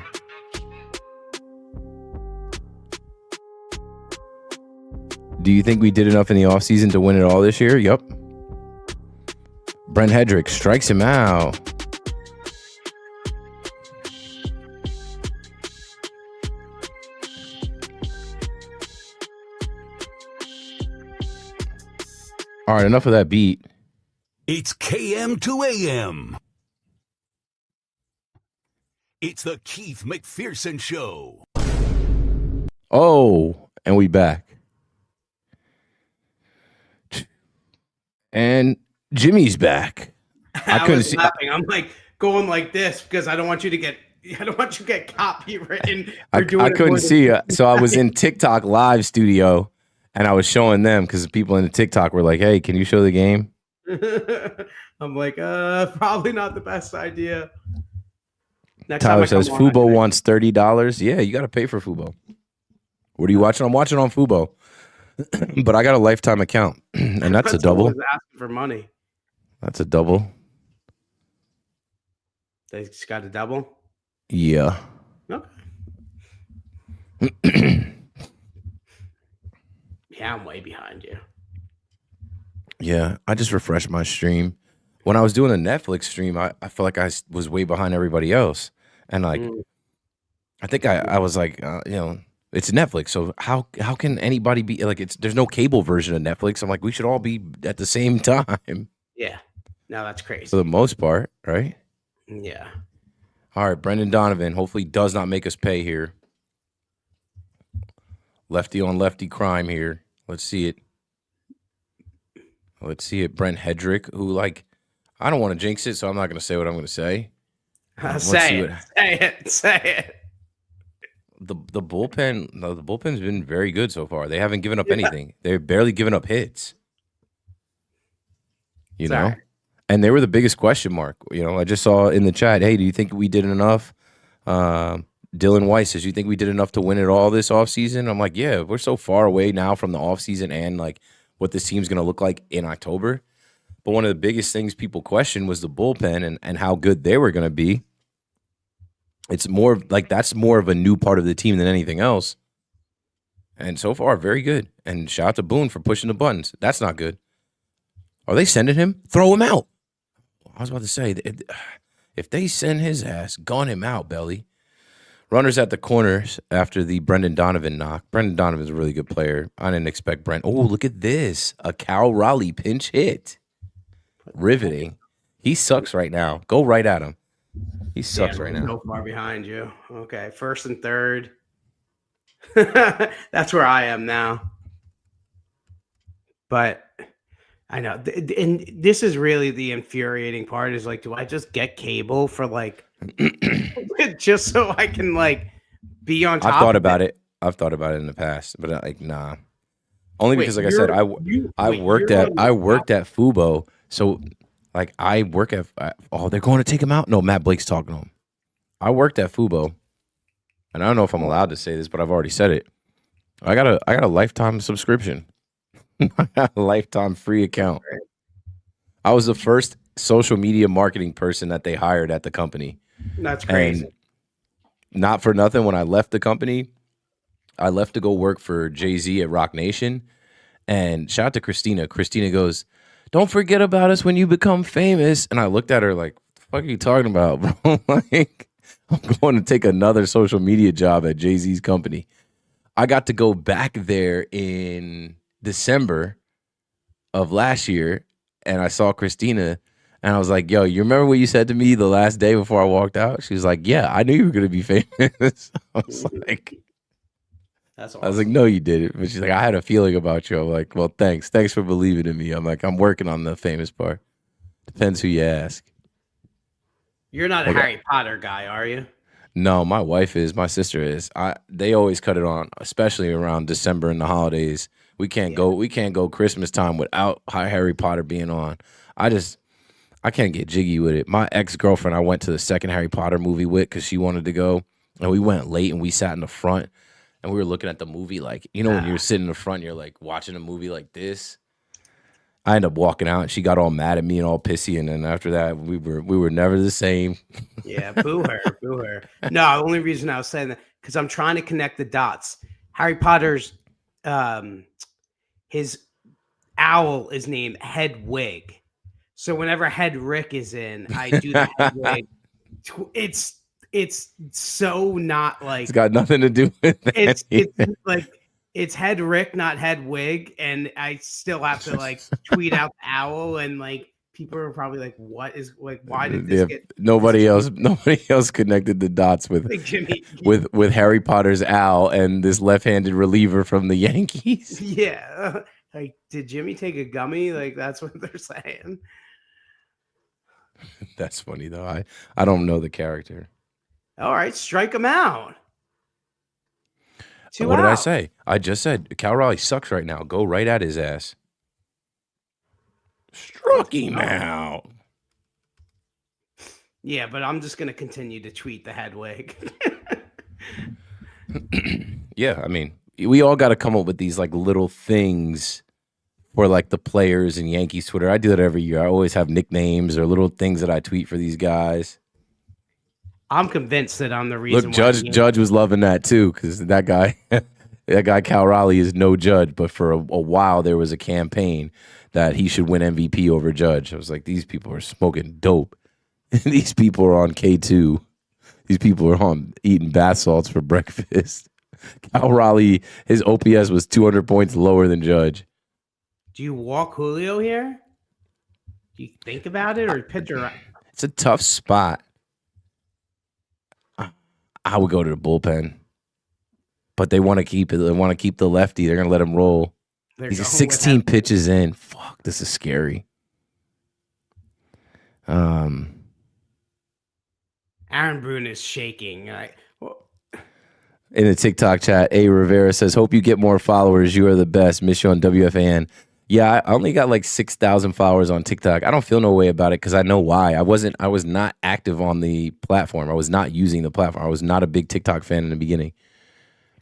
Do you think we did enough in the offseason to win it all this year? Yup. Brent Hedrick strikes him out. All right, enough of that beat. It's KM to AM. It's the Keith McPherson Show. Oh, and we back. And Jimmy's back. I couldn't see. Laughing. I'm like going like this because I don't want you to get copywritten. I couldn't see it. So I was in TikTok live studio and I was showing them because people in the TikTok were like, hey, can you show the game? I'm like, probably not the best idea. Next Tyler says Fubo wants $30. Yeah, you got to pay for Fubo. What are you watching? I'm watching on Fubo, but I got a lifetime account, and that's a double. Asking for money. That's a double. They just got a double. Yeah. Okay. Yeah, I'm way behind you. Yeah, I just refreshed my stream. When I was doing a Netflix stream, I felt like I was way behind everybody else. And like, I think I was like, it's Netflix. So how can anybody be like, there's no cable version of Netflix. I'm like, we should all be at the same time. Yeah. No, that's crazy. For the most part, right? Yeah. All right, Brendan Donovan hopefully does not make us pay here. Lefty on lefty crime here. Let's see it. Brent Hedrick, who like, I don't want to jinx it, so I'm not going to say what I'm going to say. Say it. the bullpen. No, the bullpen's been very good so far. They haven't given up anything. They've barely given up hits. You know, Sorry. and they were the biggest question mark. You know, I just saw in the chat. Hey, do you think we did enough? Dylan Weiss says, you think we did enough to win it all this offseason? I'm like, yeah, we're so far away now from the offseason and like what this team's going to look like in October. But one of the biggest things people questioned was the bullpen and how good they were going to be. It's more like that's more of a new part of the team than anything else. And so far, very good. And shout out to Boone for pushing the buttons. That's not good. Are they sending him? Throw him out. I was about to say, if they send his ass, gun him out, Belly. Runners at the corners after the Brendan Donovan knock. Brendan Donovan's a really good player. I didn't expect Brent. Oh, look at this. A Cal Raleigh pinch hit. Riveting. He sucks right now. Go right at him. He sucks right now. So far behind you. Okay, first and third. That's where I am now. But I know, and this is really the infuriating part. Is like, do I just get cable for like, just so I can like be on top? I've thought about it. I've thought about it in the past, but like, nah. Only because, like I said, I worked at Fubo, so like I work at. Oh, they're going to take him out. No, Matt Blake's talking to him. I worked at Fubo, and I don't know if I'm allowed to say this, but I've already said it. I got a lifetime subscription. I got a lifetime free account. I was the first social media marketing person that they hired at the company. That's crazy. And not for nothing, when I left the company, I left to go work for Jay-Z at Rock Nation. And shout out to Christina. Christina goes, "Don't forget about us when you become famous." And I looked at her like, "What the fuck are you talking about, bro?" Like, I'm going to take another social media job at Jay-Z's company. I got to go back there in December of last year, and I saw Christina, and I was like, "Yo, you remember what you said to me the last day before I walked out?" She was like, "Yeah, I knew you were going to be famous." I was like, That's awesome. I was like, "No, you didn't." But she's like, "I had a feeling about you." I'm like, "Well, thanks for believing in me." I'm like, "I'm working on the famous part." Depends who you ask. You're not a Harry Potter guy, are you? No, my wife is. My sister is. They always cut it on, especially around December and the holidays. We can't go Christmas time without Harry Potter being on. I can't get jiggy with it. My ex-girlfriend, I went to the second Harry Potter movie with because she wanted to go, and we went late and we sat in the front and we were looking at the movie like, you know, when you're sitting in the front, you're like watching a movie like this. I ended up walking out and she got all mad at me and all pissy, and then after that we were never the same. Yeah, boo her, boo her. No, the only reason I was saying that because I'm trying to connect the dots. Harry Potter's his owl is named Hedwig. So whenever Hedrick is in, I do the Hedwig. It's so not like It's got nothing to do with that. It's like it's Hedrick, not Hedwig, and I still have to like tweet out the owl, and like people are probably like, "What is like? Why did this get?" Nobody else connected the dots with Like Jimmy, with Harry Potter's owl and this left-handed reliever from the Yankees. Yeah, like did Jimmy take a gummy? Like that's what they're saying. That's funny though. I don't know the character. All right, strike him out. What did I say? I just said Cal Raleigh sucks right now. Go right at his ass. Struck him out. Yeah, but I'm just gonna continue to tweet the Hedwig. Yeah, I mean, we all got to come up with these like little things for like the players and Yankees Twitter. I do that every year. I always have nicknames or little things that I tweet for these guys. I'm convinced that I'm the reason. Look, Judge was loving that too, because that guy Cal Raleigh is no Judge, but for a while there was a campaign that he should win MVP over Judge. I was like, these people are smoking dope. These people are on K2. These people are on eating bath salts for breakfast. Cal Raleigh, his OPS was 200 points lower than Judge. Do you walk Julio here? Do you think about it or pitcher? It's a tough spot. I would go to the bullpen, but they want to keep it. They want to keep the lefty. They're gonna let him roll. He's 16 pitches in. Fuck, this is scary. Aaron Boone is shaking. In the TikTok chat, A. Rivera says, "Hope you get more followers. You are the best. Miss you on WFAN." Yeah, I only got like 6,000 followers on TikTok. I don't feel no way about it because I know why. I was not active on the platform. I was not using the platform. I was not a big TikTok fan in the beginning.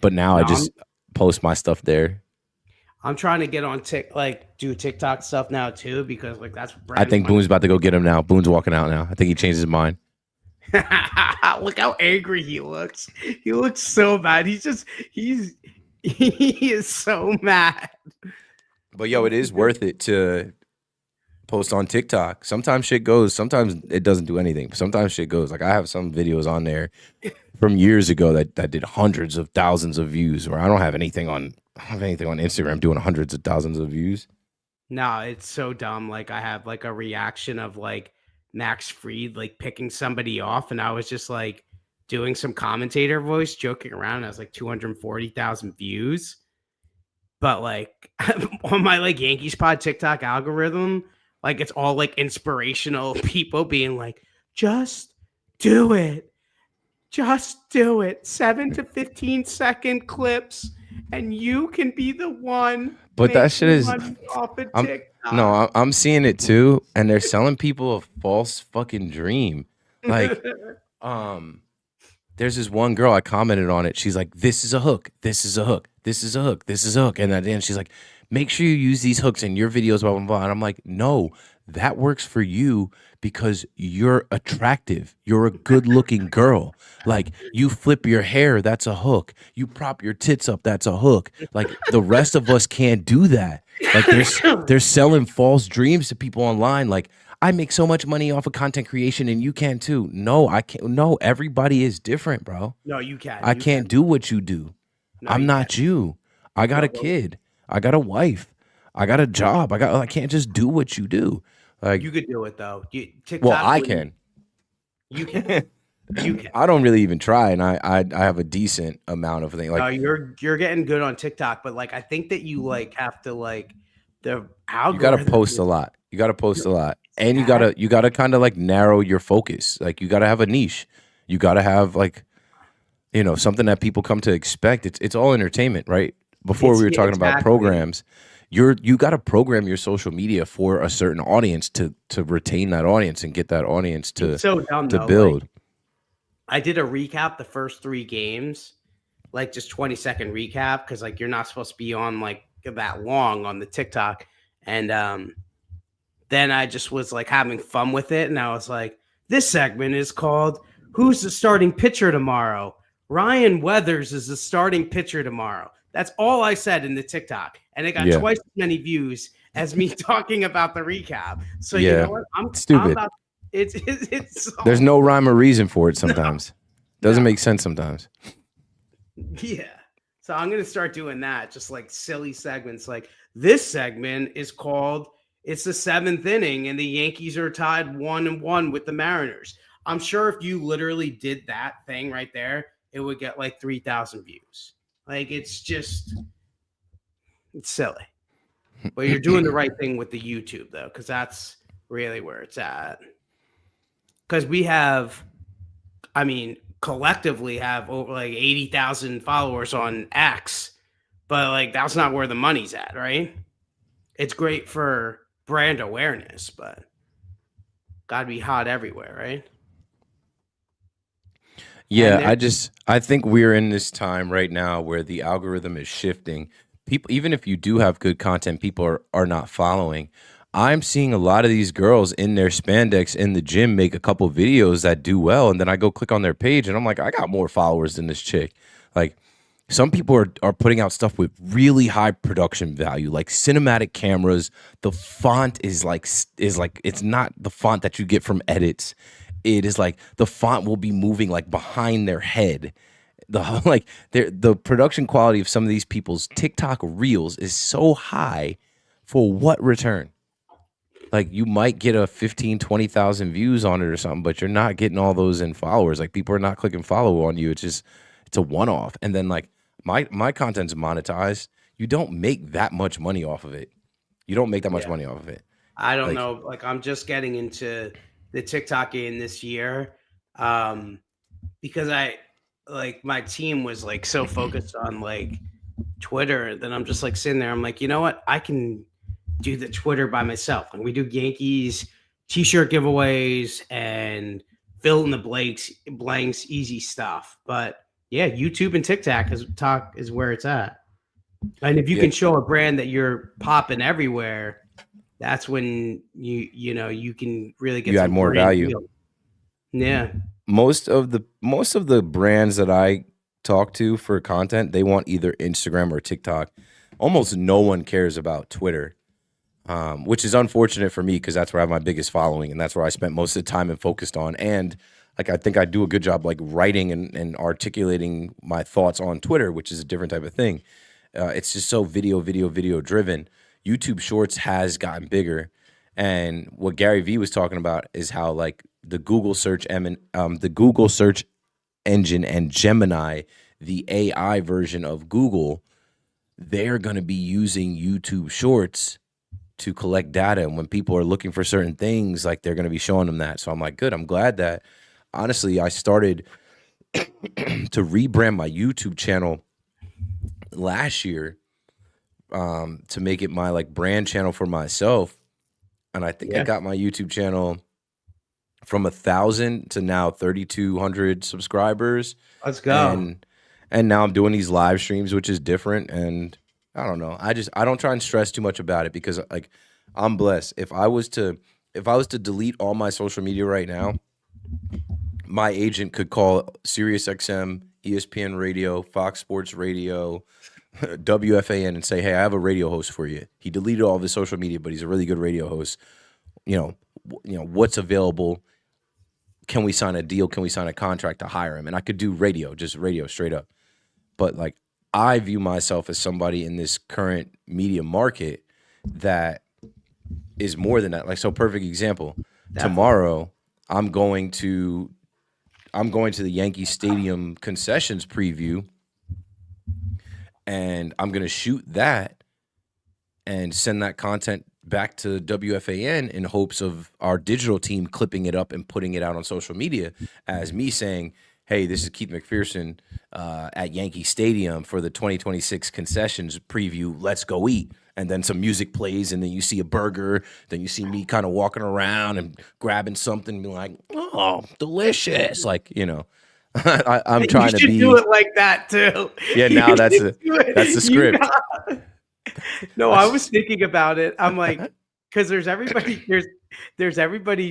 But now I No, just post my stuff there. I'm trying to get on do TikTok stuff now too because like that's what I brands think want. Boone's about to go get him now. Boone's walking out now. I think he changed his mind. Look how angry he looks. He looks so mad. He is so mad. But yo, it is worth it to post on TikTok. Sometimes shit goes. Sometimes it doesn't do anything. Sometimes shit goes. Like I have some videos on there from years ago that did hundreds of thousands of views. Where I don't have anything on Instagram doing hundreds of thousands of views. No, it's so dumb. Like I have like a reaction of like Max Fried like picking somebody off, and I was just like doing some commentator voice, joking around. And I was like 240,000 views. But like on my like Yankees pod TikTok algorithm, like it's all like inspirational people being like, just do it. Just do it. 7 to 15-second clips, and you can be the one. But that shit is. money off of I'm, TikTok. no, I'm seeing it too, and they're selling people a false fucking dream. Like, there's this one girl I commented on it. She's like, "This is a hook. This is a hook. This is a hook. This is a hook." And at the end, she's like, "Make sure you use these hooks in your videos." Blah blah blah. And I'm like, "No, that works for you because you're attractive. You're a good-looking girl. Like, you flip your hair, that's a hook. You prop your tits up, that's a hook. Like, the rest of us can't do that. Like, they're selling false dreams to people online. Like, I make so much money off of content creation and you can too. No, I can't. No, everybody is different, bro. No, you can. I can't do what you do. No, I'm you not can't. you. I got No, a kid. I got a wife. I got a job. I can't just do what you do. Like, You could do it though. TikTok. well, I can. You can. You can. I don't really even try, and I have a decent amount of things. No, Like, you're getting good on TikTok, but like I think that you like have to like the algorithm. you got to post a lot. You got to post a lot, and you gotta kind of like narrow your focus. Like, you got to have a niche. You got to have like, something that people come to expect. It's all entertainment, right? Before we were talking about programs, you got to program your social media for a certain audience to retain that audience and get that audience to so dumb, to though. build. Like, I did a recap the first 3 games, like just 20-second recap because like you're not supposed to be on like that long on the TikTok, and then I just was like having fun with it, and I was like, this segment is called "Who's the Starting Pitcher Tomorrow?" Ryan Weathers is the starting pitcher tomorrow. That's all I said in the TikTok, and it got twice as many views as me talking about the recap. So you know what? I'm stupid. It's There's no rhyme or reason for it sometimes. Doesn't make sense sometimes. Yeah. So I'm gonna start doing that, just like silly segments. Like this segment is called "It's the 7th inning and the Yankees are tied 1-1 with the Mariners." I'm sure if you literally did that thing right there, it would get like 3,000 views. Like it's silly. But you're doing the right thing with the YouTube though, because that's really where it's at. Because we have, collectively have over like 80,000 followers on X, but like that's not where the money's at, right? It's great for brand awareness, but gotta be hot everywhere, right? Yeah, I think we're in this time right now where the algorithm is shifting. People, even if you do have good content, people are not following. I'm seeing a lot of these girls in their spandex in the gym make a couple videos that do well, and then I go click on their page and I'm like, I got more followers than this chick. Like, some people are putting out stuff with really high production value, like cinematic cameras. The font is like it's not the font that you get from edits. It is like the font will be moving like behind their head. The production quality of some of these people's TikTok reels is so high for what return? Like, you might get a 15, 20,000 views on it or something, but you're not getting all those in followers. Like, people are not clicking follow on you. It's a one-off. And then like my content's monetized. You don't make that much money off of it. You don't make that much money off of it. I don't know. Like, I'm just getting into the TikTok game this year because like my team was like so focused on like Twitter that I'm just like sitting there. I'm like, you know what? I can do the Twitter by myself. Like we do Yankees t-shirt giveaways and fill in the blanks, easy stuff. But yeah, YouTube and TikTok is where it's at. And if you can show a brand that you're popping everywhere, that's when you can really get you add more value. Deal. Yeah. Most of the brands that I talk to for content, they want either Instagram or TikTok. Almost no one cares about Twitter, which is unfortunate for me because that's where I have my biggest following and that's where I spent most of the time and focused on. And like I think I do a good job like writing and articulating my thoughts on Twitter, which is a different type of thing. It's just so video driven. YouTube Shorts has gotten bigger, and what Gary Vee was talking about is how like the Google search engine and Gemini, the AI version of Google, they're going to be using YouTube Shorts to collect data, and when people are looking for certain things, like they're going to be showing them that. So I'm like, good. I'm glad that honestly I started to rebrand my YouTube channel last year to make it my like brand channel for myself, and I think I got my YouTube channel from 1,000 to now 3,200 subscribers. Let's go. And now I'm doing these live streams, which is different. And I don't know. I don't try and stress too much about it because like I'm blessed. If I was to delete all my social media right now, my agent could call SiriusXM, ESPN Radio, Fox Sports Radio, WFAN and say, hey, I have a radio host for you. He deleted all of his social media, but he's a really good radio host. You know, what's available? Can we sign a deal? Can we sign a contract to hire him? And I could do radio, just radio straight up. But like, I view myself as somebody in this current media market that is more than that. Like, so perfect example. Definitely. Tomorrow, I'm going to the Yankee Stadium concessions preview, and I'm going to shoot that and send that content back to WFAN in hopes of our digital team clipping it up and putting it out on social media as me saying, hey, this is Keith McPherson at Yankee Stadium for the 2026 concessions preview. Let's go eat. And then some music plays, and then you see a burger. Then you see me kind of walking around and grabbing something and being like, oh, delicious. Like, you know, I'm trying to be. Do it like that, too. Yeah, now that's the script. No, I was thinking about it. I'm like, because there's everybody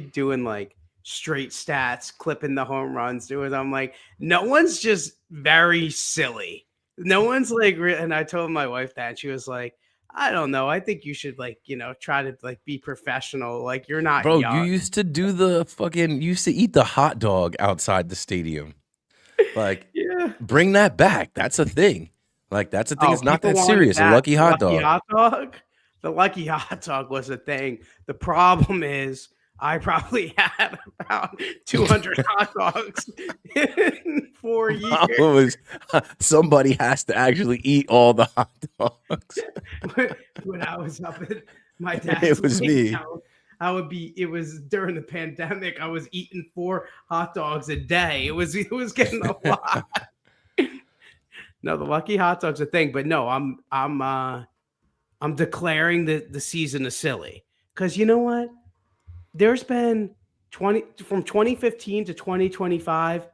doing like straight stats, clipping the home runs, doing. I'm like, no one's just very silly. No one's like, and I told my wife that, and she was like, I don't know. I think you should like, you know, try to like be professional. Like you're not, bro. young. You used to do you used to eat the hot dog outside the stadium. Like, yeah, bring that back. That's a thing. Like, that's a thing. It's not that serious. A lucky hot dog. The lucky hot dog was a thing. The problem is I probably had about 200 hot dogs in 4 years. Somebody has to actually eat all the hot dogs. When I was up at my dad's, it was me. It was during the pandemic. I was eating 4 hot dogs a day. It was getting a lot. No, the lucky hot dog's a thing, but no, I'm declaring the season is silly because you know what? There's been from 2015 to 2025.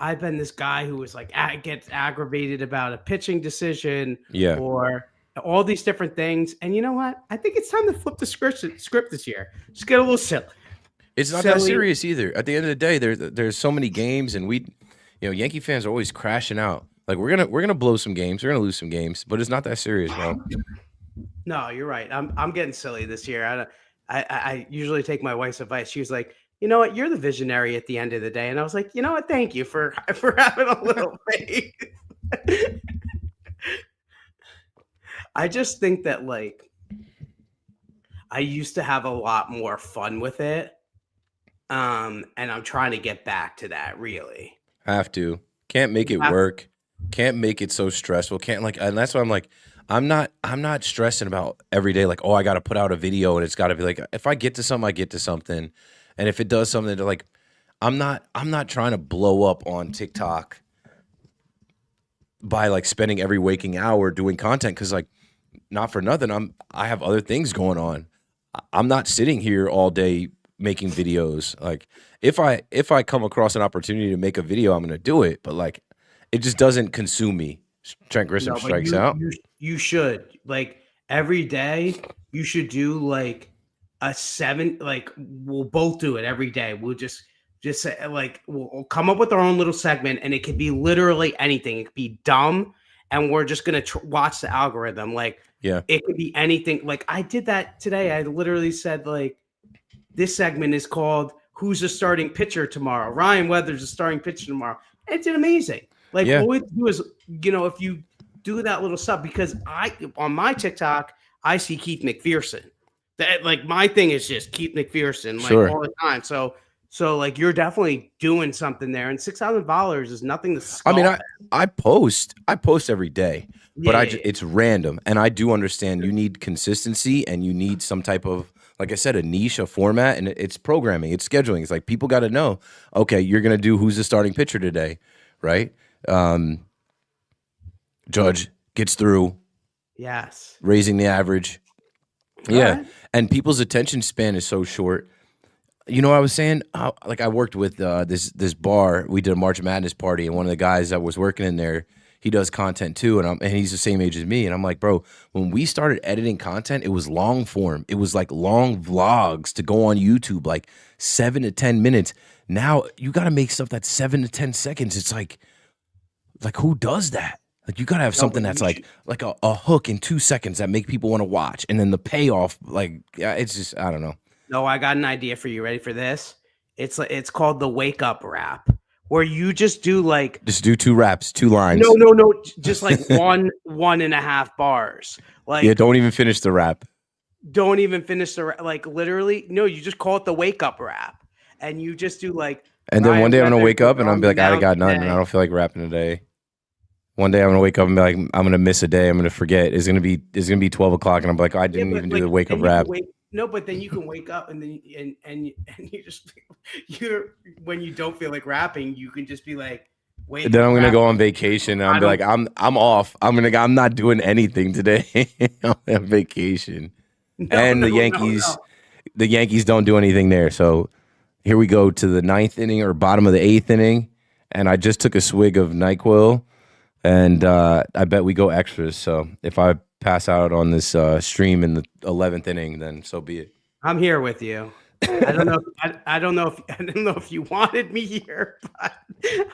I've been this guy who was like gets aggravated about a pitching decision, or all these different things. And you know what? I think it's time to flip the script this year. Just get a little silly. It's not that serious either. At the end of the day, there's so many games, and Yankee fans are always crashing out. Like we're gonna blow some games, we're gonna lose some games, but it's not that serious, bro. No, you're right. I'm getting silly this year. I usually take my wife's advice. She was like, you know what, you're the visionary at the end of the day, and I was like, you know what, thank you for having a little faith. I just think that like I used to have a lot more fun with it, and I'm trying to get back to that. Really, have to. Can't make it work. Can't make it so stressful. Can't and that's why I'm like, I'm not stressing about every day. Like, oh, I got to put out a video and it's got to be like, if I get to something, I get to something. And if it does something to like, I'm not trying to blow up on TikTok by like spending every waking hour doing content, because like not for nothing, I have other things going on. I'm not sitting here all day making videos. Like if I come across an opportunity to make a video, I'm gonna do it. But like it just doesn't consume me. Trent Grisham No, but strikes out. you should, like, every day you should do like a 7, like we'll both do it every day. We'll just say, like, we'll come up with our own little segment, and it could be literally anything. It could be dumb, and we're just gonna watch the algorithm. Like, Yeah. it could be anything. Like, I did that today. I literally said, like, this segment is called "Who's the Starting Pitcher Tomorrow?" Ryan Weathers is starting pitcher tomorrow. It did amazing. Like, Yeah. all we have to do is, if you do that little stuff, because on my TikTok, I see Keith McPherson. That, like, my thing is just Keith McPherson, like, Sure. all the time. So like, you're definitely doing something there, and $6,000 is nothing to scoff I mean, at. I post every day, but Yeah, it's random, and I do understand you need consistency and you need some type of, like I said, a niche, a format, and it's programming, it's scheduling. It's like people got to know, okay, you're gonna do who's the starting pitcher today, right? Judge gets through, yes. raising the average. Yeah, right. and people's attention span is so short. You know what I was saying? Like I worked with this bar. We did a March Madness party, and one of the guys that was working in there, he does content too, and he's the same age as me. And I'm like, bro, when we started editing content, it was long form. It was like long vlogs to go on YouTube, like 7 to 10 minutes. Now you got to make stuff that's 7 to 10 seconds. It's like who does that? Like you got to have something that's like a hook in 2 seconds that make people want to watch, and then the payoff, like, yeah, it's just, I don't know. No, I got an idea for you. Ready for this? It's called the wake up rap, where you just do like, Just do 2 raps, 2 lines. no, just like 1.5 bars. Like, Yeah, don't even finish the rap. don't even finish the like, literally. No, you just call it the wake up rap, and you just do like. And then Ryan one day I'm gonna Weathers wake up and I'm on be like, the I got mound nothing, and I don't feel like rapping today. One day I'm gonna wake up and be like, I'm gonna miss a day. I'm gonna forget. It's gonna be 12 o'clock, and I'm like, I Yeah, didn't but even do like, the wake then up you can rap. no, but then you can wake up, and then and you just when you don't feel like rapping, you can just be like, wait. Then I'm gonna go on vacation and I'm be like, I'm off. I'm not doing anything today. I'm on vacation. And the Yankees, the Yankees don't do anything there. So here we go to the 9th inning or bottom of the 8th inning, and I just took a swig of NyQuil, and I bet we go extras. So if I pass out on this stream in the 11th inning, then so be it. I'm here with you. I don't know. I don't know if you wanted me here, but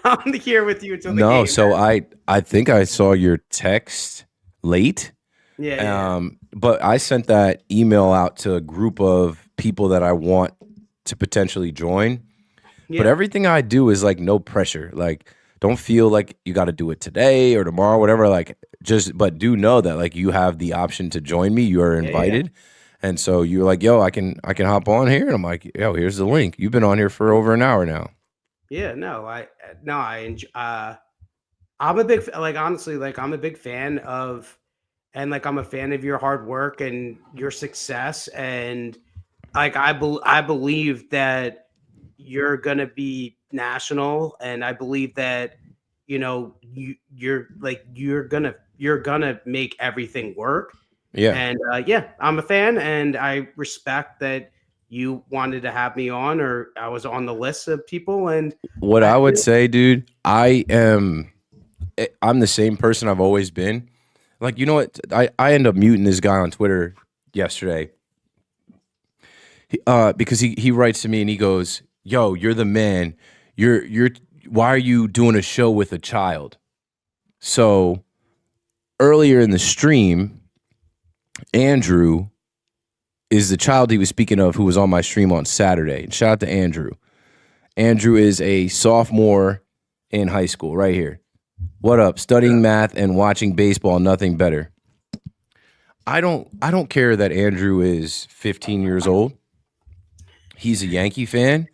I'm here with you until the No, game. so I think I saw your text late. Yeah. But I sent that email out to a group of people that I want to potentially join. Yeah. But everything I do is like no pressure. Like, don't feel like you got to do it today or tomorrow, whatever. Like, but do know that like you have the option to join me. You are invited. And so you're like, yo, I can hop on here. And I'm like, yo, here's the link. You've been on here for over an hour now. Yeah, no, I enjoy, I'm a big, like, honestly, like, I'm a big fan of, and like, I'm a fan of your hard work and your success. And like, I believe that you're going to be national. And I believe that, you're going to make everything work. Yeah. And I'm a fan, and I respect that you wanted to have me on, or I was on the list of people. And what I would say, dude, I'm the same person I've always been. Like, you know what? I end up muting this guy on Twitter yesterday because he writes to me and he goes, yo, you're the man. Why are you doing a show with a child? So earlier in the stream, Andrew is the child he was speaking of who was on my stream on Saturday. And shout out to Andrew. Andrew is a sophomore in high school right here. What up? Studying math and watching baseball, nothing better. I don't care that Andrew is 15 years old. He's a Yankee fan.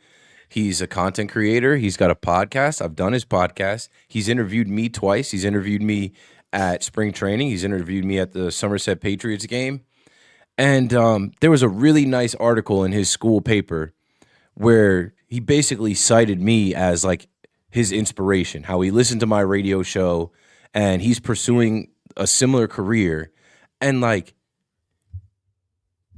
He's a content creator. He's got a podcast. I've done his podcast. He's interviewed me twice. He's interviewed me at spring training. He's interviewed me at the Somerset Patriots game. And there was a really nice article in his school paper where he basically cited me as like his inspiration, how he listened to my radio show and he's pursuing a similar career. And like,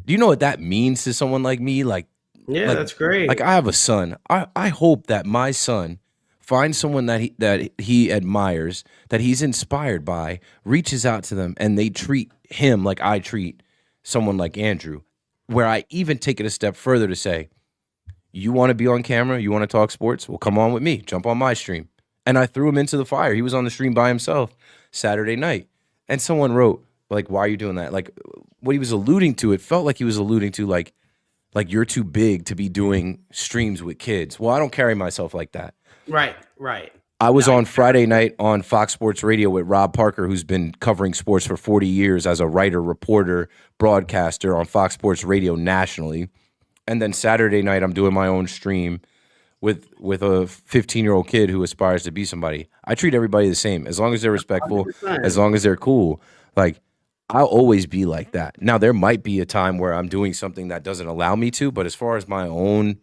do you know what that means to someone like me? Like, that's great. Like I have a son. I hope that my son finds someone that he admires, that he's inspired by, reaches out to them, and they treat him like I treat someone like Andrew, where I even take it a step further to say, you want to be on camera? You want to talk sports? Well, come on with me. Jump on my stream. And I threw him into the fire. He was on the stream by himself Saturday night. And someone wrote, like, why are you doing that? Like, what he was alluding to, it felt like he was alluding to, like you're too big to be doing streams with kids. Well, I don't carry myself like that. Right. I was on Friday night on Fox Sports Radio with Rob Parker, who's been covering sports for 40 years as a writer, reporter, broadcaster on Fox Sports Radio nationally. And then Saturday night, I'm doing my own stream with a 15-year-old kid who aspires to be somebody. I treat everybody the same. As long as they're respectful, 100%. as long as they're cool. Like, I'll always be like that. Now, there might be a time where I'm doing something that doesn't allow me to, but as far as my own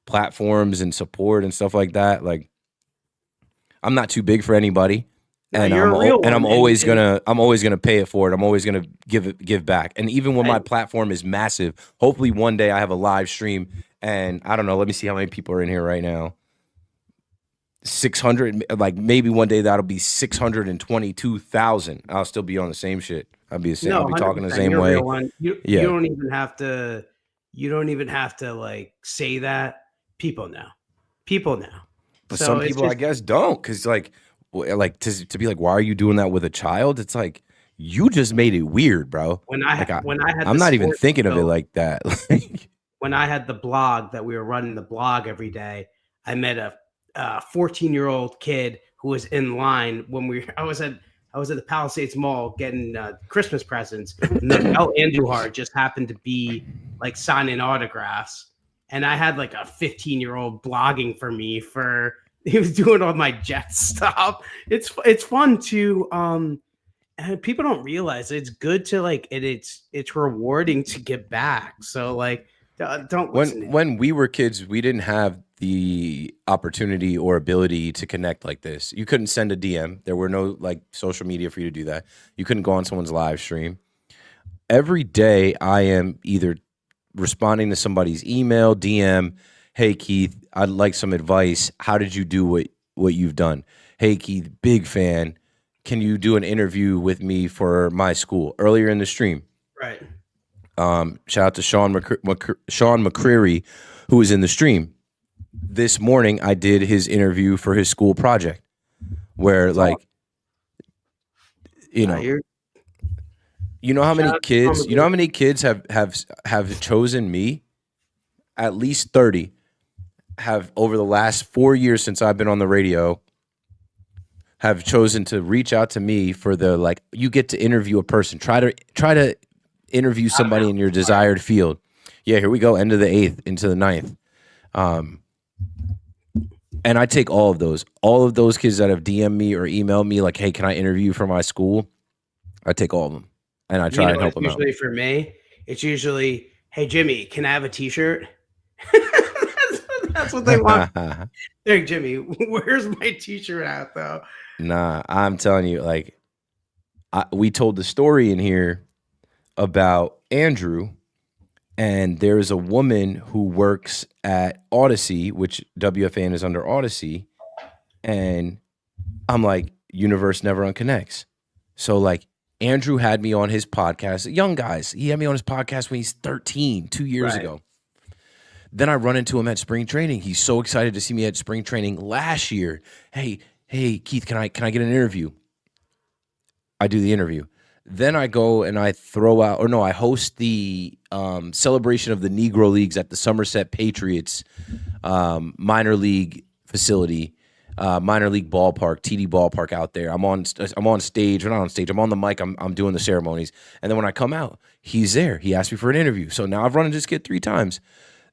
platforms and support and stuff like that, like, I'm not too big for anybody, and I'm always gonna pay it forward. I'm always gonna give back. And even when my platform is massive, hopefully one day I have a live stream, and I don't know. Let me see how many people are in here right now. 600, like maybe one day that'll be 622,000. I'll still be on the same shit. I'll be the same. I'll be talking the same way. You don't even have to. You don't even have to like say that. People know. But so some people, I guess, don't, because like to be like, why are you doing that with a child? It's like, you just made it weird, bro. I'm not even thinking of it like that. When I had the blog that we were running the blog every day, I met a 14-year-old kid who was in line when I was at the Palisades Mall getting Christmas presents, and the Bell Andujar just happened to be like signing autographs. And I had like a 15-year-old blogging for me he was doing all my jet stuff. It's fun to and people don't realize it's good to like it's rewarding to get back. So like don't listen. When we were kids, we didn't have the opportunity or ability to connect like this. You couldn't send a DM. There were no like social media for you to do that. You couldn't go on someone's live stream. Every day I am either responding to somebody's email, DM, hey Keith, I'd like some advice. How did you do what you've done? Hey Keith, big fan. Can you do an interview with me for my school? Earlier in the stream. Right. Shout out to Sean McCreary, who was in the stream. This morning I did his interview for his school project, where like, you know how many kids have chosen me? At least 30 have, over the last 4 years since I've been on the radio, have chosen to reach out to me for the, like, you get to interview a person. Try to interview somebody in your desired field. Yeah, here we go. End of the 8th into the 9th. And I take all of those kids that have DM'd me or emailed me like, hey, can I interview you for my school? I take all of them. And I try and help them out. Usually for me, it's usually, hey, Jimmy, can I have a T-shirt? That's what they want. Hey, Jimmy, where's my T-shirt at, though? Nah, I'm telling you, like, we told the story in here about Andrew, and there is a woman who works at Odyssey, which WFAN is under Odyssey, and I'm like, universe never unconnects. So, like, Andrew had me on his podcast. Young guys. He had me on his podcast when he's 13, 2 years ago. Then I run into him at spring training. He's so excited to see me at spring training last year. Hey, Keith, can I get an interview? I do the interview. Then I go and I I host the celebration of the Negro Leagues at the Somerset Patriots minor league facility. Minor league ballpark, TD ballpark out there. I'm on stage. Or not on stage. I'm on the mic. I'm doing the ceremonies. And then when I come out, he's there. He asked me for an interview. So now I've run into this kid 3 times.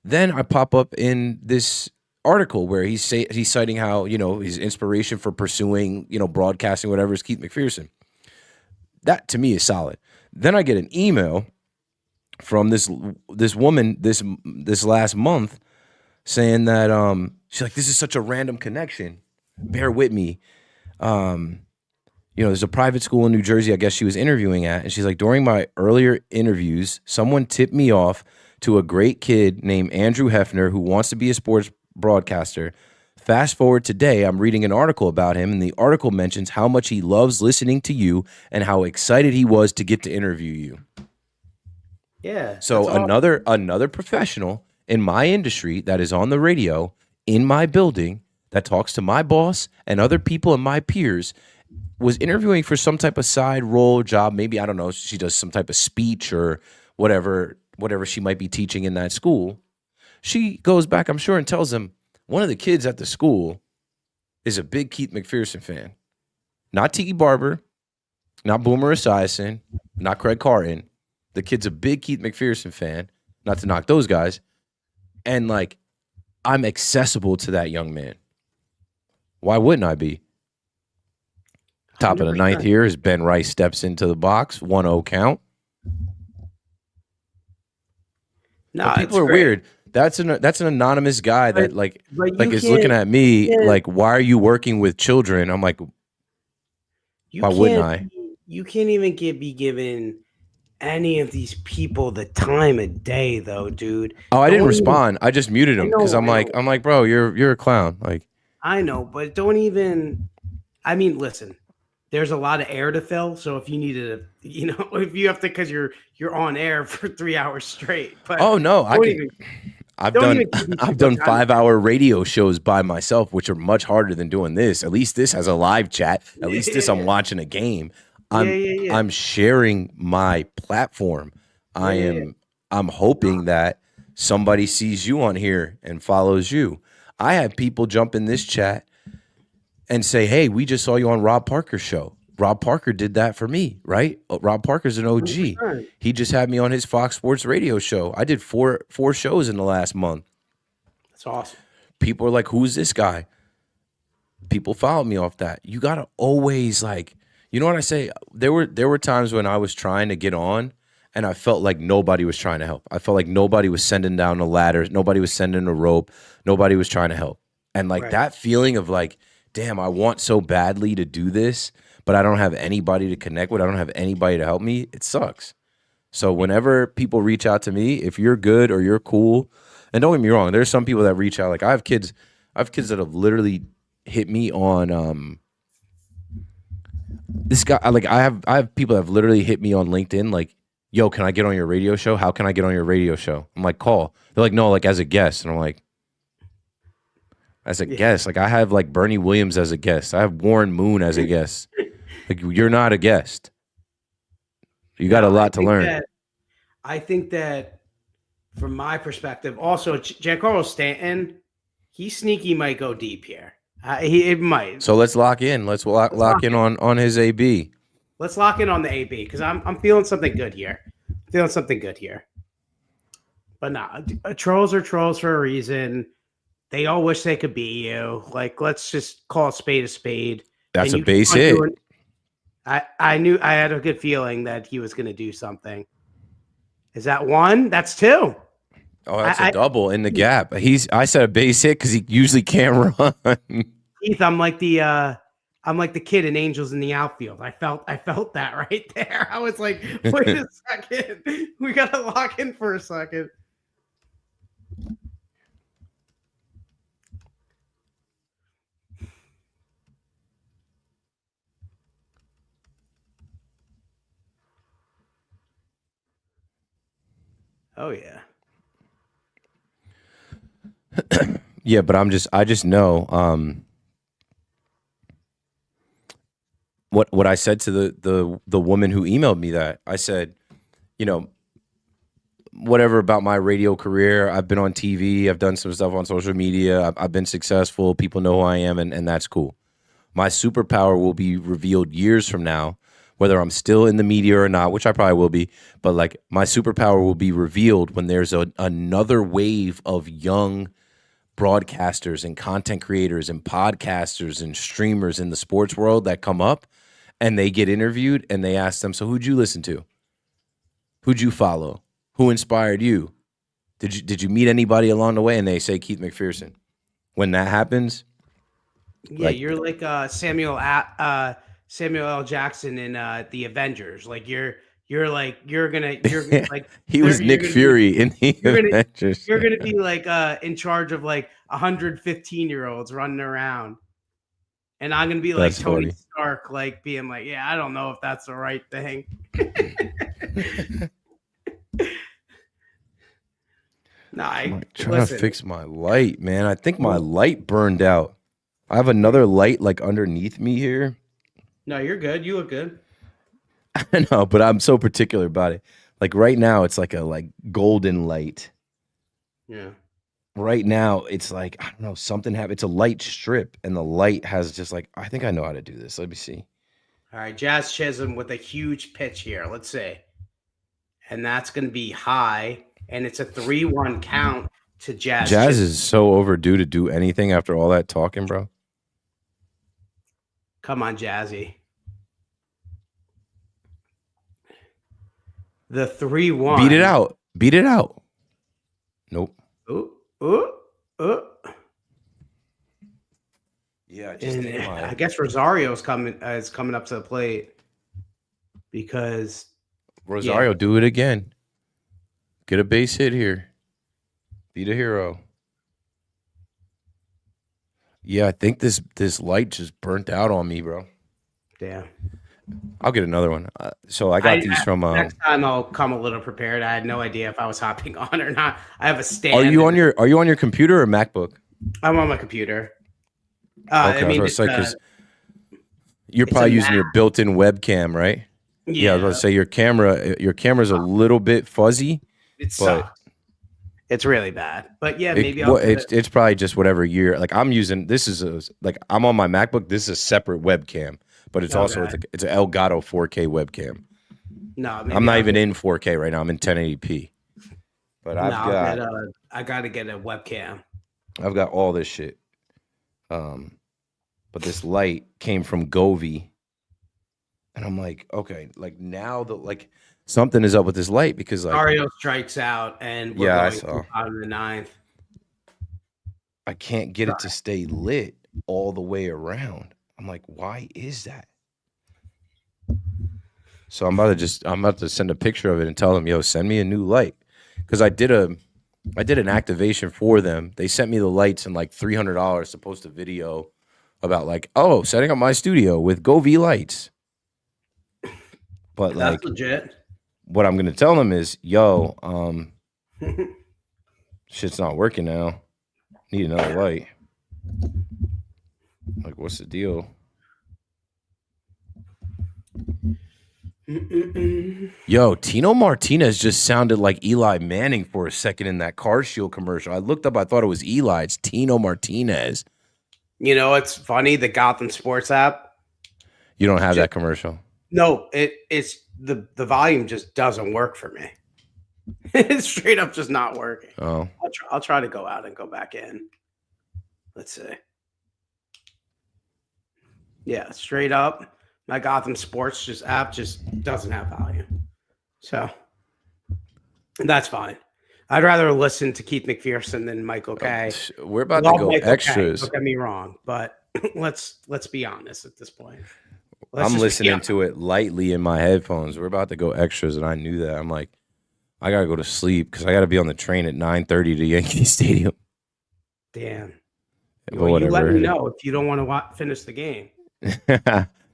Then I pop up in this article where he's citing how, his inspiration for pursuing, broadcasting, whatever, is Keith McPherson. That to me is solid. Then I get an email from this woman this last month saying that she's like, this is such a random connection. Bear with me. there's a private school in New Jersey, I guess she was interviewing at. And she's like, during my earlier interviews, someone tipped me off to a great kid named Andrew Hefner who wants to be a sports broadcaster. Fast forward today, I'm reading an article about him, and the article mentions how much he loves listening to you and how excited he was to get to interview you. Yeah. So another professional in my industry that is on the radio in my building that talks to my boss and other people and my peers was interviewing for some type of side role job. Maybe, I don't know, she does some type of speech or whatever she might be teaching in that school. She goes back, I'm sure, and tells him one of the kids at the school is a big Keith McPherson fan. Not Tiki Barber, not Boomer Esiason, not Craig Carton. The kid's a big Keith McPherson fan, not to knock those guys. And like, I'm accessible to that young man. Why wouldn't I be? Top of the 9th here as Ben Rice steps into the box. 1-0 count. No, people are weird. That's an anonymous guy that is looking at me like, why are you working with children? I'm like, why wouldn't I? You can't even be given any of these people the time of day, though, dude. Oh, I didn't respond. I just muted him because I'm like, bro, you're a clown. Like, I know, but don't even. I mean, listen. There's a lot of air to fill, so if you needed if you have to, because you're on air for 3 hours straight. But oh no, I've done 5-hour radio shows by myself, which are much harder than doing this. At least this has a live chat. At least this, I'm watching a game. I'm sharing my platform. I'm hoping that somebody sees you on here and follows you. I have people jump in this chat and say, hey, we just saw you on Rob Parker's show. Rob Parker did that for me, right? Rob Parker's an OG. 100%. He just had me on his Fox Sports radio show. I did four shows in the last month. That's awesome. People are like, who's this guy? People followed me off that. You got to always you know what I say? There were times when I was trying to get on and I felt like nobody was trying to help. I felt like nobody was sending down the ladders. Nobody was sending a rope. Nobody was trying to help. And that feeling of damn, I want so badly to do this, but I don't have anybody to connect with. I don't have anybody to help me. It sucks. So whenever people reach out to me, if you're good or you're cool, and don't get me wrong, there's some people that reach out. Like I have kids that have literally hit me on this guy. I have people that have literally hit me on LinkedIn like, yo, can I get on your radio show? How can I get on your radio show? I'm like, call. They're like, no, as a guest. And I'm like, as a guest? I have Bernie Williams as a guest. I have Warren Moon as a guest. You're not a guest. You got a lot to learn. I think that from my perspective, also Giancarlo Stanton, he sneaky might go deep here. It might. So let's lock in. Let's lock in on his AB. Let's lock in on the AB because I'm feeling something good here. But nah, trolls are trolls for a reason. They all wish they could be you. Let's just call a spade a spade. That's a base hit. I knew I had a good feeling that he was going to do something. Is that one? That's two. Oh, that's a double in the gap. I said a base hit because he usually can't run. Keith, I'm like the kid in Angels in the Outfield. I felt that right there. I was like, wait a second. We got to lock in for a second. Oh yeah. Yeah, but I just know what I said to the woman who emailed me that. I said, whatever about my radio career, I've been on TV, I've done some stuff on social media, I've been successful, people know who I am, and that's cool. My superpower will be revealed years from now, whether I'm still in the media or not, which I probably will be, but my superpower will be revealed when there's another wave of young broadcasters and content creators and podcasters and streamers in the sports world that come up and they get interviewed and they ask them, so who'd you listen to? Who'd you follow? Who inspired you? Did you meet anybody along the way? And they say Keith McPherson. When that happens, yeah, you're like Samuel Samuel L. Jackson in the Avengers. Like you're like you're like He was Nick Fury in the Avengers. you're gonna be like in charge of like 115-year-olds running around. And I'm gonna be like That's Tony funny. Stark, like being like, yeah, I don't know if that's the right thing. No, I'm like trying to fix my light, man. I think my light burned out. I have another light like underneath me here. No, you're good. You look good. I know, but I'm so particular about it. Like right now, it's like a like golden light. Yeah. Right now, it's like, I don't know, something happened. It's a light strip, and the light has just like, I think I know how to do this. Let me see. All right, Jazz Chisholm with a huge pitch here. Let's see. And that's going to be high, and it's a 3-1 count to Jazz. Jazz is so overdue to do anything after all that talking, bro. Come on, Jazzy. The 3-1. Beat it out. Beat it out. Nope. Yeah, I guess Rosario's coming up to the plate because Rosario, do it again. Get a base hit here. Beat a hero. Yeah, I think this light just burnt out on me, bro. Yeah. I'll get another one. So I got these from. Next time I'll come a little prepared. I had no idea if I was hopping on or not. I have a stand. Are you on your computer or MacBook? I'm on my computer. Okay, I mean, because you're probably using your built-in webcam, right? Yeah, I was going to say your camera's a little bit fuzzy. It's really bad. But yeah, maybe it's probably just whatever year. Like I'm using I'm on my MacBook. This is a separate webcam, but it's also it's an Elgato 4K webcam. No, I'm not even in 4K right now. I'm in 1080p. But I got to get a webcam. I've got all this shit. But this light came from Govey, and I'm like, okay, like now something is up with this light because like Mario strikes out, and we're going out of the ninth. I can't get it to stay lit all the way around. I'm like, why is that? So I'm about to send a picture of it and tell them, yo, send me a new light, because I did an activation for them. They sent me the lights and like $300 to post a video about like, oh, setting up my studio with Govey lights. But that's like legit. What I'm gonna tell them is, yo, shit's not working now. Need another light. Like, what's the deal? Yo, Tino Martinez just sounded like Eli Manning for a second in that Car Shield commercial. I looked up, I thought it was Eli. It's Tino Martinez. You know, it's funny, the Gotham Sports app. You don't have that commercial? No, it's the volume just doesn't work for me. It's straight up just not working. Oh. I'll try to go out and go back in. Let's see. Yeah, straight up, my Gotham Sports app just doesn't have volume. So that's fine. I'd rather listen to Keith McPherson than Michael K. We're about to go Michael extras. Don't get me wrong, but let's be honest at this point. I'm listening to it lightly in my headphones. We're about to go extras, and I knew that. I'm like, I gotta go to sleep because I gotta be on the train at 9:30 to Yankee Stadium. Damn. Well, whatever. You let me know if you don't want to finish the game.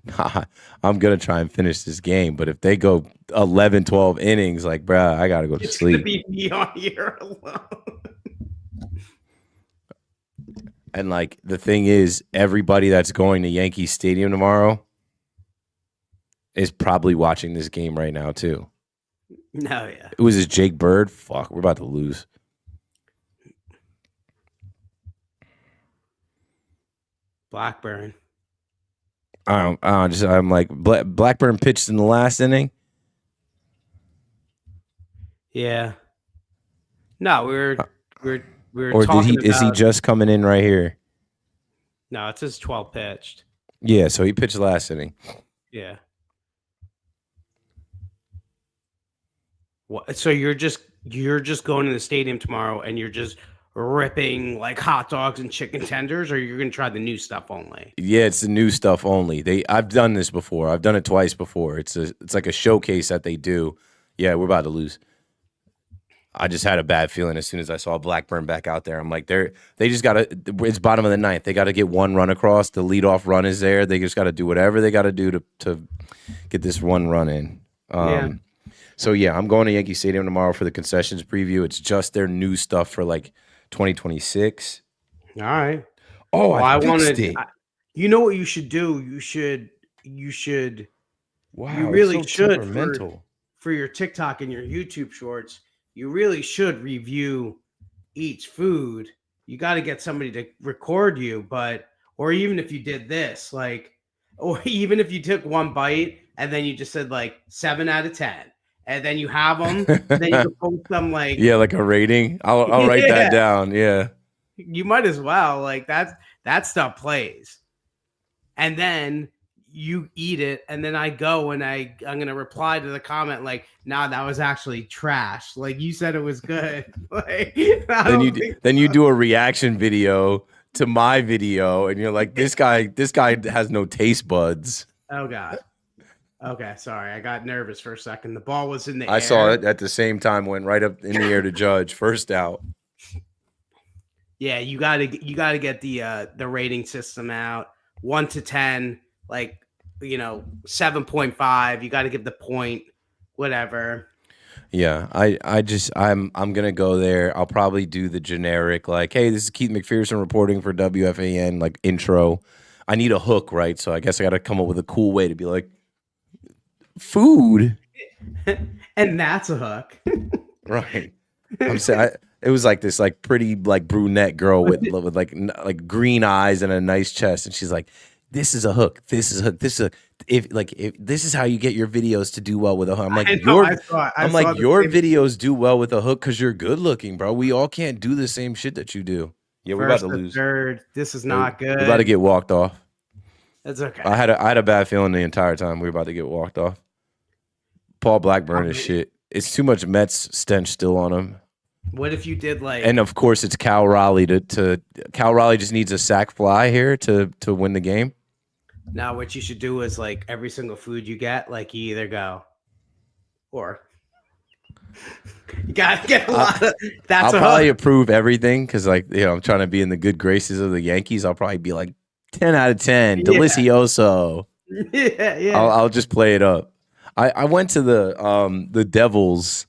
Nah, I'm gonna try and finish this game, but if they go 11, 12 innings, like, bruh, I gotta go to sleep. It's gonna be me on here alone. And like the thing is, everybody that's going to Yankee Stadium tomorrow is probably watching this game right now too. No, yeah. It was Jake Bird. Fuck, we're about to lose. Blackburn. I'm like Blackburn pitched in the last inning. Yeah. No, we were or talking is he just coming in right here? No, it says 12 pitched. Yeah, so he pitched last inning. Yeah. What? So you're just going to the stadium tomorrow and you're just ripping like hot dogs and chicken tenders, or you're gonna try the new stuff only? Yeah, it's the new stuff only. I've done this before. I've done it twice before. It's like a showcase that they do. Yeah, we're about to lose. I just had a bad feeling as soon as I saw Blackburn back out there. I'm like, they just gotta. It's bottom of the ninth. They got to get one run across. The leadoff run is there. They just got to do whatever they got to do to get this one run in. So yeah, I'm going to Yankee Stadium tomorrow for the concessions preview. It's just their new stuff for like 2026. All right. Oh, Well, I fixed it. You know what you should do? You Wow, you really it's so should temperamental. for your TikTok and your YouTube shorts. You really should review each food. You got to get somebody to record you, or even if you did this, like, or even if you took one bite and then you just said like 7 out of 10, and then you have them, then you can post them like, Yeah, like a rating. I'll write that down. Yeah. you might as well, like that stuff plays. And then you eat it, and then I go and I'm gonna reply to the comment like, nah, that was actually trash. Like, you said it was good. Like, Then you do a reaction video to my video, and you're like, this guy has no taste buds. Oh god. Okay, sorry, I got nervous for a second. The ball was in the air. I saw it at the same time, went right up in the air to Judge, first out. Yeah, you gotta get the rating system out. 1 to 10, like, 7.5. You got to give the point, whatever. Yeah, I'm gonna go there. I'll probably do the generic, like, hey, this is Keith McPherson reporting for WFAN, like, intro. I need a hook, right? So I guess I got to come up with a cool way to be like, food, and that's a hook, right? I'm saying it was like this, like, pretty, like, brunette girl with like green eyes and a nice chest, and she's like, this is a hook. This is a hook. This is if this is how you get your videos to do well with a hook. I'm like, your videos do well with a hook because you're good looking, bro. We all can't do the same shit that you do. Yeah, we're about to lose. Third, this is not good. We're about to get walked off. That's okay. I had a bad feeling the entire time we were about to get walked off. Paul Blackburn is shit. It's too much Mets stench still on him. What if you did like? And of course, it's Cal Raleigh Cal Raleigh just needs a sac fly here to win the game. Now, what you should do is, like, every single food you get, like, you either go, or you gotta get a lot of. That's I'll probably approve everything because, like, I'm trying to be in the good graces of the Yankees. I'll probably be like 10 out of 10, delicioso. Yeah. I'll just play it up. I went to the Devils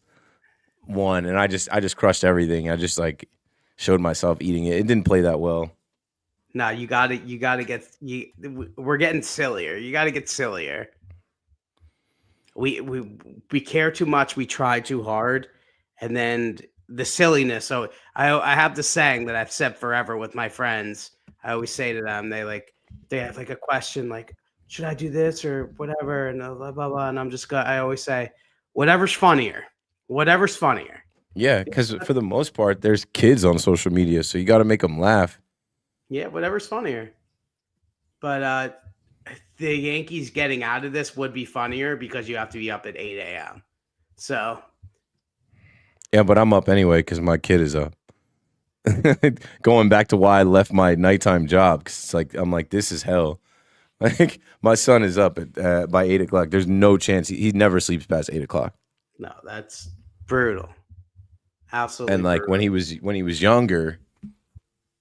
one, and I just crushed everything. I just, like, showed myself eating it. It didn't play that well. No, you gotta get. We're getting sillier. You gotta get sillier. We care too much. We try too hard, and then the silliness. So I have this saying that I've said forever with my friends. I always say to them, they have like a question like, should I do this or whatever, and blah blah blah. And I always say, whatever's funnier. Whatever's funnier. Yeah, because for the most part, there's kids on social media, so you got to make them laugh. Yeah, whatever's funnier. But the Yankees getting out of this would be funnier because you have to be up at 8 a.m. So. Yeah, but I'm up anyway because my kid is up. Going back to why I left my nighttime job, because it's like, I'm like, this is hell. Like, my son is up at by 8 o'clock. There's no chance he never sleeps past 8 o'clock. No, that's brutal. Absolutely. And like brutal. when he was younger,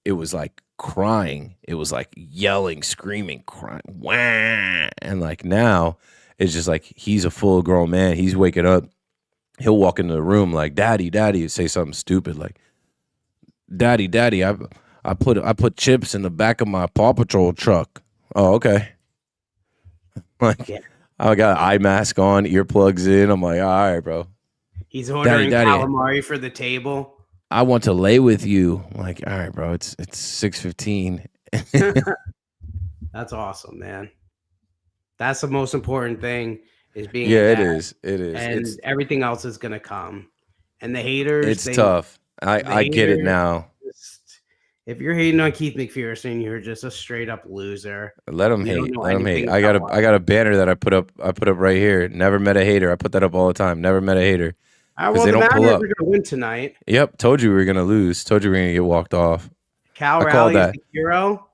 it was like crying. It was like yelling, screaming, crying. Wah! And like now, it's just like he's a full grown man. He's waking up. He'll walk into the room like, "Daddy, Daddy," say something stupid like, "Daddy, Daddy, I put chips in the back of my Paw Patrol truck." Oh, okay. Like, yeah. I got an eye mask on, earplugs in. I'm like, all right, bro. He's ordering calamari for the table. I want to lay with you. I'm like, all right, bro. It's 6:15. That's awesome, man. That's the most important thing is being. Yeah, it is. It is. And everything else is gonna come. And the haters. It's tough. I get it now. If you're hating on Keith McPherson, you're just a straight up loser. Let him hate. Let him hate. I got a banner that I put up right here. Never met a hater. I put that up all the time. Never met a hater. because they the don't pull Mariners up. are going to win tonight. Yep, told you we were gonna lose. Told you we were gonna get walked off. Cal I called Raleigh is that. the hero.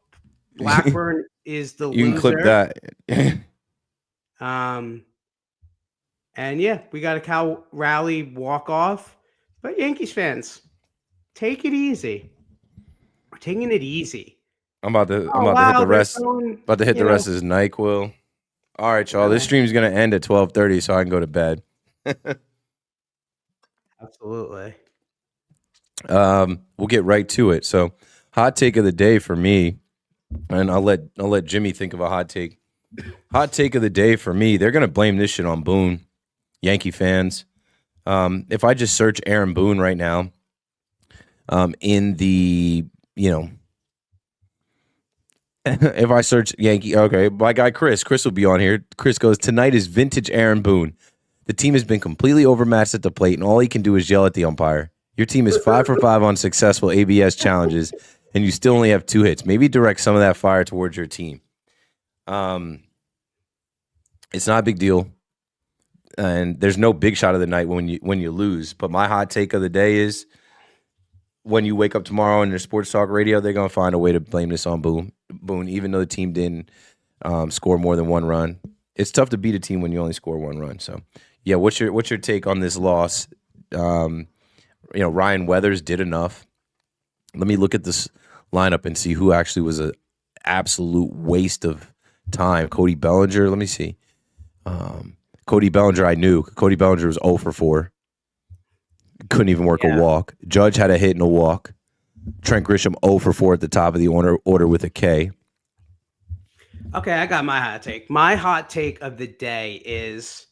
Blackburn is the You can clip loser. that. And yeah, we got a Cal Raleigh walk off. But Yankees fans, take it easy. We're taking it easy. I'm about to Oh hit wow, the they're rest. throwing, About to hit you the know, rest of this NyQuil. All right, y'all. This yeah, stream's gonna end at 12:30, so I can go to bed. absolutely. We'll get right to it. So, hot take of the day for me, and I'll let Jimmy think of a hot take. Hot take of the day for me. They're gonna blame this shit on Boone, Yankee fans. If I just search Aaron Boone right now, in the if I search Yankee, okay, my guy Chris will be on here. Chris goes, tonight is vintage Aaron Boone. The team has been completely overmatched at the plate, and all he can do is yell at the umpire. Your team is 5 for 5 on successful ABS challenges, and you still only have 2 hits. Maybe direct some of that fire towards your team. It's not a big deal, and there's no big shot of the night when you lose. But my hot take of the day is, when you wake up tomorrow in their sports talk radio, they're gonna find a way to blame this on Boone, even though the team didn't score more than 1 run. It's tough to beat a team when you only score 1 run. So, yeah, what's your take on this loss? Ryan Weathers did enough. Let me look at this lineup and see who actually was an absolute waste of time. Cody Bellinger, let me see. Cody Bellinger, I knew. Cody Bellinger was 0 for 4. Couldn't even work a walk. Judge had a hit and a walk. Trent Grisham 0 for 4 at the top of the order with a K. Okay, I got my hot take. My hot take of the day is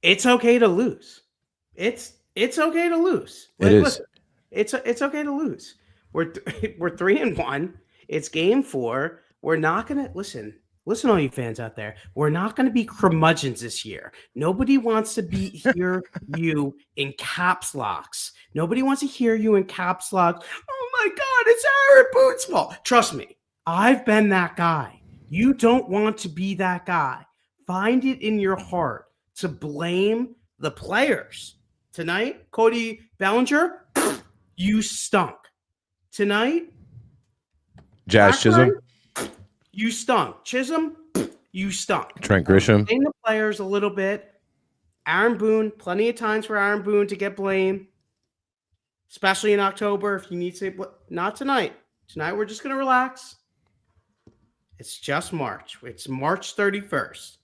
it's okay to lose. It's okay to lose. It is. Listen, it's okay to lose. We're 3-1. It's game 4. We're not gonna listen, all you fans out there. We're not gonna be curmudgeons this year. Nobody wants to hear you in caps locks. Nobody wants to hear you in caps locks. Oh my God, it's Aaron Boone's fault. Trust me, I've been that guy. You don't want to be that guy. Find it in your heart to blame the players. Tonight, Cody Bellinger, you stunk. Tonight, Jazz Chisholm, you stunk. Chisholm, you stunk. Trent Grisham. Blame the players a little bit. Aaron Boone, plenty of times for Aaron Boone to get blamed, especially in October if you need to. Not tonight. Tonight, we're just going to relax. It's just March. It's March 31st.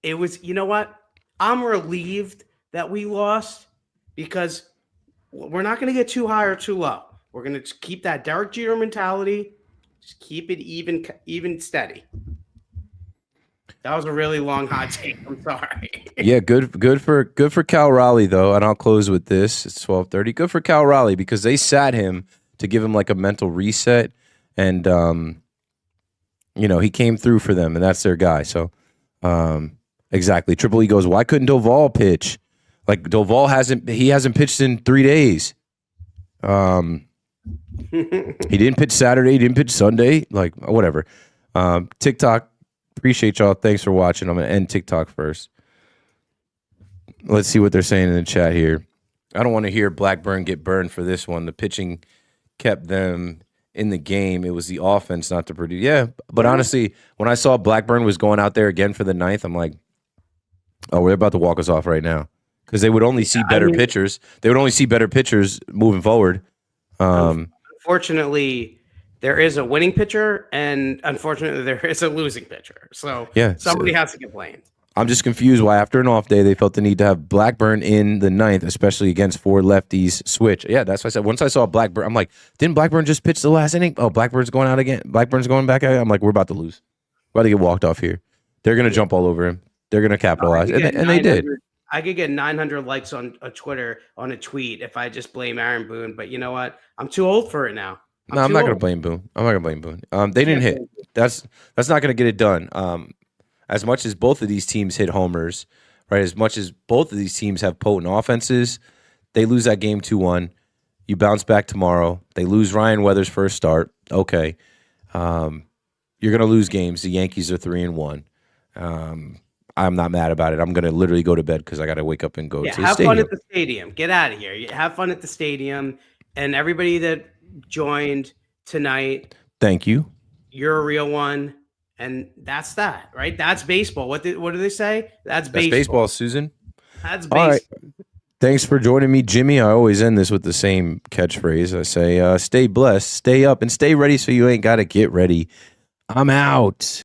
It was, you know what? I'm relieved that we lost because we're not going to get too high or too low. We're going to keep that Derek Jeter mentality. Just keep it even steady. That was a really long hot take. I'm sorry. Yeah, good for Cal Raleigh though, and I'll close with this. It's 12:30. Good for Cal Raleigh because they sat him to give him like a mental reset, and he came through for them, and that's their guy. So, exactly. Triple E goes, why couldn't Doval pitch? Like Doval hasn't pitched in 3 days. He didn't pitch Saturday. He didn't pitch Sunday. Like whatever. TikTok. Appreciate y'all. Thanks for watching. I'm gonna end TikTok first. Let's see what they're saying in the chat here. I don't want to hear Blackburn get burned for this one. The pitching kept them in the game. It was the offense not to produce. Yeah, but honestly, when I saw Blackburn was going out there again for the 9th, I'm like, oh, we're about to walk us off right now because they would only see better pitchers. They would only see better pitchers moving forward. Unfortunately, there is a winning pitcher, and unfortunately, there is a losing pitcher. So yeah, somebody has to get blamed. I'm just confused why after an off day they felt the need to have Blackburn in the 9th, especially against 4 lefties switch. Yeah, that's what I said. Once I saw Blackburn, I'm like, didn't Blackburn just pitch the last inning? Oh, Blackburn's going out again. Blackburn's going back out. I'm like, we're about to lose. We're about to get walked off here. They're going to jump all over him. They're going to capitalize. And they did. I could get 900 likes on a Twitter on a tweet if I just blame Aaron Boone. But you know what? I'm too old for it now. I'm not going to blame Boone. They didn't hit. That's not going to get it done. As much as both of these teams hit homers, right? As much as both of these teams have potent offenses, they lose that game 2-1. You bounce back tomorrow. They lose Ryan Weathers' first start. Okay. You're going to lose games. The Yankees are 3-1. I'm not mad about it. I'm gonna literally go to bed because I gotta wake up and go Yeah, to the have fun stadium. at the stadium. Get out of here. Have fun at the stadium. And everybody that joined tonight, Thank you. you're a real one. And that's that, right? That's baseball. What do they say? That's Baseball, Susan. That's All right. baseball. Thanks for joining me, Jimmy. I always end this with the same catchphrase. I say, stay blessed, stay up, and stay ready so you ain't got to get ready. I'm out.